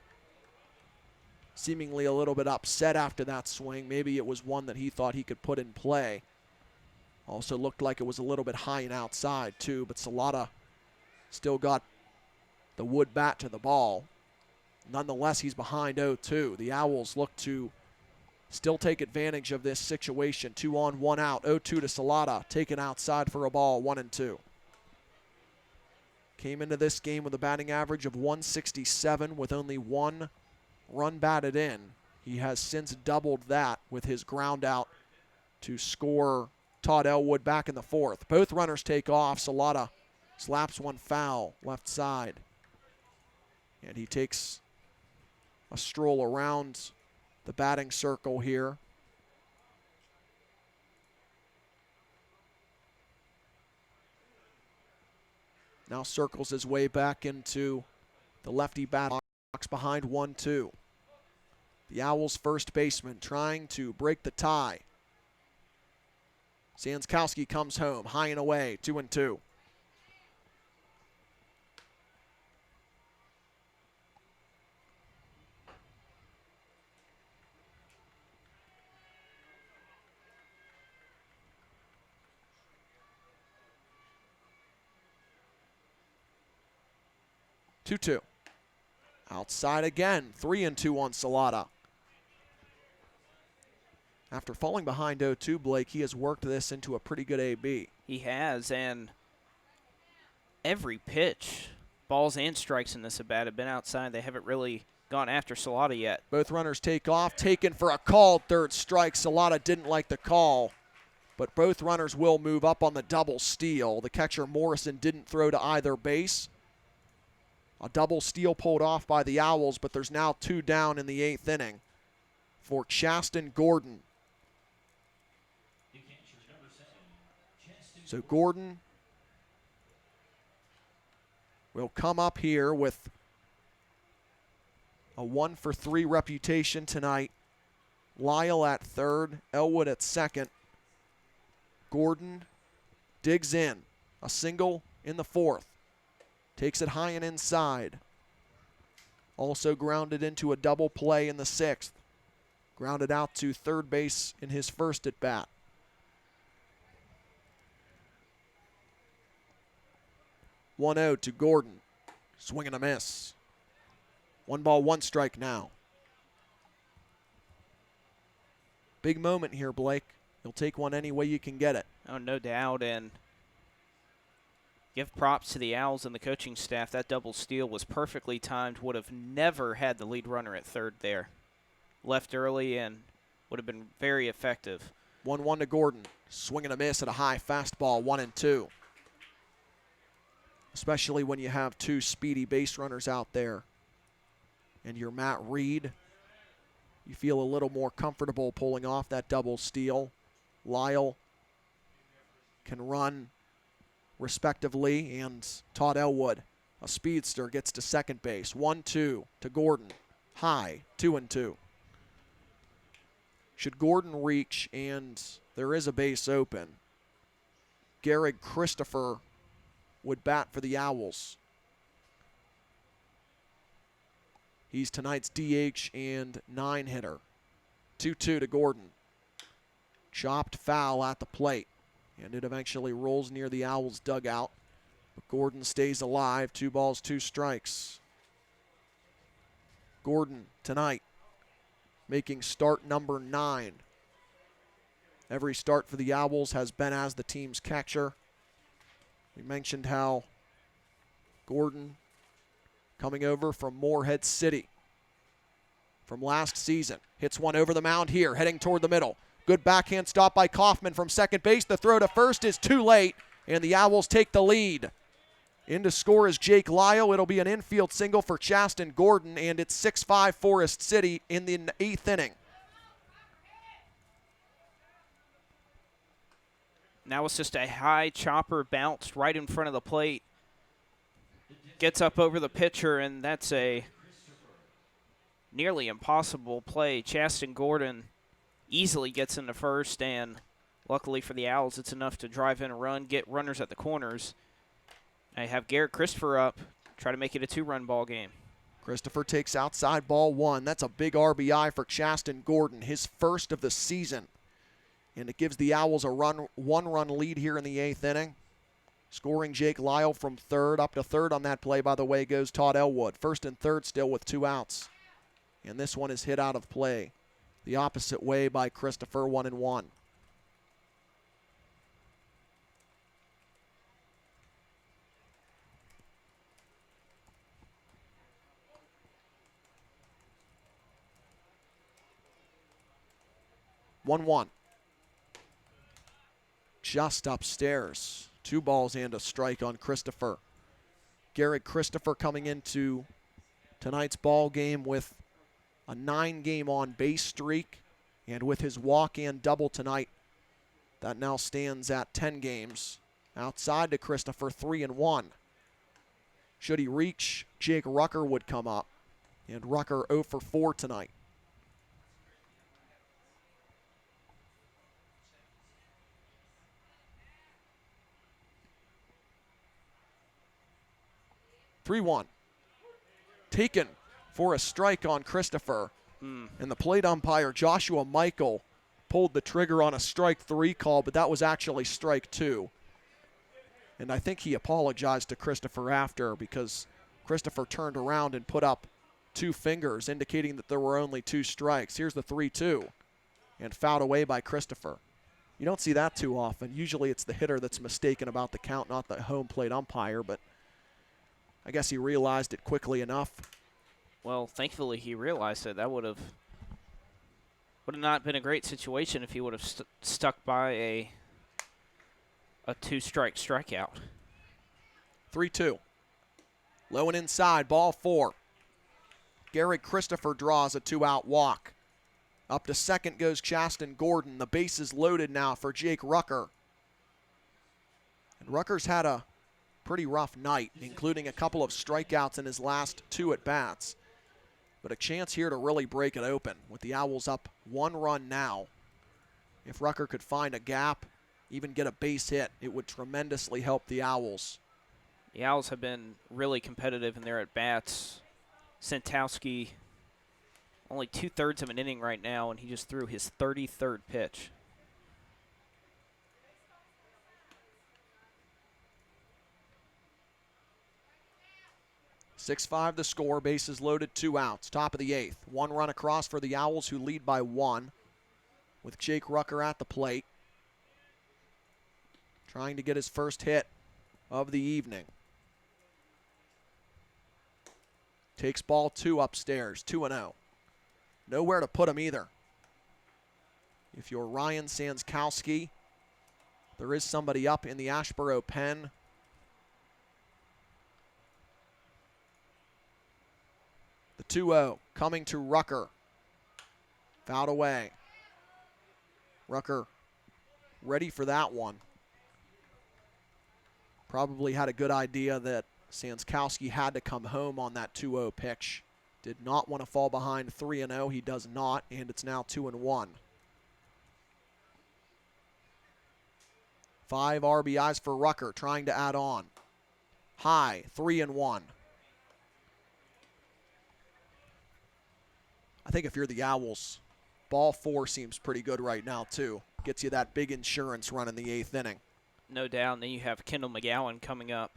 seemingly a little bit upset after that swing. Maybe it was one that he thought he could put in play. Also looked like it was a little bit high and outside too, but Salata still got the wood bat to the ball. Nonetheless, he's behind 0-2. The Owls look to still take advantage of this situation. 2 on, 1 out. 0-2 to Salata, taken outside for a ball, 1-2. Came into this game with a batting average of 167 with only 1 run batted in. He has since doubled that with his ground out to score Todd Elwood back in the 4th. Both runners take off. Salata slaps one foul left side. And he takes a stroll around the batting circle here. Now circles his way back into the lefty bat box behind 1-2. The Owls' first baseman trying to break the tie. Sanskowski comes home, high and away, 2-2. Outside again, 3-2 on Salata. After falling behind 0-2, Blake, he has worked this into a pretty good AB. He has, and every pitch, balls and strikes in this at bat have been outside. They haven't really gone after Salata yet. Both runners take off, taken for a called third strike. Salata didn't like the call, but both runners will move up on the double steal. The catcher, Morrison, didn't throw to either base. A double steal pulled off by the Owls, but there's now 2 down in the 8th inning for Chaston Gordon. So Gordon will come up here with a 1-for-3 reputation tonight. Lyle at third, Elwood at second. Gordon digs in, a single in the 4th. Takes it high and inside. Also grounded into a double play in the 6th. Grounded out to third base in his first at bat. (1-0) to Gordon. Swing and a miss. 1 ball, 1 strike now. Big moment here, Blake. You'll take one any way you can get it. Oh, no doubt, and give props to the Owls and the coaching staff. That double steal was perfectly timed. Would have never had the lead runner at third there. Left early and would have been very effective. 1-1 to Gordon. Swing and a miss at a high fastball, 1-2. Especially when you have 2 speedy base runners out there. And you're Matt Reed. You feel a little more comfortable pulling off that double steal. Lyle can run respectively, and Todd Elwood, a speedster, gets to second base. 1-2 to Gordon. High, 2-2. Should Gordon reach and there is a base open, Garrett Christopher would bat for the Owls. He's tonight's DH and 9 hitter. 2-2 to Gordon. Chopped foul at the plate, and it eventually rolls near the Owls' dugout. But Gordon stays alive. 2 balls, 2 strikes. Gordon tonight making start number 9. Every start for the Owls has been as the team's catcher. We mentioned how Gordon coming over from Morehead City from last season. Hits one over the mound here, heading toward the middle. Good backhand stop by Kaufman from second base. The throw to first is too late, and the Owls take the lead. In to score is Jake Lyle. It'll be an infield single for Chaston Gordon, and it's 6-5 Forest City in the 8th inning. Now it's just a high chopper bounced right in front of the plate. Gets up over the pitcher, and that's a nearly impossible play. Chaston Gordon easily gets into first, and luckily for the Owls, it's enough to drive in a run, get runners at the corners. I have Garrett Christopher up, try to make it a 2-run ball game. Christopher takes outside ball 1. That's a big RBI for Chaston Gordon, his first of the season. And it gives the Owls a 1-run lead here in the 8th inning. Scoring Jake Lyle from third. Up to third on that play, by the way, goes Todd Elwood. First and third still with 2 outs. And this one is hit out of play. The opposite way by Christopher, 1-1. Just upstairs. 2 balls and a strike on Christopher. Garrett Christopher coming into tonight's ball game with a 9-game on-base streak, and with his walk and double tonight, that now stands at 10 games. Outside to Christopher, 3-1. Should he reach, Jake Rucker would come up, and Rucker 0 for 4 tonight. Taken for a strike on Christopher. And the plate umpire, Joshua Michael, pulled the trigger on a strike 3 call, but that was actually strike 2. And I think he apologized to Christopher after, because Christopher turned around and put up 2 fingers, indicating that there were only 2 strikes. Here's the 3-2, and fouled away by Christopher. You don't see that too often. Usually it's the hitter that's mistaken about the count, not the home plate umpire, but I guess he realized it quickly enough. Well, thankfully he realized it. That would have not been a great situation if he would have stuck by a 2-strike strikeout. 3-2. Low and inside, ball 4. Garrett Christopher draws a 2-out walk. Up to second goes Chaston Gordon. The base is loaded now for Jake Rucker. And Rucker's had a pretty rough night, including a couple of strikeouts in his last 2 at-bats. But a chance here to really break it open with the Owls up 1 run now. If Rucker could find a gap, even get a base hit, it would tremendously help the Owls. The Owls have been really competitive in their at-bats. Santowski, only 2/3 of an inning right now, and he just threw his 33rd pitch. (6-5) the score, bases loaded, 2 outs. Top of the 8th. 1 run across for the Owls, who lead by 1, with Jake Rucker at the plate, trying to get his first hit of the evening. Takes ball 2 upstairs, 2-0. Nowhere to put him either. If you're Ryan Sanskowski, there is somebody up in the Asheboro pen. The 2-0 coming to Rucker. Fouled away. Rucker ready for that one. Probably had a good idea that Sanskowski had to come home on that 2-0 pitch. Did not want to fall behind 3-0. He does not, and it's now 2-1. 5 RBIs for Rucker, trying to add on. High, 3-1. I think if you're the Owls, Ball 4 seems pretty good right now, too. Gets you that big insurance run in the 8th inning. No doubt. And then you have Kendall McGowan coming up.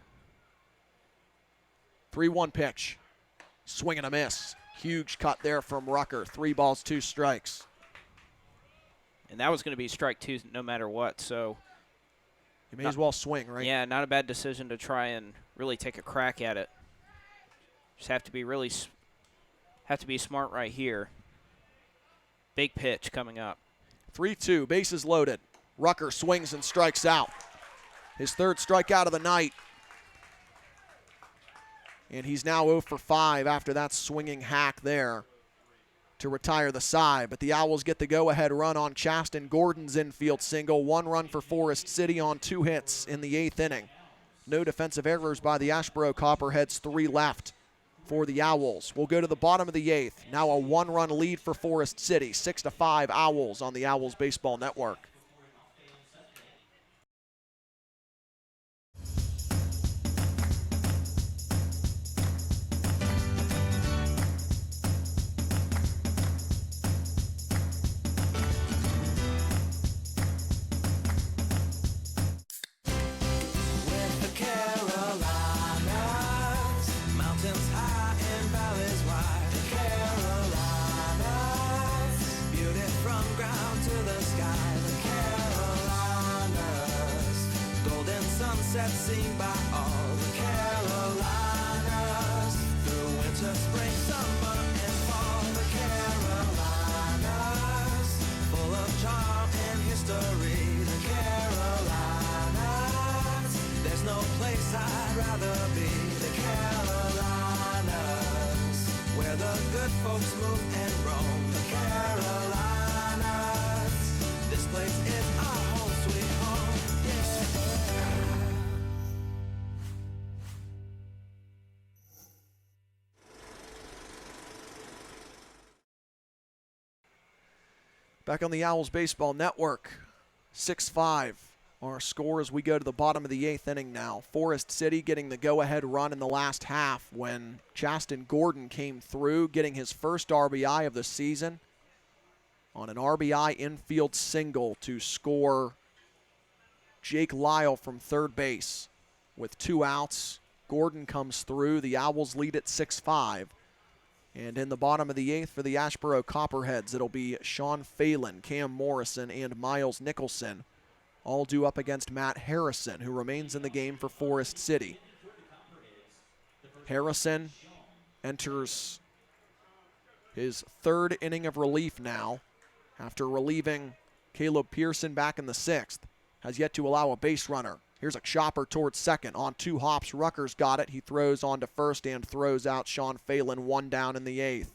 3-1 pitch. Swing and a miss. Huge cut there from Rucker. 3 balls, 2 strikes. And that was going to be strike 2 no matter what. So you may as well swing, right? Yeah, not a bad decision to try and really take a crack at it. Just have to be smart right here. Big pitch coming up. 3-2, bases loaded. Rucker swings and strikes out. His 3rd strikeout of the night. And he's now 0 for 5 after that swinging hack there to retire the side. But the Owls get the go-ahead run on Chaston Gordon's infield single. 1 run for Forest City on 2 hits in the 8th inning. No defensive errors by the Asheboro Copperheads, 3 left for the Owls. We'll go to the bottom of the 8th. Now a 1-run lead for Forest City. 6-5 Owls on the Owls Baseball Network. With the Carolinas, mountains high and valleys wide. The Carolinas, beauty from ground to the sky. The Carolinas, golden sunset seen by all. The Carolinas, through winter, spring, summer, and fall. The Carolinas, full of charm and history. The Carolinas, there's no place I'd rather be. The Carolinas, where the good folks move and roam. The Carolinas, this place is our home, sweet home. Yeah. Back on the Owls Baseball Network, 6-5. Our score as we go to the bottom of the 8th inning now. Forest City getting the go-ahead run in the last half when Chaston Gordon came through, getting his first RBI of the season on an RBI infield single to score Jake Lyle from third base. With 2 outs, Gordon comes through. The Owls lead at 6-5. And in the bottom of the 8th for the Asheboro Copperheads, it'll be Sean Phelan, Cam Morrison, and Miles Nicholson, all due up against Matt Harrison, who remains in the game for Forest City. Harrison enters his 3rd inning of relief now after relieving Caleb Pearson back in the 6th. Has yet to allow a base runner. Here's a chopper towards second. On 2 hops, Rucker's got it. He throws on to first and throws out Sean Phelan, 1 down in the 8th.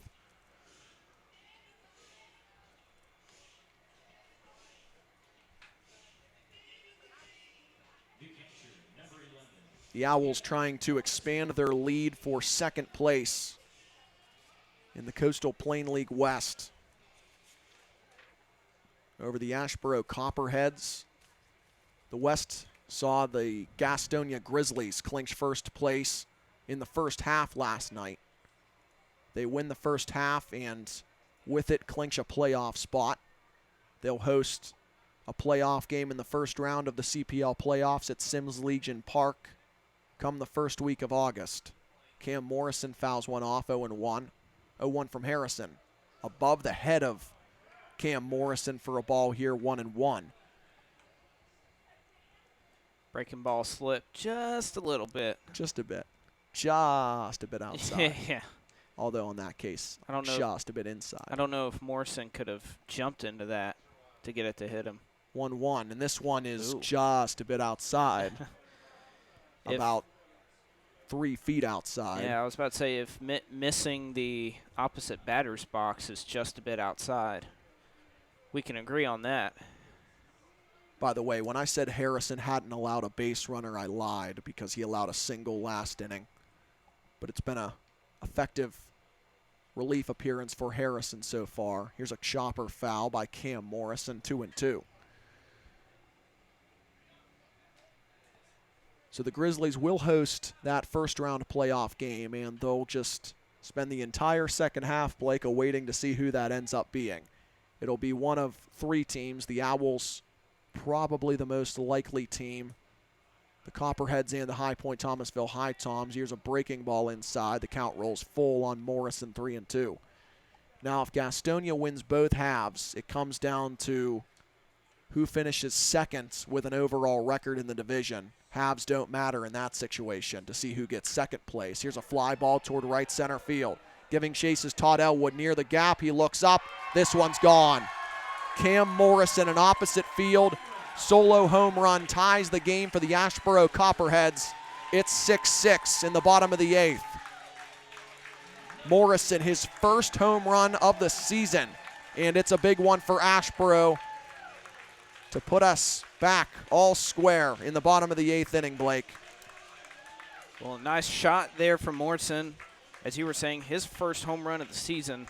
The Owls trying to expand their lead for 2nd place in the Coastal Plain League West over the Asheboro Copperheads. The West saw the Gastonia Grizzlies clinch 1st place in the first half last night. They win the first half and with it clinch a playoff spot. They'll host a playoff game in the first round of the CPL playoffs at Sims Legion Park come the first week of August. Cam Morrison fouls one off, 0-1. 0-1 from Harrison. Above the head of Cam Morrison for a ball here, 1-1. Breaking ball slip just a little bit. Just a bit. Just a bit outside. Yeah. Although in that case, I don't know, just a bit inside. I don't know if Morrison could have jumped into that to get it to hit him. 1-1, and this one is just a bit outside. About 3 feet outside. Yeah, I was about to say if missing the opposite batter's box is just a bit outside, we can agree on that. By the way, when I said Harrison hadn't allowed a base runner, I lied because he allowed a single last inning. But it's been a effective relief appearance for Harrison so far. Here's a chopper foul by Cam Morrison, 2-2. So the Grizzlies will host that first round playoff game, and they'll just spend the entire second half, Blake, awaiting to see who that ends up being. It'll be one of three teams. The Owls, probably the most likely team. The Copperheads and the High Point Thomasville High Toms. Here's a breaking ball inside. The count rolls full on Morrison, 3-2. Now, if Gastonia wins both halves, it comes down to who finishes second with an overall record in the division. Halves don't matter in that situation to see who gets second place. Here's a fly ball toward right center field. Giving chase is Todd Elwood near the gap. He looks up. This one's gone. Cam Morrison in opposite field. Solo home run ties the game for the Asheboro Copperheads. It's 6-6 in the bottom of the 8th. Morrison, his first home run of the season, and it's a big one for Asheboro to put us back all square in the bottom of the 8th inning, Blake. Well, nice shot there from Morrison. As you were saying, his first home run of the season.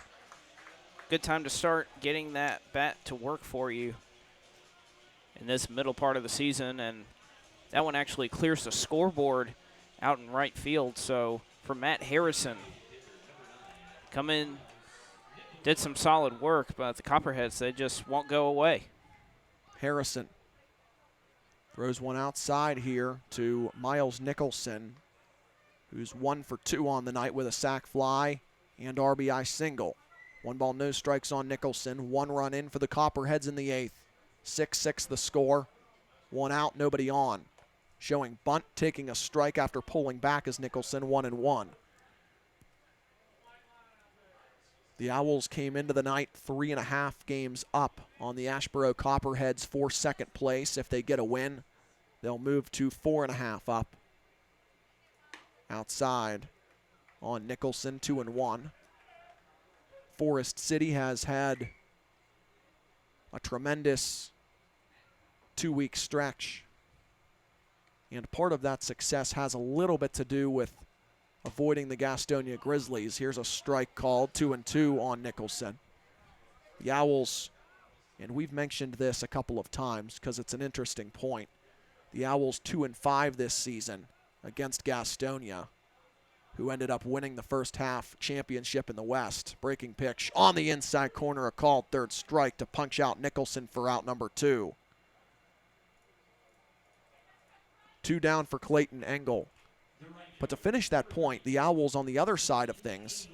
Good time to start getting that bat to work for you in this middle part of the season. And that one actually clears the scoreboard out in right field. So for Matt Harrison, come in, did some solid work, but the Copperheads, they just won't go away. Harrison throws one outside here to Miles Nicholson, who's 1 for 2 on the night with a sac fly and RBI single. 1 ball, no strikes on Nicholson. 1 run in for the Copperheads in the 8th. 6-6 the score. 1 out, nobody on. Showing bunt, taking a strike after pulling back as Nicholson, 1-1. The Owls came into the night 3.5 games up on the Asheboro Copperheads for second place. If they get a win, they'll move to 4.5 up. Outside on Nicholson, 2-1. Forest City has had a tremendous 2-week stretch, and part of that success has a little bit to do with avoiding the Gastonia Grizzlies. Here's a strike called, 2-2 on Nicholson. The Owls, and we've mentioned this a couple of times because it's an interesting point, the Owls 2-5 this season against Gastonia, who ended up winning the first half championship in the West. Breaking pitch on the inside corner, a called third strike to punch out Nicholson for out number 2. 2 down for Clayton Engel. But to finish that point, the Owls on the other side of things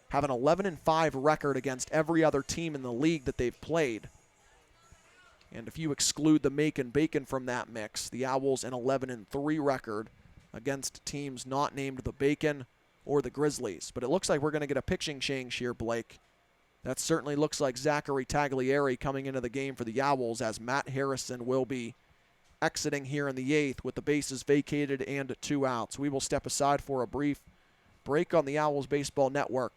have an 11-5 record against every other team in the league that they've played. And if you exclude the Macon-Bacon from that mix, the Owls an 11-3 record against teams not named the Bacon or the Grizzlies. But it looks like we're going to get a pitching change here, Blake. That certainly looks like Zachary Taglieri coming into the game for the Owls, as Matt Harrison will be exiting here in the 8th with the bases vacated and 2 outs. We will step aside for a brief break on the Owls Baseball Network.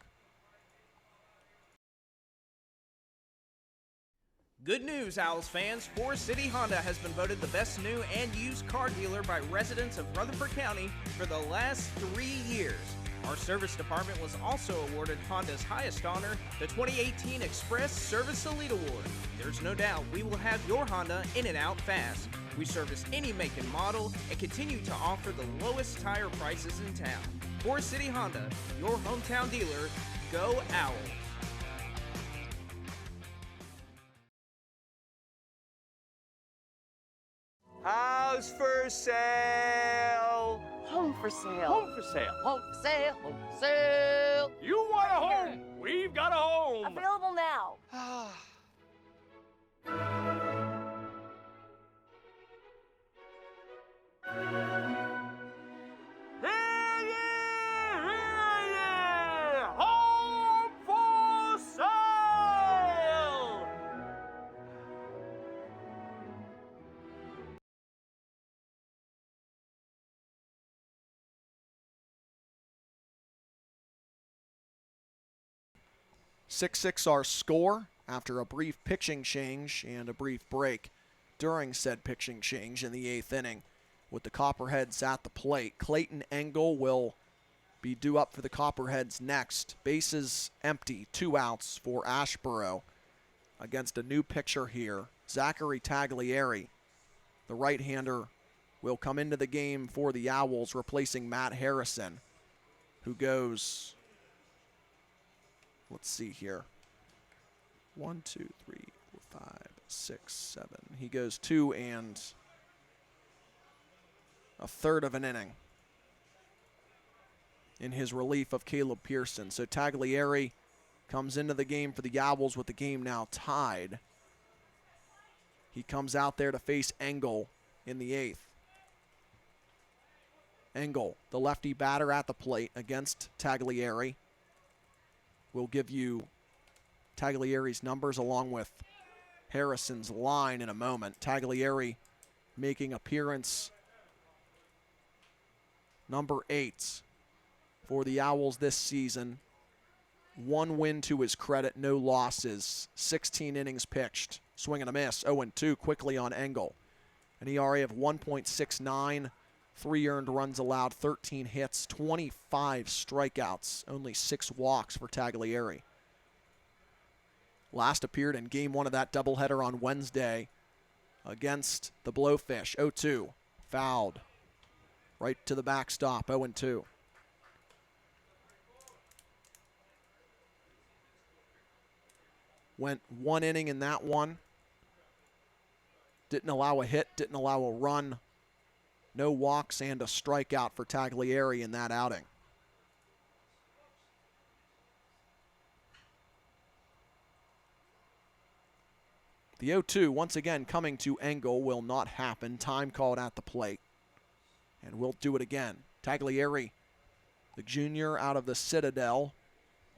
Good news, Owls fans. Forest City Honda has been voted the best new and used car dealer by residents of Rutherford County for the last 3 years. Our service department was also awarded Honda's highest honor, the 2018 Express Service Elite Award. There's no doubt we will have your Honda in and out fast. We service any make and model and continue to offer the lowest tire prices in town. Forest City Honda, your hometown dealer. Go Owls! House for sale. Home for sale. Home for sale. Home for sale. Home for sale. You want a home? We've got a home. Available now. Home for sale. Six our score after a brief pitching change and a brief break during said pitching change in the 8th inning. With the Copperheads at the plate, Clayton Engel will be due up for the Copperheads next. Bases empty, 2 outs for Asheboro against a new pitcher here, Zachary Taglieri. The right-hander will come into the game for the Owls, replacing Matt Harrison, who goes, let's see here, 1, 2, 3, 4, 5, 6, 7. He goes 2 and a third of an inning in his relief of Caleb Pearson. So Taglieri comes into the game for the Owls with the game now tied. He comes out there to face Engel in the 8th. Engel, the lefty batter at the plate against Taglieri. We'll give you Taglieri's numbers along with Harrison's line in a moment. Taglieri making appearance number 8 for the Owls this season. 1 win to his credit, no losses. 16 innings pitched. Swing and a miss. 0-2 quickly on Engel. An ERA of 1.69. 3 earned runs allowed, 13 hits, 25 strikeouts, only 6 walks for Taglieri. Last appeared in game 1 of that doubleheader on Wednesday against the Blowfish. 0-2, fouled. Right to the backstop, 0-2. Went 1 inning in that one. Didn't allow a hit, didn't allow a run. No walks and a strikeout for Taglieri in that outing. The 0-2 once again coming to Engel will not happen. Time called at the plate. And we'll do it again. Taglieri, the junior out of the Citadel,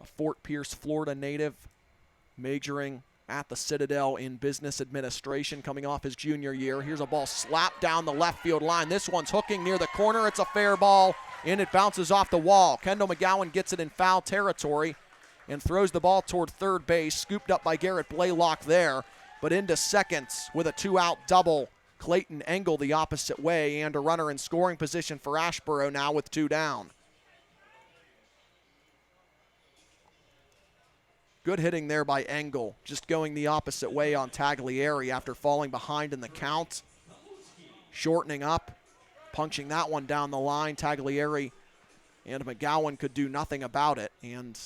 a Fort Pierce, Florida native, majoring at the Citadel in business administration, coming off his junior year. Here's a ball slapped down the left field line. This one's hooking near the corner. It's a fair ball, and it bounces off the wall. Kendall McGowan gets it in foul territory and throws the ball toward third base, scooped up by Garrett Blaylock there, but into second with a 2-out double. Clayton Engel the opposite way, and a runner in scoring position for Asheboro now with 2 down. Good hitting there by Engel, just going the opposite way on Taglieri after falling behind in the count. Shortening up, punching that one down the line. Taglieri and McGowan could do nothing about it. And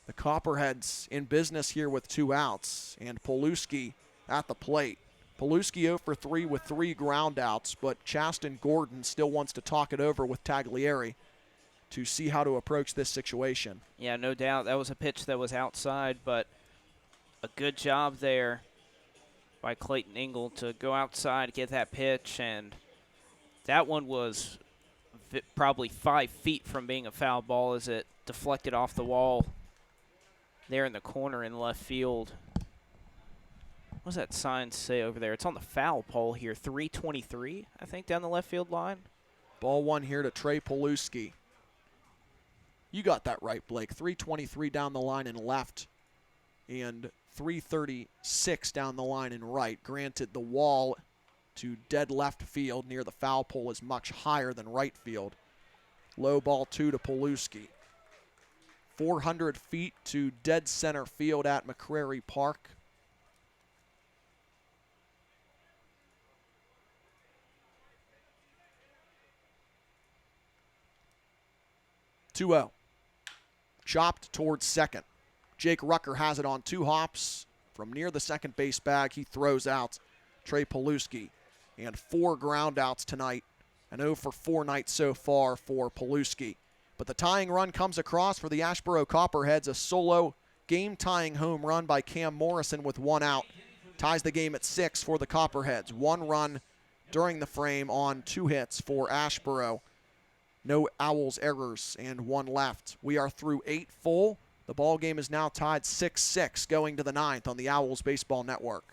the Copperheads in business here with 2 outs. And Poluski at the plate. Poluski 0 for 3 with 3 ground outs, but Chaston Gordon still wants to talk it over with Taglieri to see how to approach this situation. Yeah, no doubt. That was a pitch that was outside, but a good job there by Clayton Engel to go outside, get that pitch, and that one was probably 5 feet from being a foul ball as it deflected off the wall there in the corner in left field. What does that sign say over there? It's on the foul pole here, 323, I think, down the left field line. Ball 1 here to Trey Poluski. You got that right, Blake. 323 down the line in left and 336 down the line in right. Granted, the wall to dead left field near the foul pole is much higher than right field. Low ball 2 to Poluski. 400 feet to dead center field at McCrary Park. Chopped towards second. Jake Rucker has it on 2 hops from near the second base bag. He throws out Trey Poluski. And 4 ground outs tonight. An 0 for 4 night so far for Poluski. But the tying run comes across for the Asheboro Copperheads. A solo game-tying home run by Cam Morrison with 1 out. Ties the game at 6 for the Copperheads. 1 run during the frame on 2 hits for Asheboro. No Owls errors and 1 left. We are through 8 full. The ball game is now tied 6-6 going to the 9th on the Owls Baseball Network.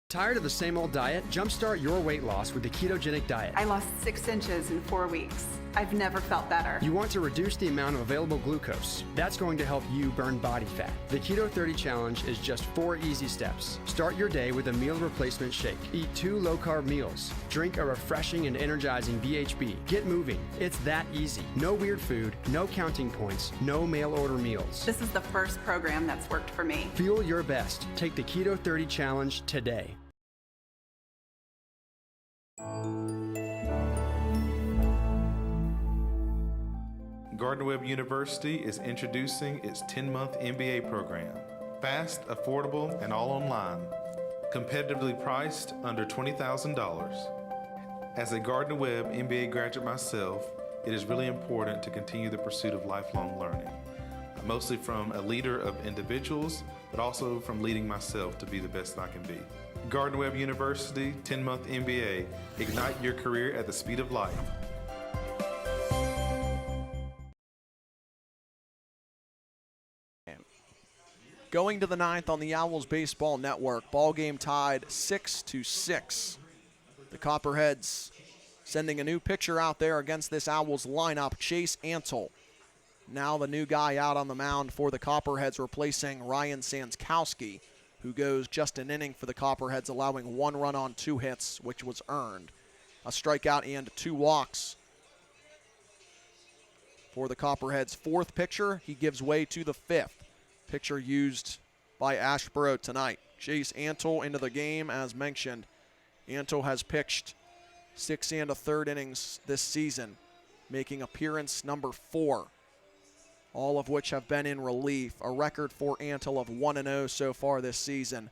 Tired of the same old diet? Jumpstart your weight loss with the ketogenic diet. I lost 6 inches in 4 weeks. I've never felt better. You want to reduce the amount of available glucose. That's going to help you burn body fat. The Keto 30 Challenge is just 4 easy steps. Start your day with a meal replacement shake. Eat 2 low-carb meals. Drink a refreshing and energizing BHB. Get moving. It's that easy. No weird food, no counting points, no mail-order meals. This is the first program that's worked for me. Feel your best. Take the Keto 30 Challenge today. Gardner-Webb University is introducing its 10-month MBA program. Fast, affordable, and all online. Competitively priced under $20,000. As a Gardner Webb MBA graduate myself, it is really important to continue the pursuit of lifelong learning, mostly from a leader of individuals, but also from leading myself to be the best that I can be. Gardner Webb University 10-month MBA. Ignite your career at the speed of light. Going to the ninth on the Owls Baseball Network. Ball game tied 6-6. The Copperheads sending a new pitcher out there against this Owls lineup, Chase Antle. Now the new guy out on the mound for the Copperheads, replacing Ryan Sanskowski, who goes just an inning for the Copperheads, allowing 1 run on 2 hits, which was earned. A strikeout and 2 walks for the Copperheads. Fourth pitcher, he gives way to the fifth pitcher used by Asheboro tonight. Chase Antle into the game, as mentioned. Antle has pitched 6 1/3 innings this season, making appearance number 4, all of which have been in relief. A record for Antle of 1-0 so far this season.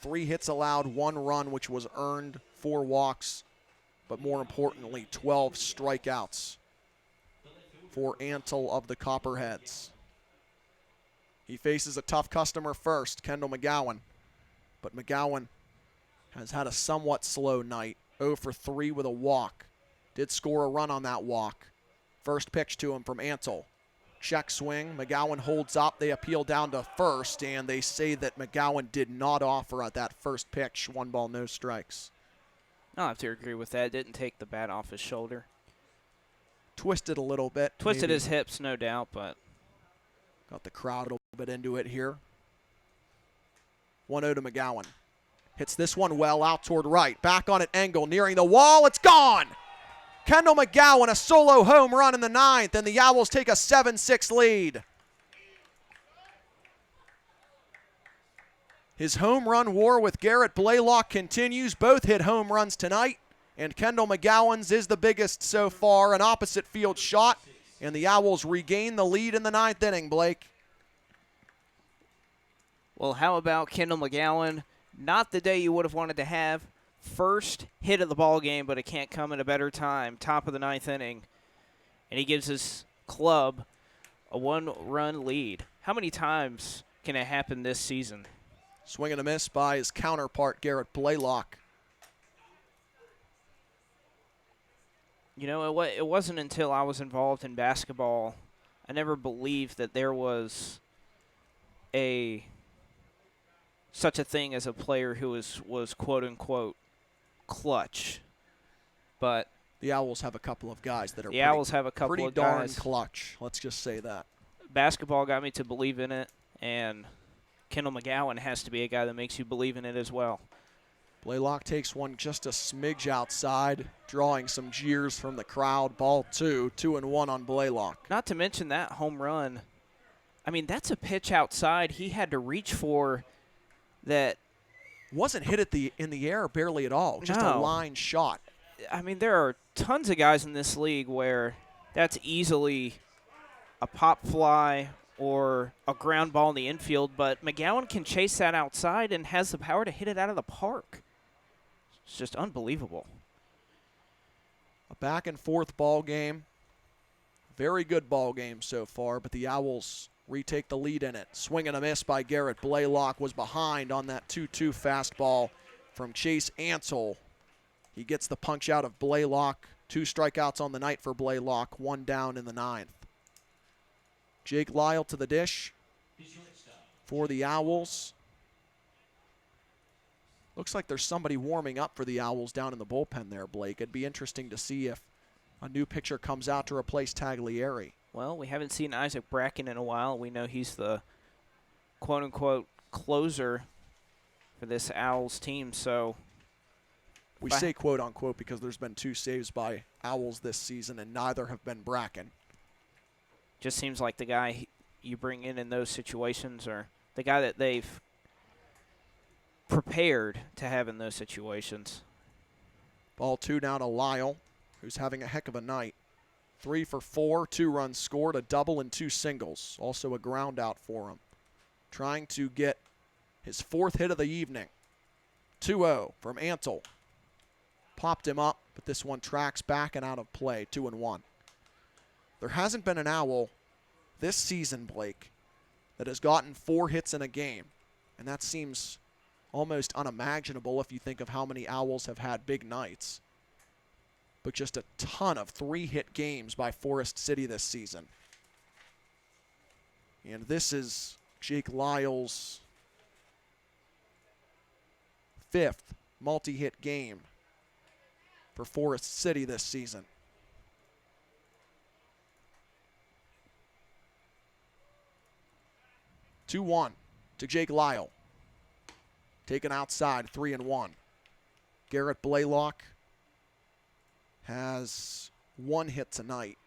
3 hits allowed, 1 run, which was earned, 4 walks, but more importantly, 12 strikeouts for Antle of the Copperheads. He faces a tough customer first, Kendall McGowan. But McGowan has had a somewhat slow night, 0 for 3 with a walk. Did score a run on that walk. First pitch to him from Antle. Check swing, McGowan holds up, they appeal down to first, and they say that McGowan did not offer at that first pitch. 1 ball, no strikes. I'll have to agree with that. Didn't take the bat off his shoulder. Twisted a little bit. Twisted maybe. his hips, no doubt, but Got the crowd a little bit into it here. 1-0 to McGowan. Hits this one well out toward right. Back on at Engel, nearing the wall. It's gone! Kendall McGowan, a solo home run in the 9th, and the Owls take a 7-6 lead. His home run war with Garrett Blaylock continues. Both hit home runs tonight, and Kendall McGowan's is the biggest so far, an opposite field shot. And the Owls regain the lead in the 9th inning, Blake. well, how about Kendall McGowan? Not the day you would have wanted to have. First hit of the ball game, but it can't come at a better time. Top of the 9th inning. And he gives his club a 1-run lead. How many times can it happen this season? Swing and a miss by his counterpart, Garrett Blaylock. You know, it wasn't until I was involved in basketball, I never believed that there was such a thing as a player who was quote-unquote clutch. But the Owls have a couple of guys that are pretty darn clutch. Let's just say that. Basketball got me to believe in it, and Kendall McGowan has to be a guy that makes you believe in it as well. Blaylock takes one just a smidge outside, drawing some jeers from the crowd. Ball 2, 2-1 on Blaylock. Not to mention that home run. I mean, that's a pitch outside he had to reach for that. Wasn't hit in the air barely at all, just a line shot. I mean, there are tons of guys in this league where that's easily a pop fly or a ground ball in the infield, but McGowan can chase that outside and has the power to hit it out of the park. It's just unbelievable. A back and forth ball game. Very good ball game so far, but the Owls retake the lead in it. Swing and a miss by Garrett Blaylock, was behind on that 2-2 fastball from Chase Antle. He gets the punch out of Blaylock. 2 strikeouts on the night for Blaylock, 1 down in the 9th. Jake Lyle to the dish for the Owls. Looks like there's somebody warming up for the Owls down in the bullpen there, Blake. It'd be interesting to see if a new pitcher comes out to replace Taglieri. Well, we haven't seen Isaac Bracken in a while. We know he's the quote-unquote closer for this Owls team, so we say quote-unquote because there's been 2 saves by Owls this season, and neither have been Bracken. Just seems like the guy you bring in those situations, or the guy that they've prepared to have in those situations. Ball 2 now to Lyle, who's having a heck of a night. 3 for 4, 2 runs scored, a double and 2 singles. Also a ground out for him. trying to get his 4th hit of the evening. 2-0 from Antle. Popped him up, but this one tracks back and out of play, 2-1. There hasn't been an Owl this season, Blake, that has gotten 4 hits in a game, and that seems almost unimaginable if you think of how many Owls have had big nights. But just a ton of 3-hit games by Forest City this season. And this is Jake Lyle's 5th multi-hit game for Forest City this season. Two-1 to Jake Lyle. Taken outside, 3-1. Garrett Blaylock has 1 hit tonight,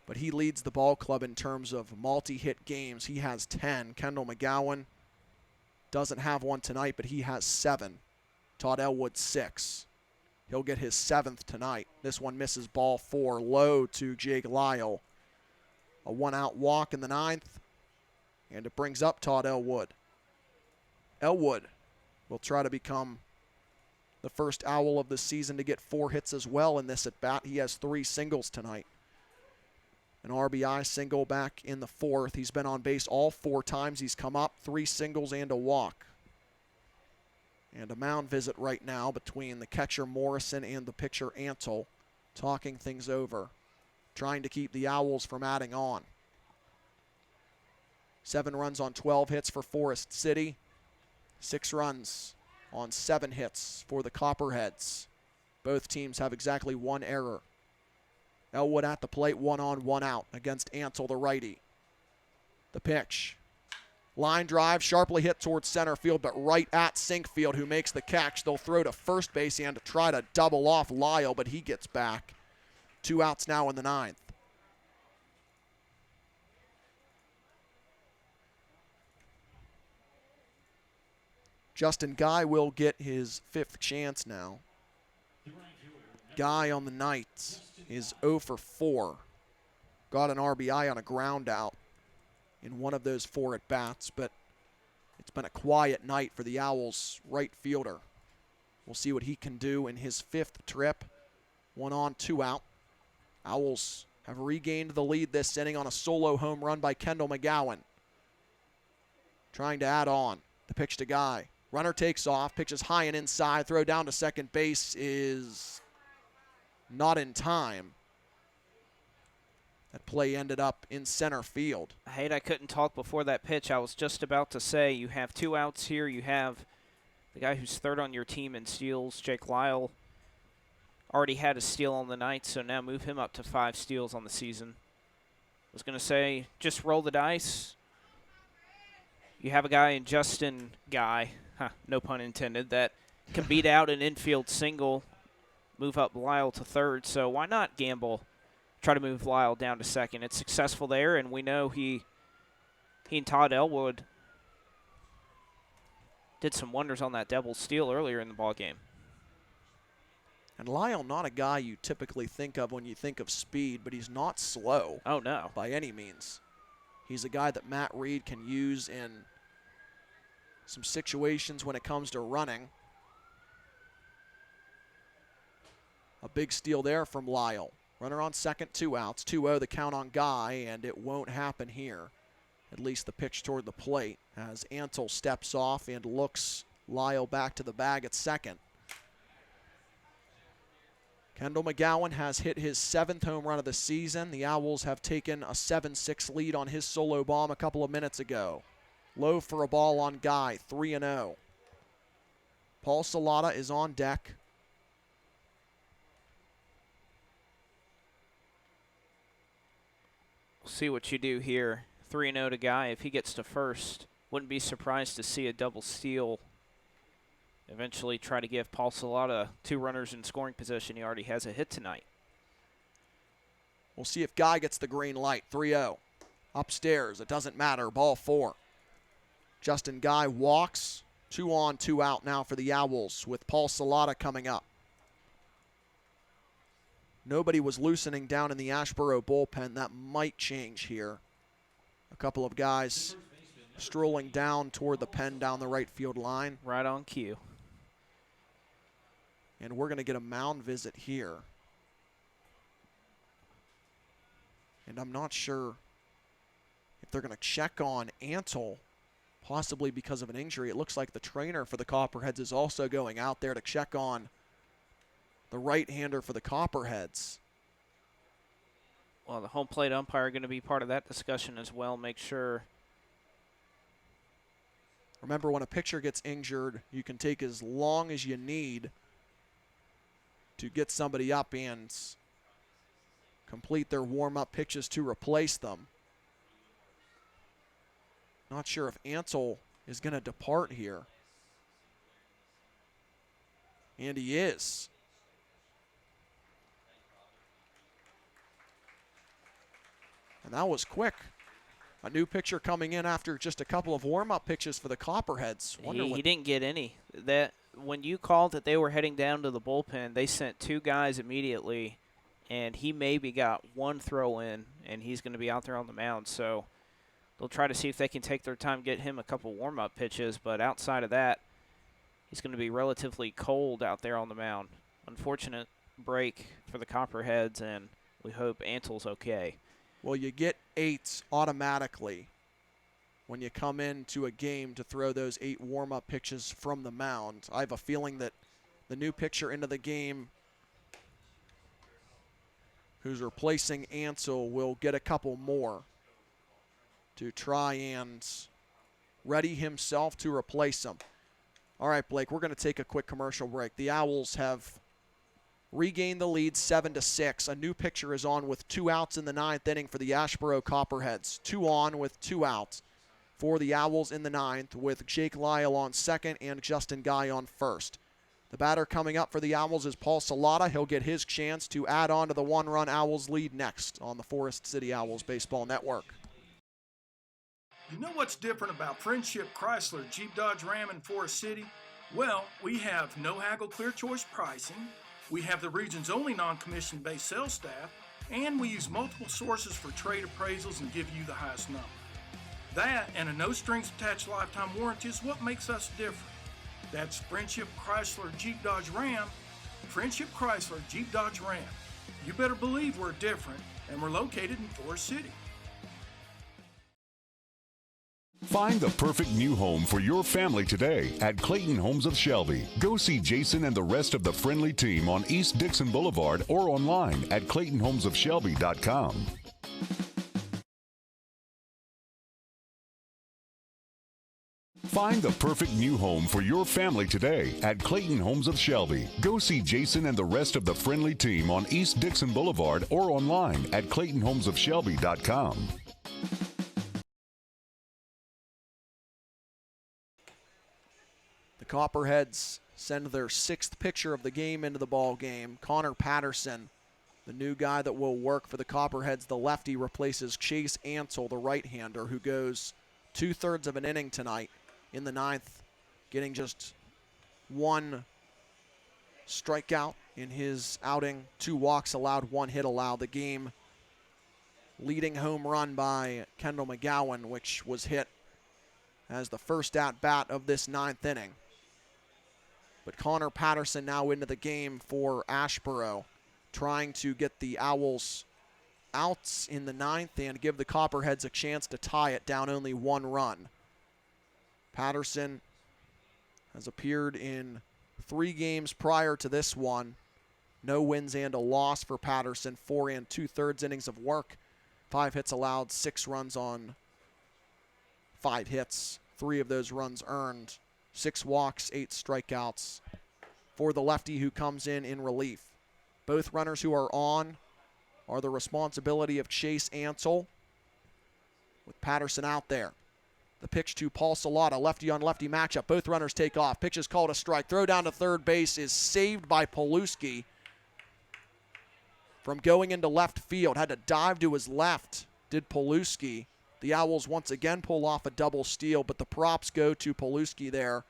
but he leads the ball club in terms of multi-hit games. He has 10. Kendall McGowan doesn't have one tonight, but he has 7. Todd Elwood 6. He'll get his 7th tonight. This one misses ball 4, low to Jake Lyle. A 1-out walk in the 9th, and it brings up Todd Elwood. Elwood will try to become the first Owl of the season to get 4 hits as well in this at-bat. He has 3 singles tonight. An RBI single back in the 4th. He's been on base all 4 times he's come up, 3 singles and a walk. And a mound visit right now between the catcher Morrison and the pitcher Antle, talking things over, trying to keep the Owls from adding on. 7 runs on 12 hits for Forest City. 6 runs on 7 hits for the Copperheads. Both teams have exactly 1 error. Elwood at the plate, 1 on, 1 out against Antle, the righty. The pitch. Line drive, sharply hit towards center field, but right at Sinkfield, who makes the catch. They'll throw to first base and try to double off Lyle, but he gets back. 2 outs now in the 9th. Justin Guy will get his 5th chance now. Guy on the night is 0 for 4. Got an RBI on a ground out in one of those 4 at-bats, but it's been a quiet night for the Owls' right fielder. We'll see what he can do in his 5th trip. 1 on, 2 out. Owls have regained the lead this inning on a solo home run by Kendall McGowan. Trying to add on. The pitch to Guy. Runner takes off, pitches high and inside. Throw down to second base is not in time. That play ended up in center field. I hate I couldn't talk before that pitch. I was just about to say you have 2 outs here. You have the guy who's 3rd on your team in steals, Jake Lyle. Already had a steal on the night, so now move him up to 5 steals on the season. I was going to say just roll the dice. You have a guy in Justin Guy, no pun intended, that can beat out an infield single, move up Lyle to 3rd. So why not gamble? Try to move Lyle down to 2nd. It's successful there, and we know he and Todd Elwood did some wonders on that double steal earlier in the ballgame. And Lyle, not a guy you typically think of when you think of speed, but he's not slow. Oh, no. By any means. He's a guy that Matt Reed can use in some situations when it comes to running. A big steal there from Lyle. Runner on 2nd, 2 outs. 2-0 the count on Guy, and it won't happen here. At least the pitch toward the plate as Antle steps off and looks Lyle back to the bag at 2nd. Kendall McGowan has hit his 7th home run of the season. The Owls have taken a 7-6 lead on his solo bomb a couple of minutes ago. Low for a ball on Guy, 3-0. Paul Salata is on deck. We'll see what you do here. 3-0 to Guy. If he gets to 1st, wouldn't be surprised to see a double steal. Eventually try to give Paul Salata 2 runners in scoring position. He already has a hit tonight. We'll see if Guy gets the green light. 3-0. Upstairs. It doesn't matter. Ball 4. Justin Guy walks. 2 on, 2 out now for the Owls with Paul Salata coming up. Nobody was loosening down in the Asheboro bullpen. That might change here. A couple of guys strolling down toward the pen down the right field line. Right on cue. And we're going to get a mound visit here. And I'm not sure if they're going to check on Antle, possibly because of an injury. It looks like the trainer for the Copperheads is also going out there to check on the right-hander for the Copperheads. Well, the home plate umpire going to be part of that discussion as well. Make sure. Remember, when a pitcher gets injured, you can take as long as you need to get somebody up and complete their warm-up pitches to replace them. Not sure if Ansel is going to depart here. And he is. And that was quick. A new pitcher coming in after just a couple of warm-up pitches for the Copperheads. He didn't get any. That when you called that they were heading down to the bullpen, they sent 2 guys immediately, and he maybe got 1 throw in, and he's going to be out there on the mound. So they'll try to see if they can take their time, get him a couple warm-up pitches. But outside of that, he's going to be relatively cold out there on the mound. Unfortunate break for the Copperheads, and we hope Antel's okay. Well, you get 8 automatically when you come into a game to throw those 8 warm-up pitches from the mound. I have a feeling that the new pitcher into the game who's replacing Ansel will get a couple more to try and ready himself to replace him. All right, Blake, we're going to take a quick commercial break. The Owls have regained the lead 7-6. A new pitcher is on with 2 outs in the 9th inning for the Asheboro Copperheads. 2 on with 2 outs for the Owls in the 9th, with Jake Lyle on second and Justin Guy on first. The batter coming up for the Owls is Paul Salata. He'll get his chance to add on to the 1-run Owls lead next on the Forest City Owls Baseball Network. You know what's different about Friendship Chrysler Jeep Dodge Ram in Forest City? Well, we have no haggle clear choice pricing, we have the region's only non-commission based sales staff, and we use multiple sources for trade appraisals and give you the highest number. That and a no strings attached lifetime warranty is what makes us different. That's Friendship Chrysler Jeep Dodge Ram. Friendship Chrysler Jeep Dodge Ram. You better believe we're different, and we're located in Forest City. Find the perfect new home for your family today at Clayton Homes of Shelby. Go see Jason and the rest of the friendly team on East Dixon Boulevard or online at ClaytonHomesofShelby.com. Find the perfect new home for your family today at Clayton Homes of Shelby. Go see Jason and the rest of the friendly team on East Dixon Boulevard or online at ClaytonHomesofShelby.com. The Copperheads send their 6th pitcher of the game into the ball game. Connor Patterson, the new guy that will work for the Copperheads. The lefty replaces Chase Ansel, the right-hander, who goes 2/3 of an inning tonight in the 9th, getting just 1 strikeout in his outing, 2 walks allowed, 1 hit allowed. The game leading home run by Kendall McGowan, which was hit as the first at-bat of this 9th inning. But Connor Patterson now into the game for Asheboro, trying to get the Owls outs in the 9th and give the Copperheads a chance to tie it down only 1 run. Patterson has appeared in 3 games prior to this one. No wins and a loss for Patterson. 4 2/3 innings of work. 5 hits allowed, 6 runs on 5 hits. 3 of those runs earned. 6 walks, 8 strikeouts for the lefty who comes in relief. Both runners who are on are the responsibility of Chase Ansel, with Patterson out there. The pitch to Paul Salata, lefty-on-lefty matchup. Both runners take off. Pitch is called a strike. Throw down to third base is saved by Paluski from going into left field. Had to dive to his left, did Paluski. The Owls once again pull off a double steal, but the props go to Paluski there.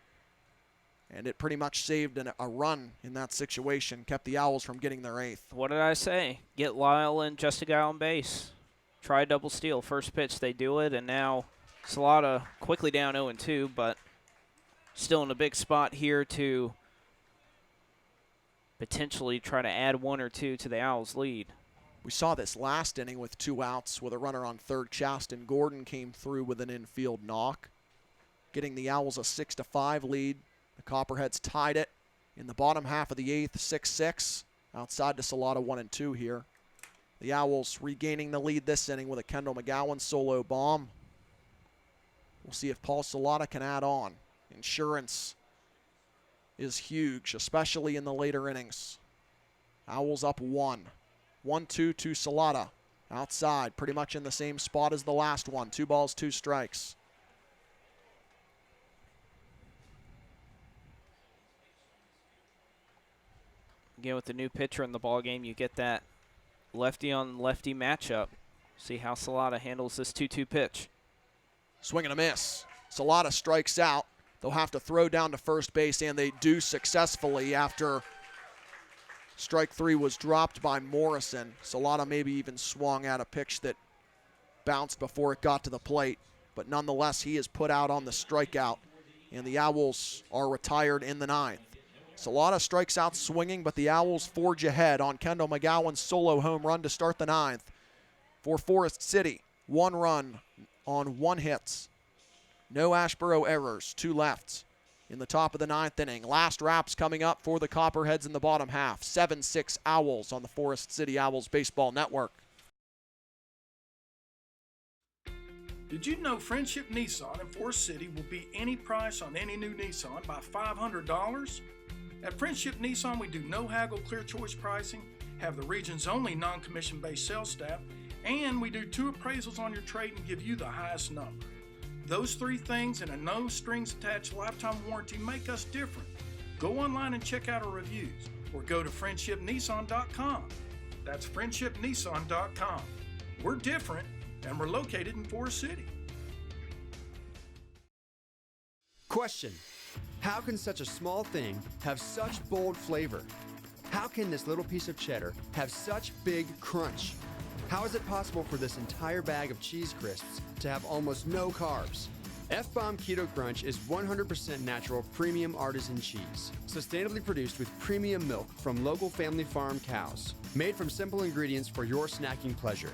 And it pretty much saved a run in that situation, kept the Owls from getting their 8th. What did I say? Get Lyle and just a guy on base. Try a double steal. First pitch, they do it, and now Salata quickly down 0-2, but still in a big spot here to potentially try to add 1 or 2 to the Owls' lead. We saw this last inning with 2 outs with a runner on third. Chaston Gordon came through with an infield knock, getting the Owls a 6-5 lead. The Copperheads tied it in the bottom half of the 8th, 6-6. Outside to Salata 1-2 here. The Owls regaining the lead this inning with a Kendall McGowan solo bomb. We'll see if Paul Salata can add on. Insurance is huge, especially in the later innings. Owls up 1. 1-2 to Salata. Outside, pretty much in the same spot as the last one. 2 balls, 2 strikes. Again, with the new pitcher in the ballgame, you get that lefty-on-lefty matchup. See how Salata handles this 2-2 pitch. Swing and a miss. Salata strikes out. They'll have to throw down to first base, and they do successfully after strike 3 was dropped by Morrison. Salata maybe even swung at a pitch that bounced before it got to the plate, but nonetheless, he is put out on the strikeout, and the Owls are retired in the 9th. Salata strikes out swinging, but the Owls forge ahead on Kendall McGowan's solo home run to start the 9th. For Forest City, 1 run on 1 hit. No Asheboro errors, 2 left in the top of the 9th inning. Last wraps coming up for the Copperheads in the bottom half. 7-6 Owls on the Forest City Owls Baseball Network. Did you know Friendship Nissan in Forest City will beat any price on any new Nissan by $500? At Friendship Nissan, we do no haggle, clear choice pricing, have the region's only non-commission based sales staff, and we do 2 appraisals on your trade and give you the highest number. Those 3 things and a no strings attached lifetime warranty make us different. Go online and check out our reviews, or go to friendshipnissan.com. That's friendshipnissan.com. We're different, and we're located in Forest City. Question: how can such a small thing have such bold flavor? How can this little piece of cheddar have such big crunch? How is it possible for this entire bag of cheese crisps to have almost no carbs? F-Bomb Keto Crunch is 100% natural premium artisan cheese, sustainably produced with premium milk from local family farm cows, made from simple ingredients for your snacking pleasure.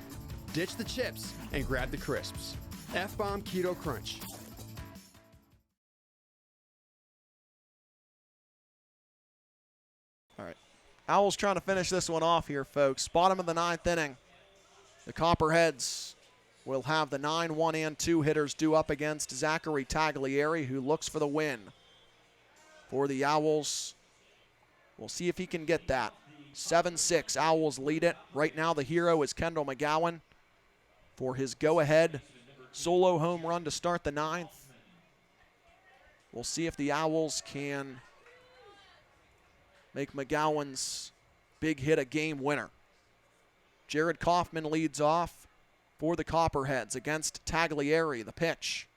Ditch the chips and grab the crisps. F-Bomb Keto Crunch. All right. Owls trying to finish this one off here, folks. Bottom of the 9th inning. The Copperheads will have the 9, 1, and 2 hitters due up against Zachary Taglieri, who looks for the win. For the Owls, we'll see if he can get that. 7-6, Owls lead it. Right now the hero is Kendall McGowan for his go-ahead solo home run to start the 9th. We'll see if the Owls can make McGowan's big hit a game winner. Jared Kaufman leads off for the Copperheads against Taglieri. The pitch.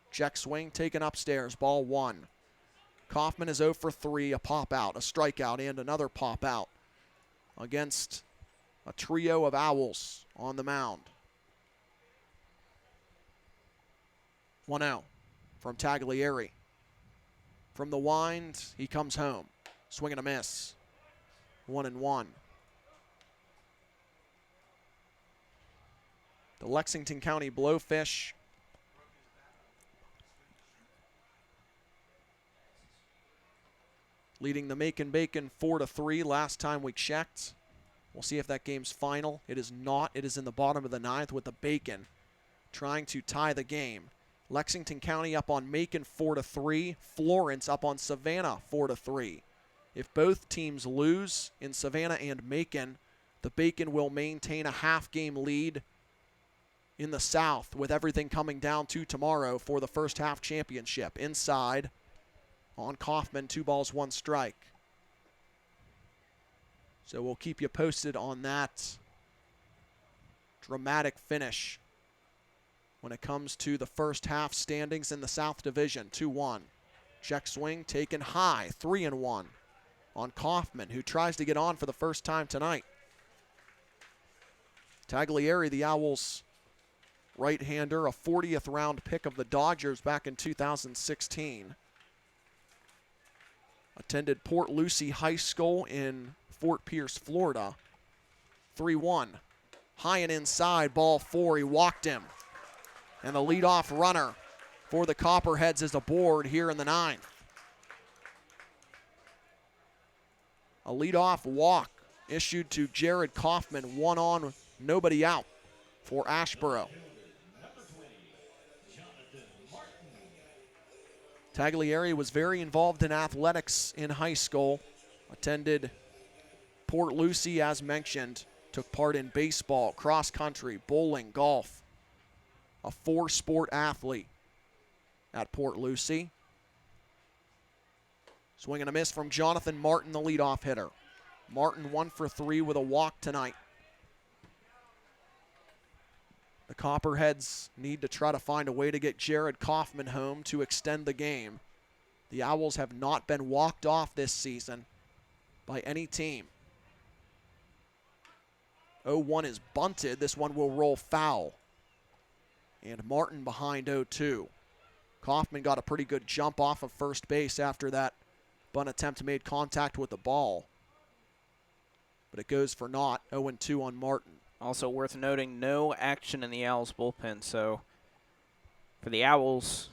Check swing taken upstairs, ball 1. Kaufman is 0 for 3, a pop out, a strikeout, and another pop out against a trio of Owls on the mound. 1-0 from Taglieri. From the wind, he comes home. Swing and a miss. 1-1. The Lexington County Blowfish leading the Macon Bacon 4-3 last time we checked. We'll see if that game's final. It is not. It is in the bottom of the 9th with the Bacon trying to tie the game. Lexington County up on Macon 4-3. Florence up on Savannah 4-3. If both teams lose in Savannah and Macon, the Bacon will maintain a half-game lead in the South, with everything coming down to tomorrow for the first half championship. Inside on Kaufman, 2 balls, 1 strike. So we'll keep you posted on that dramatic finish when it comes to the first half standings in the South Division. 2-1. Check swing taken high, 3-1 on Kaufman, who tries to get on for the first time tonight. Taglieri, the Owls right-hander, a 40th round pick of the Dodgers back in 2016. Attended Port Lucie High School in Fort Pierce, Florida. 3-1. High and inside, ball 4. He walked him. And the leadoff runner for the Copperheads is aboard here in the 9th. A leadoff walk issued to Jared Kaufman, 1 on, nobody out for Asheboro. Taglieri was very involved in athletics in high school. Attended Port Lucie, as mentioned. Took part in baseball, cross country, bowling, golf. A 4-sport athlete at Port Lucie. Swing and a miss from Jonathan Martin, the leadoff hitter. Martin 1 for 3 with a walk tonight. The Copperheads need to try to find a way to get Jared Kaufman home to extend the game. The Owls have not been walked off this season by any team. 0-1 is bunted. This one will roll foul. And Martin behind 0-2. Kaufman got a pretty good jump off of first base after that bunt attempt made contact with the ball. But it goes for naught. 0-2 on Martin. Also worth noting, no action in the Owls bullpen, so for the Owls,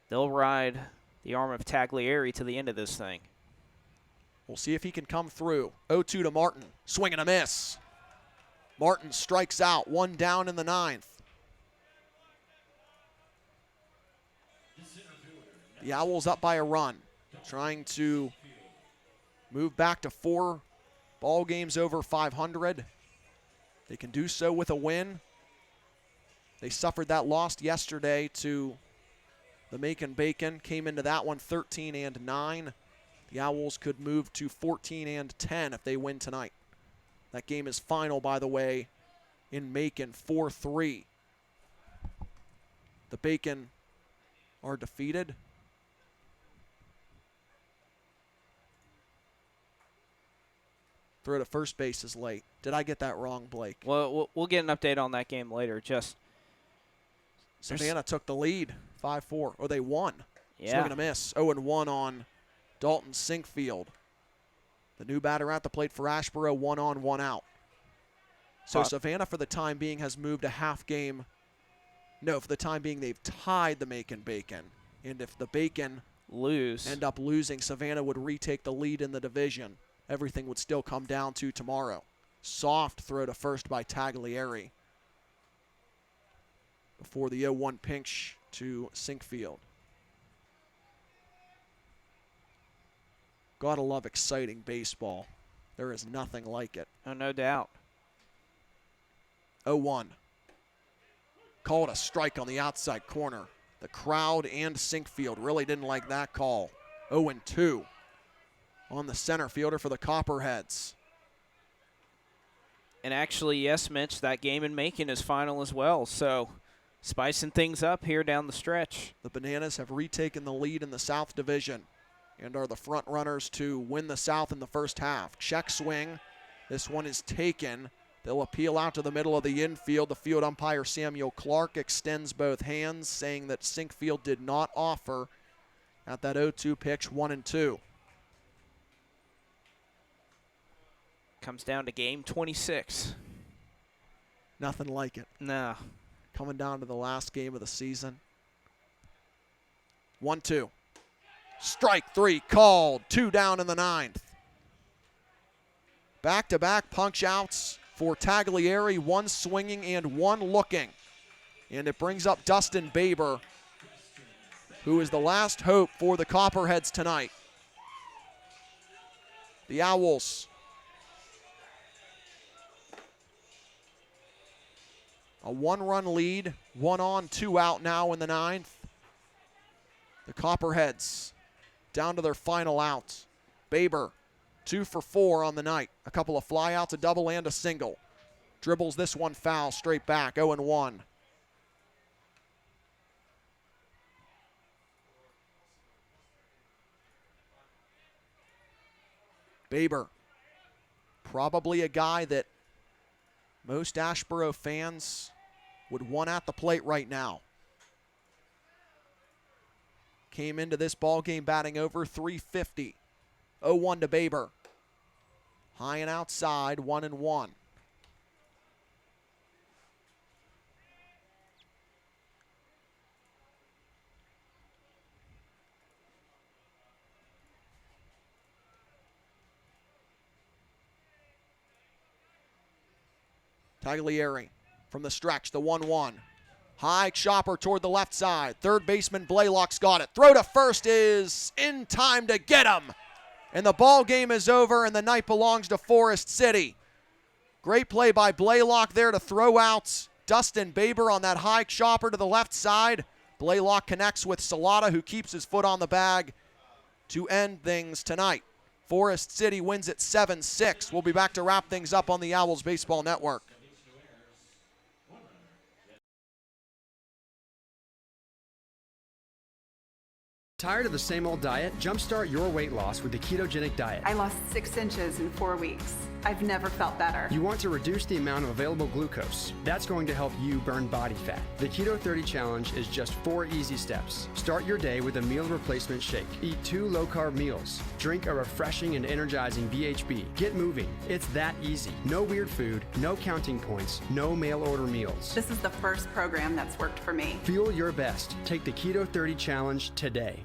they'll ride the arm of Taglieri to the end of this thing. We'll see if he can come through. 0-2 to Martin. Swing and a miss. Martin strikes out. 1 down in the 9th. The Owls up by a run, trying to move back to 4 ball games over 500. They can do so with a win. They suffered that loss yesterday to the Macon Bacon. Came into that one 13-9. The Owls could move to 14-10 if they win tonight. That game is final, by the way, in Macon, 4-3. The Bacon are defeated. Throw to first base is late. Did I get that wrong, Blake? Well, we'll get an update on that game later. Just Savannah took the lead, 5-4. Oh, they won. Yeah. Swing and a miss. 0-1 on Dalton Sinkfield. The new batter at the plate for Asheboro, 1 on, 1 out. So Savannah, for the time being, has moved a half game. No, for the time being, they've tied the Macon Bacon. And if the Bacon end up losing, Savannah would retake the lead in the division. Everything would still come down to tomorrow. Soft throw to first by Taglieri before the 0-1 pinch to Sinkfield. Gotta love exciting baseball. There is nothing like it. Oh, no doubt. 0-1. Called a strike on the outside corner. The crowd and Sinkfield really didn't like that call. 0-2 on the center fielder for the Copperheads. And actually, yes, Mitch, that game in Macon is final as well. So spicing things up here down the stretch. The Bananas have retaken the lead in the South Division and are the front runners to win the South in the first half. Check swing. This one is taken. They'll appeal out to the middle of the infield. The field umpire, Samuel Clark, extends both hands, saying that Sinkfield did not offer at that 0-2 pitch, 1-2. Comes down to game 26. Nothing like it. No. Coming down to the last game of the season. 1-2. Strike 3 called. 2 down in the 9th. Back-to-back punch outs for Taglieri, 1 swinging and 1 looking. And it brings up Dustin Baber, who is the last hope for the Copperheads tonight. The Owls a 1-run lead, 1 on, 2 out now in the 9th. The Copperheads down to their final out. Baber, 2 for 4 on the night. A couple of flyouts, a double and a single. Dribbles this one foul, straight back, 0-1. Baber, probably a guy that most Asheboro fans with one at the plate right now. Came into this ball game batting over .350. 0-1 to Baber. High and outside, 1-1. Taglieri from the stretch, the 1-1. High chopper toward the left side. Third baseman Blaylock's got it. Throw to first is in time to get him. And the ball game is over, and the night belongs to Forest City. Great play by Blaylock there to throw out Dustin Baber on that high chopper to the left side. Blaylock connects with Salata, who keeps his foot on the bag to end things tonight. Forest City wins it 7-6. We'll be back to wrap things up on the Owls Baseball Network. Tired of the same old diet? Jumpstart your weight loss with the ketogenic diet. I lost 6 inches in 4 weeks. I've never felt better. You want to reduce the amount of available glucose. That's going to help you burn body fat. The Keto 30 Challenge is just 4 easy steps. Start your day with a meal replacement shake. Eat 2 low-carb meals. Drink a refreshing and energizing BHB. Get moving. It's that easy. No weird food, no counting points, no mail-order meals. This is the first program that's worked for me. Feel your best. Take the Keto 30 Challenge today.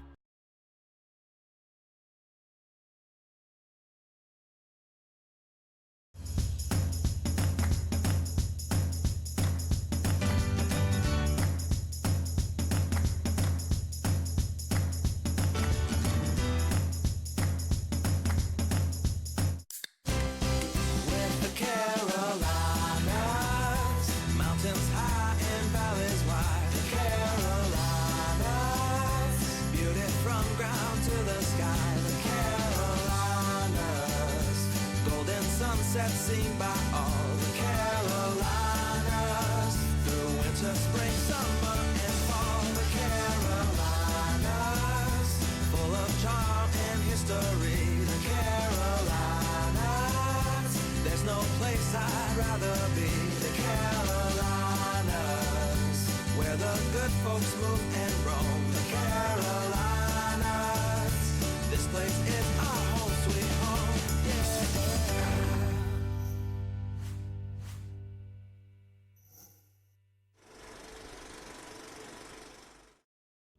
Seen by all the Carolinas through winter, spring, summer, and fall. The Carolinas, full of charm and history. The Carolinas, there's no place I'd rather be. The Carolinas, where the good folks move and roam. The Carolinas, this place is our home, sweet home. Yes.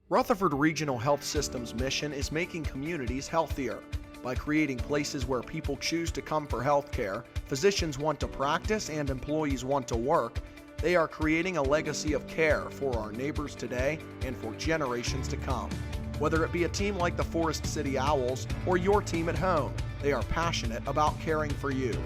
Rutherford Regional Health System's mission is making communities healthier. By creating places where people choose to come for health care, physicians want to practice, and employees want to work, they are creating a legacy of care for our neighbors today and for generations to come. Whether it be a team like the Forest City Owls or your team at home, they are passionate about caring for you.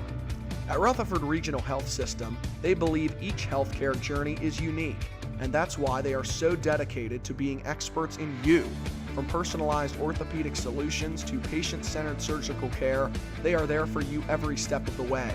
At Rutherford Regional Health System, they believe each healthcare journey is unique, and that's why they are so dedicated to being experts in you. From personalized orthopedic solutions to patient-centered surgical care, they are there for you every step of the way.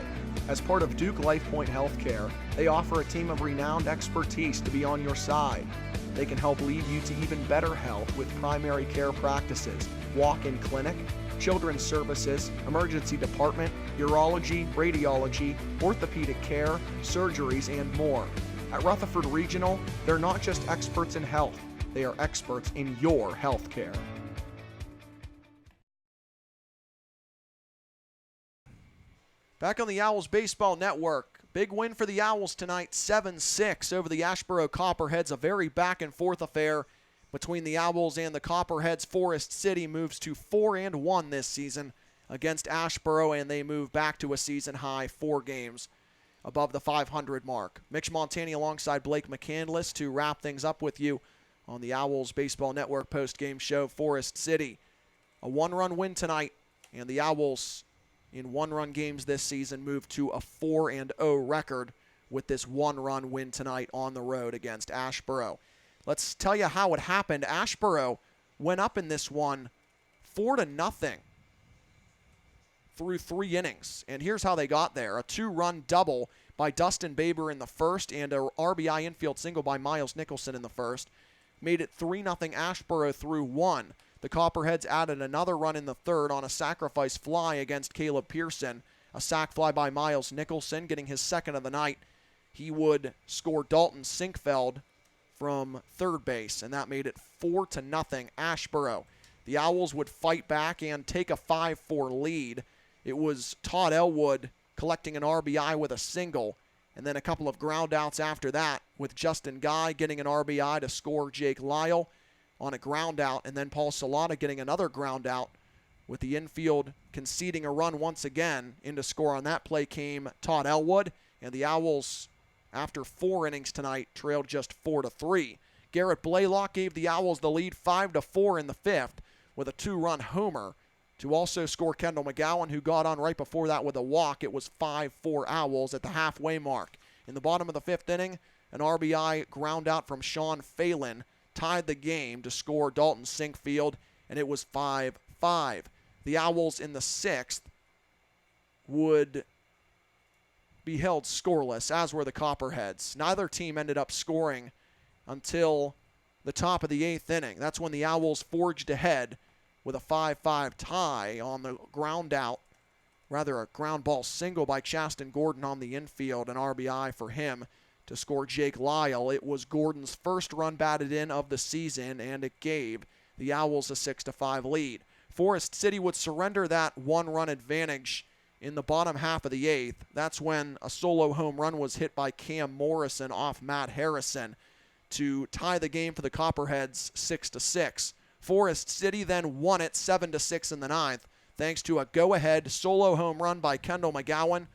As part of Duke LifePoint Healthcare, they offer a team of renowned expertise to be on your side. They can help lead you to even better health with primary care practices, walk-in clinic, children's services, emergency department, urology, radiology, orthopedic care, surgeries, and more. At Rutherford Regional, they're not just experts in health, they are experts in your health care. Back on the Owls Baseball Network, big win for the Owls tonight, 7-6 over the Asheboro Copperheads, a very back-and-forth affair between the Owls and the Copperheads. Forest City moves to 4-1 this season against Asheboro, and they move back to a season-high 4 games above the 500 mark. Mitch Montani alongside Blake McCandless to wrap things up with you on the Owls Baseball Network post-game show. Forest City, a 1-run win tonight, and the Owls in 1-run games this season move to a 4-0 record with this 1-run win tonight on the road against Asheboro. Let's tell you how it happened. Asheboro went up in this one 4-0 through 3 innings. And here's how they got there. A 2-run double by Dustin Baber in the first and a RBI infield single by Miles Nicholson in the first made it 3-0 Asheboro through 1. The Copperheads added another run in the third on a sacrifice fly against Caleb Pearson. A sac fly by Miles Nicholson, getting his second of the night. he would score Dalton Sinkfeld from third base, and that made it 4-0 Asheboro. The Owls would fight back and take a 5-4 lead. It was Todd Elwood collecting an RBI with a single, and then a couple of ground outs after that, with Justin Guy getting an RBI to score Jake Lyle on a ground out, and then Paul Salata getting another ground out, with the infield conceding a run once again. In to score on that play came Todd Elwood, and the Owls, after 4 innings tonight, trailed just 4-3. Garrett Blaylock gave the Owls the lead 5-4 in the 5th with a 2-run homer to also score Kendall McGowan, who got on right before that with a walk. It was 5-4 Owls at the halfway mark. In the bottom of the 5th inning, an RBI ground out from Sean Phelan tied the game to score Dalton Sinkfield, and it was 5-5. The Owls in the 6th would be held scoreless, as were the Copperheads. Neither team ended up scoring until the top of the 8th inning. That's when the Owls forged ahead with a 5-5 tie on the ground out, rather a ground ball single by Chaston Gordon on the infield, an RBI for him to score Jake Lyle. It was Gordon's first run batted in of the season, and it gave the Owls a 6-5 lead. Forest City would surrender that 1-run advantage in the bottom half of the 8th. That's when a solo home run was hit by Cam Morrison off Matt Harrison to tie the game for the Copperheads 6-6. Forest City then won it 7-6 in the 9th, thanks to a go-ahead solo home run by Kendall McGowan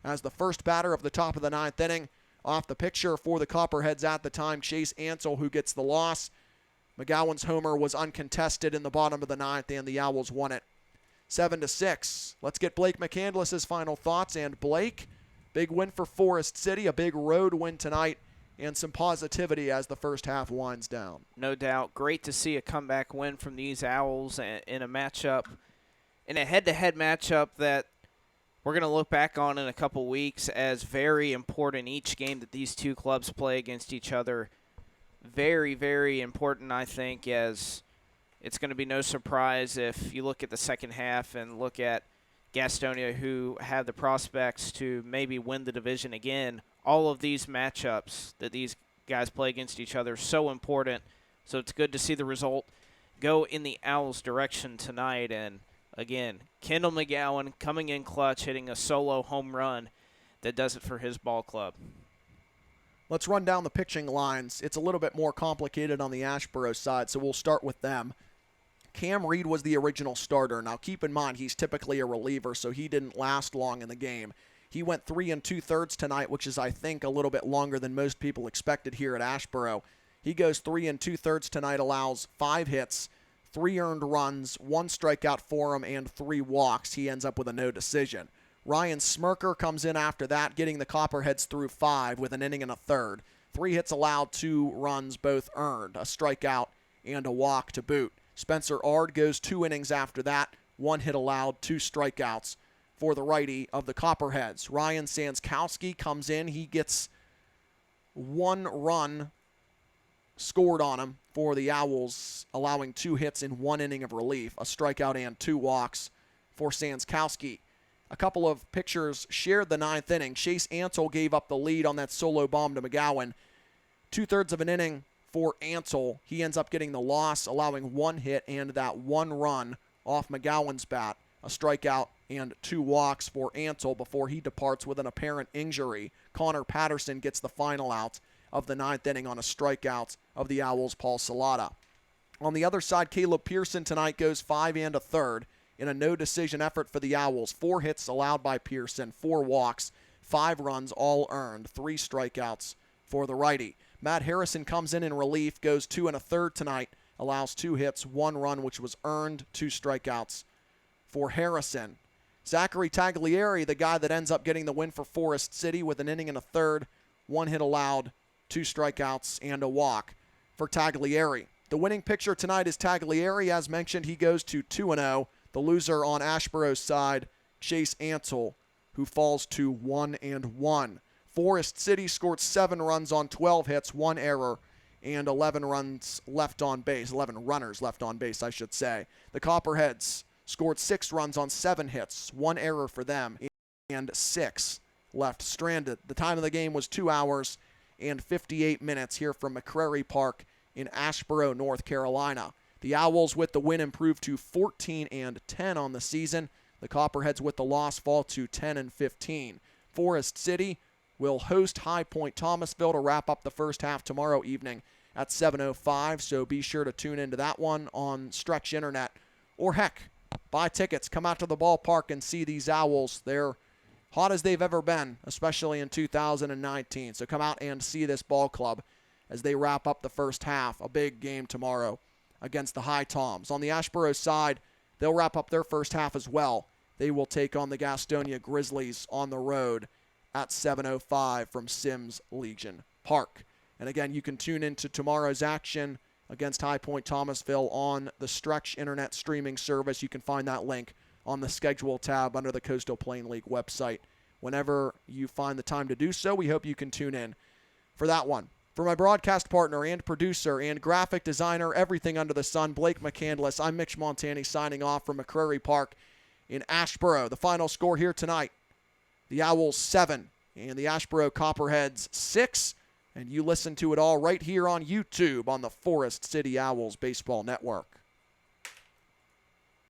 as the first batter of the top of the 9th inning. Off the picture for the Copperheads at the time, Chase Ansel, who gets the loss. McGowan's homer was uncontested in the bottom of the 9th, and the Owls won it 7-6. Let's get Blake McCandless's final thoughts. And Blake, big win for Forest City, a big road win tonight, and some positivity as the first half winds down. No doubt. Great to see a comeback win from these Owls in a matchup, in a head-to-head matchup that we're going to look back on in a couple weeks as very important. Each game that these two clubs play against each other, very, very important, I think, as it's going to be no surprise if you look at the second half and look at Gastonia, who have the prospects to maybe win the division again. All of these matchups that these guys play against each other are so important. So it's good to see the result go in the Owls' direction tonight. And, again, Kendall McGowan coming in clutch, hitting a solo home run that does it for his ball club. Let's run down the pitching lines. It's a little bit more complicated on the Asheboro side, so we'll start with them. Cam Reed was the original starter. Now, keep in mind, he's typically a reliever, so he didn't last long in the game. He went 3 2/3 tonight, which is, I think, a little bit longer than most people expected here at Asheboro. He goes 3 2/3 tonight, allows 5 hits, 3 earned runs, 1 strikeout for him, and 3 walks. He ends up with a no decision. Ryan Smirker comes in after that, getting the Copperheads through 5 with an inning and a third. 3 hits allowed, 2 runs, both earned, a strikeout and a walk to boot. Spencer Ard goes 2 innings after that, 1 hit allowed, 2 strikeouts for the righty of the Copperheads. Ryan Sanskowski comes in. He gets 1 run scored on him for the Owls, allowing 2 hits in 1 inning of relief, a strikeout and 2 walks for Sanskowski. A couple of pitchers shared the 9th inning. Chase Ansel gave up the lead on that solo bomb to McGowan. 2/3 of an inning for Ansel. He ends up getting the loss, allowing 1 hit and that 1 run off McGowan's bat, a strikeout and 2 walks for Ansel before he departs with an apparent injury. Connor Patterson gets the final out of the 9th inning on a strikeout of the Owls' Paul Salata. On the other side, Caleb Pearson tonight goes 5 1/3 in a no-decision effort for the Owls. 4 hits allowed by Pearson, 4 walks, 5 runs, all earned, 3 strikeouts for the righty. Matt Harrison comes in relief, goes 2 1/3 tonight, allows 2 hits, 1 run, which was earned, 2 strikeouts for Harrison. Zachary Taglieri, the guy that ends up getting the win for Forest City with an inning and a third, 1 hit allowed, 2 strikeouts, and a walk for Taglieri. The winning pitcher tonight is Taglieri. As mentioned, he goes to 2 0. The loser on Asheboro's side, Chase Ansel, who falls to 1 1. Forest City scored 7 runs on 12 hits, 1 error, and 11 runs left on base. 11 runners left on base, I should say. The Copperheads scored 6 runs on 7 hits, 1 error for them, and 6 left stranded. The time of the game was 2 hours and 58 minutes here from McCrary Park in Asheboro, North Carolina. The Owls with the win improved to 14-10 on the season. The Copperheads with the loss fall to 10-15. Forest City will host High Point Thomasville to wrap up the first half tomorrow evening at 7:05, so be sure to tune into that one on Stretch Internet. Or heck, buy tickets, come out to the ballpark and see these Owls. They're hot as they've ever been, especially in 2019. So come out and see this ball club as they wrap up the first half. A big game tomorrow against the High Toms. On the Asheboro side, they'll wrap up their first half as well. They will take on the Gastonia Grizzlies on the road at 7:05 from Sims Legion Park. And again, you can tune into tomorrow's action against High Point Thomasville on the Stretch Internet streaming service. You can find that link on the schedule tab under the Coastal Plain League website. Whenever you find the time to do so, we hope you can tune in for that one. For my broadcast partner and producer and graphic designer, everything under the sun, Blake McCandless, I'm Mitch Montani signing off from McCrary Park in Asheboro. The final score here tonight, the Owls 7 and the Asheboro Copperheads 6. And you listen to it all right here on YouTube on the Forest City Owls Baseball Network.